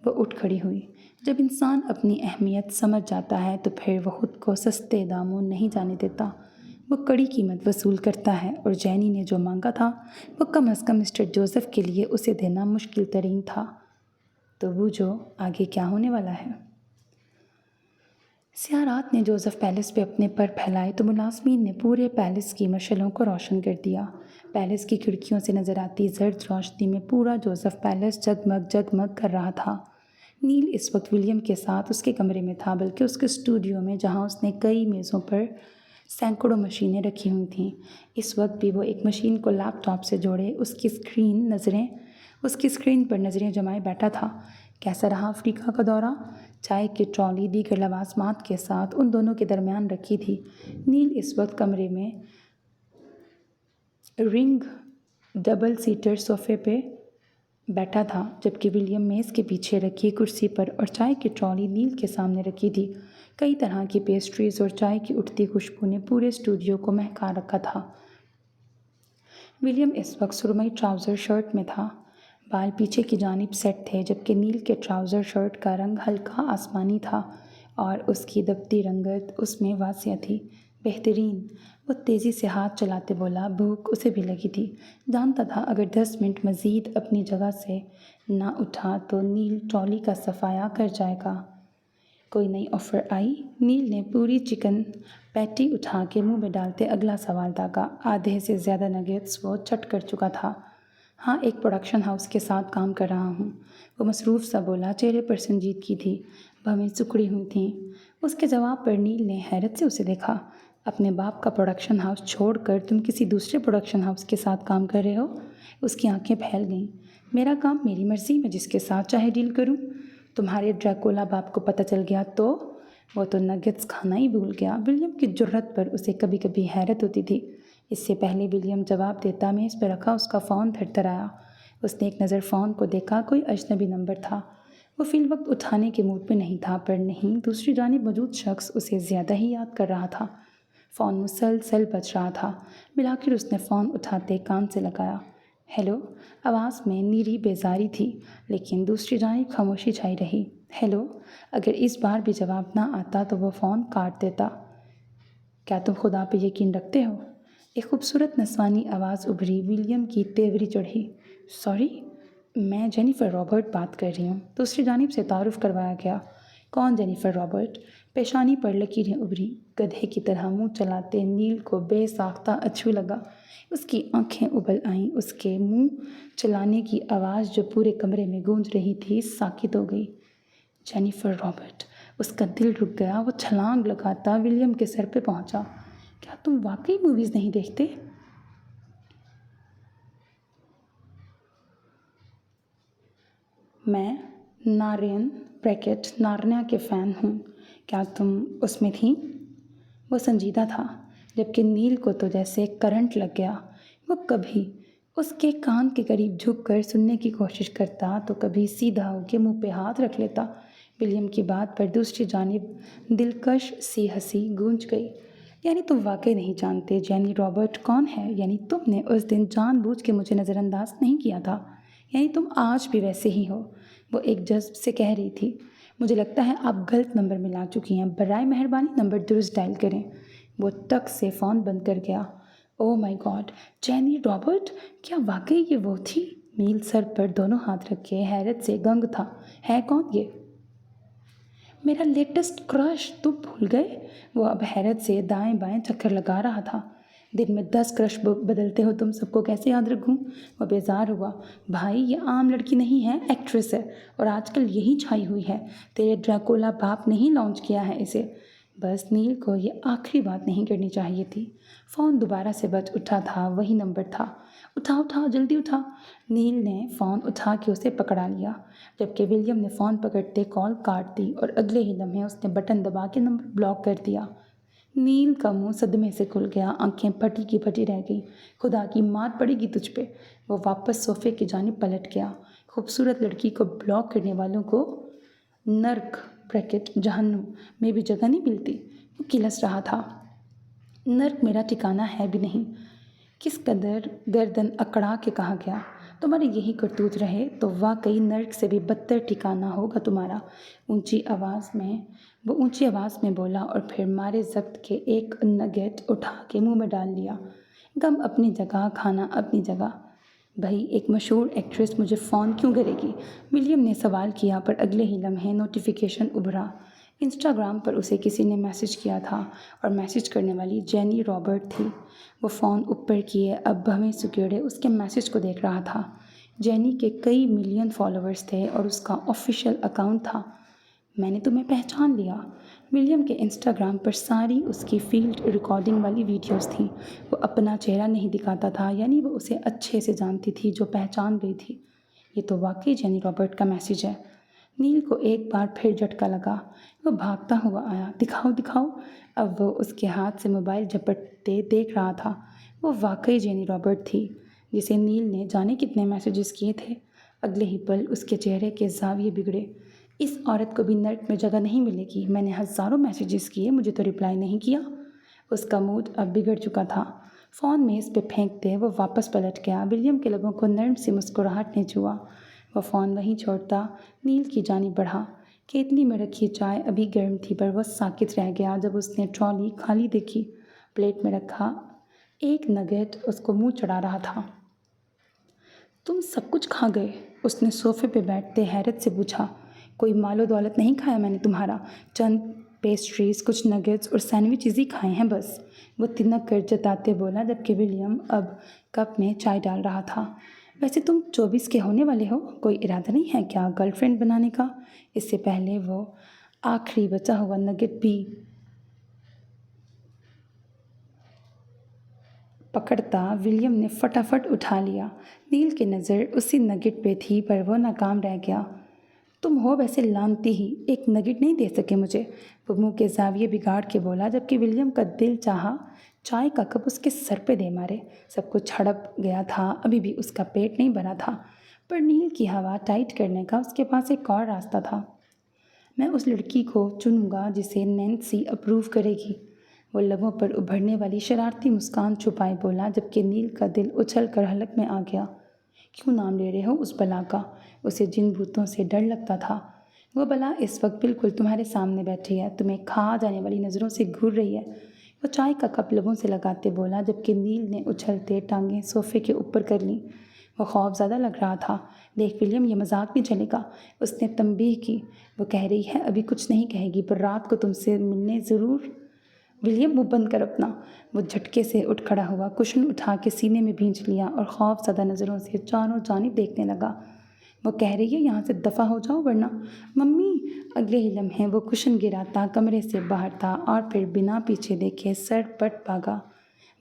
وہ اٹھ کھڑی ہوئی۔ جب انسان اپنی اہمیت سمجھ جاتا ہے تو پھر وہ خود کو سستے داموں نہیں جانے دیتا، وہ کڑی قیمت وصول کرتا ہے، اور جینی نے جو مانگا تھا وہ کم از کم مسٹر جوزف کے لیے اسے دینا مشکل ترین تھا۔ تو وہ جو آگے کیا ہونے والا ہے؟ سیاہ رات نے جوزف پیلس پہ اپنے پر پھیلائے تو ملازمین نے پورے پیلس کی مشعلوں کو روشن کر دیا۔ پیلس کی کھڑکیوں سے نظر آتی زرد روشنی میں پورا جوزف پیلس جگمگ جگمگ کر رہا تھا۔ نیل اس وقت ولیم کے ساتھ اس کے کمرے میں تھا، بلکہ اس کے اسٹوڈیو میں، جہاں اس نے کئی میزوں پر سینکڑوں مشینیں رکھی ہوئی تھیں۔ اس وقت بھی وہ ایک مشین کو لیپ ٹاپ سے جوڑے اس کی اسکرین پر نظریں جمائے بیٹھا تھا۔ کیسا رہا افریقہ کا دورہ؟ چائے کی ٹرالی دیگر لوازمات کے ساتھ ان دونوں کے درمیان رکھی تھی۔ نیل اس وقت کمرے میں رنگ ڈبل سیٹر صوفے پہ بیٹھا تھا، جبکہ ولیم میز کے پیچھے رکھی کرسی پر اور چائے کی ٹرالی نیل کے سامنے رکھی تھی۔ کئی طرح کی پیسٹریز اور چائے کی اٹھتی خوشبو نے پورے اسٹوڈیو کو مہکا رکھا تھا۔ ولیم اس وقت سرمئی ٹراؤزر شرٹ میں تھا، بال پیچھے کی جانب سیٹ تھے، جبکہ نیل کے ٹراؤزر شرٹ کا رنگ ہلکا آسمانی تھا اور اس کی دبتی رنگت اس میں واضح تھی۔ بہترین، وہ تیزی سے ہاتھ چلاتے بولا۔ بھوک اسے بھی لگی تھی، جانتا تھا اگر 10 منٹ مزید اپنی جگہ سے نہ اٹھا تو نیل ٹرالی کا صفایا کر جائے گا۔ کوئی نئی آفر آئی؟ نیل نے پوری چکن پیٹی اٹھا کے منہ میں ڈالتے اگلا سوال داغا۔ آدھے سے زیادہ نگیٹس وہ چٹ کر چکا تھا۔ ہاں، ایک پروڈکشن ہاؤس کے ساتھ کام کر رہا ہوں، وہ مصروف سا بولا، چہرے پر سنجیدگی تھی، بھویں سکڑی ہوئی تھیں۔ اس کے جواب پر نیل نے حیرت سے اسے دیکھا۔ اپنے باپ کا پروڈکشن ہاؤس چھوڑ کر تم کسی دوسرے پروڈکشن ہاؤس کے ساتھ کام کر رہے ہو؟ اس کی آنکھیں پھیل گئیں۔ میرا کام میری مرضی، میں جس کے ساتھ چاہے ڈیل کروں۔ تمہارے ڈریکولا باپ کو پتہ چل گیا تو؟ وہ تو نگٹس کھانا ہی بھول گیا۔ ولیم کی جرأت پر اسے کبھی کبھی حیرت ہوتی تھی۔ اس سے پہلے ولیم جواب دیتا، میز پہ رکھا اس کا فون تھرتھرایا۔ اس نے ایک نظر فون کو دیکھا، کوئی اجنبی نمبر تھا۔ وہ فی الوقت اٹھانے کے موڈ پہ نہیں تھا، پر نہیں، دوسری جانب موجود شخص اسے زیادہ ہی یاد کر رہا تھا۔ فون مسلسل بج رہا تھا۔ بالآخر اس نے فون اٹھاتے کان سے لگایا۔ ہیلو، آواز میں نیری بیزاری تھی، لیکن دوسری جانب خاموشی چھائی رہی۔ ہیلو، اگر اس بار بھی جواب نہ آتا تو وہ فون کاٹ دیتا۔ کیا تم خدا پہ یقین رکھتے ہو؟ ایک خوبصورت نسوانی آواز ابھری۔ ولیم کی تیوری چڑھی۔ سوری، میں جینیفر رابرٹ بات کر رہی ہوں، دوسری جانب سے تعارف کروایا گیا۔ کون جینیفر رابرٹ؟ پیشانی پر لکیریں ابھری۔ گدھے کی طرح منہ چلاتے نیل کو بے ساختہ اچھو لگا۔ اس کی آنکھیں ابل آئیں۔ اس کے منہ چلانے کی آواز جو پورے کمرے میں گونج رہی تھی ساکت ہو گئی۔ Jennifer Robert! اس کا دل رک گیا۔ وہ چھلانگ لگاتا ولیم کے سر پہ پہنچا۔ کیا تم واقعی موویز نہیں دیکھتے؟ میں نارنیا کے فین ہوں۔ کیا تم اس میں تھیں؟ وہ سنجیدہ تھا، جبکہ نیل کو تو جیسے کرنٹ لگ گیا۔ وہ کبھی اس کے کان کے قریب جھک کر سننے کی کوشش کرتا تو کبھی سیدھا ہو کے منہ پہ ہاتھ رکھ لیتا۔ ولیم کی بات پر دوسری جانب دلکش سی ہنسی گونج گئی۔ یعنی تم واقعی نہیں جانتے جینی رابرٹ کون ہے؟ یعنی تم نے اس دن جان بوجھ کے مجھے نظر انداز نہیں کیا تھا؟ یعنی تم آج بھی ویسے ہی ہو؟ وہ ایک جذب سے کہہ رہی تھی۔ مجھے لگتا ہے آپ غلط نمبر ملا چکی ہیں، برائے مہربانی نمبر درست ڈائل کریں۔ وہ ٹک سے فون بند کر گیا۔ او مائی گاڈ، جینی رابرٹ! کیا واقعی یہ وہ تھی؟ نیل سر پر دونوں ہاتھ رکھ کے حیرت سے گنگ تھا۔ ہے کون یہ؟ میرا لیٹسٹ کرش، تم بھول گئے؟ وہ اب حیرت سے دائیں بائیں چکر لگا رہا تھا۔ دن میں 10 کرش بدلتے ہو تم، سب کو کیسے یاد رکھوں؟ وہ بیزار ہوا۔ بھائی یہ عام لڑکی نہیں ہے، ایکٹریس ہے، اور آج کل یہی چھائی ہوئی ہے۔ تیرے ڈریکولا باپ نے ہی لانچ کیا ہے اسے۔ بس نیل کو یہ آخری بات نہیں کرنی چاہیے تھی۔ فون دوبارہ سے بج اٹھا تھا، وہی نمبر تھا۔ اٹھا اٹھا، جلدی اٹھا۔ نیل نے فون اٹھا کے اسے پکڑا لیا، جبکہ ولیم نے فون پکڑتے کال کاٹ دی اور اگلے ہی لمحے اس نے بٹن دبا کے نمبر بلاک کر دیا۔ نیل کا منہ صدمے سے کھل گیا، آنکھیں پھٹی کی پھٹی رہ گئیں۔ خدا کی مات پڑے گی تجھ پہ۔ وہ واپس صوفے کی جانب پلٹ گیا۔ خوبصورت لڑکی کو بلاک کرنے والوں کو نرک جہنم میں بھی جگہ نہیں ملتی۔ وہ کلس رہا تھا۔ نرک میرا ٹھکانہ ہے بھی نہیں۔ کس قدر گردن اکڑا کے کہا گیا۔ تمہارے یہی کرتوت رہے تو واقعی نرک سے بھی بدتر ٹھکانہ ہوگا تمہارا۔ وہ اونچی آواز میں بولا اور پھر مارے ضبط کے ایک نگیٹ اٹھا کے منہ میں ڈال لیا۔ غم اپنی جگہ، کھانا اپنی جگہ۔ بھائی ایک مشہور ایکٹریس مجھے فون کیوں کرے گی؟ ولیم نے سوال کیا، پر اگلے ہی لمحے نوٹیفیکیشن ابھرا۔ انسٹاگرام پر اسے کسی نے میسج کیا تھا اور میسج کرنے والی جینی رابرٹ تھی۔ وہ فون اوپر کیے اب بھویں سکیڑے اس کے میسج کو دیکھ رہا تھا۔ جینی کے کئی ملین فالوورز تھے اور اس کا آفیشیل اکاؤنٹ تھا۔ میں نے تمہیں پہچان لیا۔ ولیم کے انسٹاگرام پر ساری اس کی فیلڈ ریکارڈنگ والی ویڈیوز تھیں۔ وہ اپنا چہرہ نہیں دکھاتا تھا، یعنی وہ اسے اچھے سے جانتی تھی جو پہچان گئی تھی۔ یہ تو واقعی جینی رابرٹ کا میسج ہے۔ نیل کو ایک بار پھر جھٹکا لگا۔ وہ بھاگتا ہوا آیا۔ دکھاؤ دکھاؤ۔ اب وہ اس کے ہاتھ سے موبائل جھپٹتے دیکھ رہا تھا۔ وہ واقعی جینی رابرٹ تھی، جسے نیل نے جانے کتنے میسیجز کیے تھے۔ اگلے ہی پل اس کے چہرے کے زاویے بگڑے۔ اس عورت کو بھی نرک میں جگہ نہیں ملے گی۔ میں نے ہزاروں میسیجز کیے، مجھے تو رپلائی نہیں کیا۔ اس کا موڈ اب بگڑ چکا تھا۔ فون میز پہ پھینکتے وہ واپس پلٹ گیا۔ ولیم کے لبوں کو نرم سی مسکراہٹ نے چھوا۔ وہ فون وہیں چھوڑتا نیل کی جانب بڑھا۔ کیتلی میں رکھی چائے ابھی گرم تھی، پر وہ ساکت رہ گیا جب اس نے ٹرالی خالی دیکھی۔ پلیٹ میں رکھا ایک نگیٹ اس کو منہ چڑھا رہا تھا۔ تم سب کچھ کھا گئے؟ اس نے صوفے پہ بیٹھتے حیرت سے پوچھا۔ کوئی مال و دولت نہیں کھایا میں نے تمہارا، چند پیسٹریز، کچھ نگیٹس اور سینڈوچز ہی کھائے ہیں بس، وہ تنک کر جتاتے بولا، جبکہ ولیم اب کپ میں چائے ڈال رہا تھا۔ ویسے تم 24 کے ہونے والے ہو، کوئی ارادہ نہیں ہے کیا گرل فرینڈ بنانے کا؟ اس سے پہلے وہ آخری بچا ہوا نگیٹ بھی پکڑتا، ولیم نے فٹافٹ اٹھا لیا۔ نیل کی نظر اسی نگیٹ پہ تھی، پر وہ ناکام رہ گیا۔ تم ہو ویسے لانتی ہی، ایک نگیٹ نہیں دے سکے مجھے، وہ منہ کے زاویے بگاڑ کے بولا، جبکہ ولیم کا دل چاہا چائے کا کپ اس کے سر پہ دے مارے۔ سب کچھ ہڑپ گیا تھا، ابھی بھی اس کا پیٹ نہیں بھرا تھا، پر نیل کی ہوا ٹائٹ کرنے کا اس کے پاس ایک اور راستہ تھا۔ میں اس لڑکی کو چنوں گا جسے نینسی اپروو کرے گی، وہ لبوں پر ابھرنے والی شرارتی مسکان چھپائے بولا، جبکہ نیل کا دل اچھل کر حلق میں آ گیا۔ کیوں نام لے رہے ہو اس بلا کا؟ اسے جن بھوتوں سے ڈر لگتا تھا، وہ بلا اس وقت بالکل تمہارے سامنے بیٹھی ہے، تمہیں کھا جانے والی نظروں سے گھور رہی ہے، وہ چائے کا کپ لبوں سے لگاتے بولا، جبکہ نیل نے اچھلتے ٹانگیں صوفے کے اوپر کر لیں۔ وہ خوف زدہ لگ رہا تھا۔ دیکھ ولیم، یہ مذاق نہیں چلے گا، اس نے تنبیہ کی۔ وہ کہہ رہی ہے ابھی کچھ نہیں کہے گی، پر رات کو تم سے ملنے ضرور۔ ولیم منہ بند کر اپنا۔ وہ جھٹکے سے اٹھ کھڑا ہوا، کشن اٹھا کے سینے میں بھینچ لیا اور خوف زدہ نظروں سے چاروں جانب دیکھنے لگا۔ وہ کہہ رہی ہے یہاں سے دفع ہو جاؤ ورنہ ممی۔ اگلے ہی لمحے وہ کشن گراتا کمرے سے باہر تھا اور پھر بنا پیچھے دیکھے سر پٹ بھاگا۔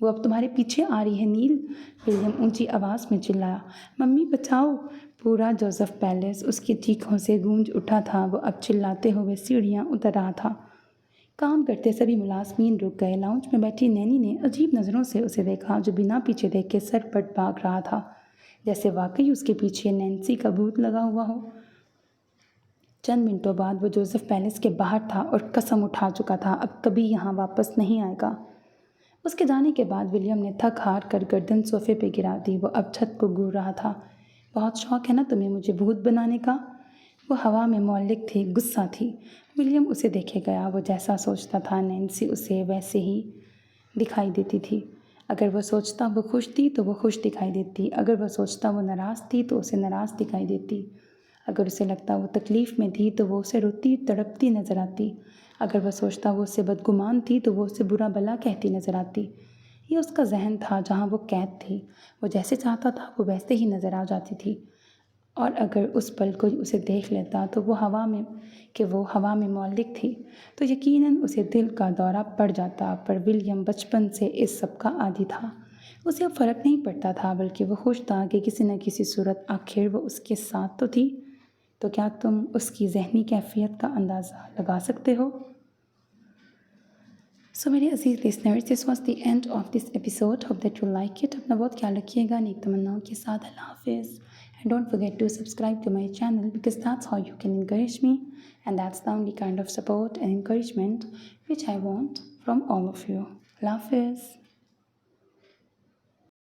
وہ اب تمہارے پیچھے آ رہی ہے نیل، ولیم اونچی آواز میں چلایا۔ ممی بچاؤ۔ پورا جوزف پیلیس اس کی چیخوں سے گونج اٹھا تھا۔ وہ اب چلاتے ہوئے سیڑھیاں اتر رہا تھا۔ کام کرتے سبھی ملازمین رک گئے۔ لاؤنج میں بیٹھی نینی نے عجیب نظروں سے اسے دیکھا، جو بنا پیچھے دیکھے سر پٹ بھاگ رہا تھا۔ جیسے واقعی اس کے پیچھے نینسی کا بھوت لگا ہوا ہو۔ چند منٹوں بعد وہ جوزف پیلس کے باہر تھا اور قسم اٹھا چکا تھا اب کبھی یہاں واپس نہیں آئے گا۔ اس کے جانے کے بعد ولیم نے تھک ہار کر گردن صوفے پہ گرا دی۔ وہ اب چھت کو گور رہا تھا۔ بہت شوق ہے نا تمہیں مجھے بھوت بنانے کا؟ وہ ہوا میں معلق تھی، غصہ تھی۔ ولیم اسے دیکھے گیا۔ وہ جیسا سوچتا تھا نینسی اسے ویسے ہی دکھائی دیتی تھی۔ اگر وہ سوچتا وہ خوش تھی تو وہ خوش دکھائی دیتی، اگر وہ سوچتا وہ ناراض تھی تو اسے ناراض دکھائی دیتی، اگر اسے لگتا وہ تکلیف میں تھی تو وہ اسے روتی تڑپتی نظر آتی، اگر وہ سوچتا وہ اس سے بدگمان تھی تو وہ اسے برا بھلا کہتی نظر آتی۔ یہ اس کا ذہن تھا جہاں وہ قید تھی۔ وہ جیسے چاہتا تھا وہ ویسے ہی نظر آ جاتی تھی، اور اگر اس پل کوئی اسے دیکھ لیتا تو وہ ہوا میں معلق تھی تو یقیناً اسے دل کا دورہ پڑ جاتا۔ پر ولیم بچپن سے اس سب کا عادی تھا۔ اسے اب فرق نہیں پڑتا تھا، بلکہ وہ خوش تھا کہ کسی نہ کسی صورت آخر وہ اس کے ساتھ تو تھی۔ تو کیا تم اس کی ذہنی کیفیت کا اندازہ لگا سکتے ہو؟ سو میرے عزیز listeners, this was the end of this episode. Hope that you like it. اپنا بہت خیال رکھیے گا نیک تمناؤں کے ساتھ۔ اللہ حافظ۔ And don't forget to subscribe to my channel because that's how you can encourage me, and that's the only kind of support and encouragement which I want from all of you. Allah Hafiz.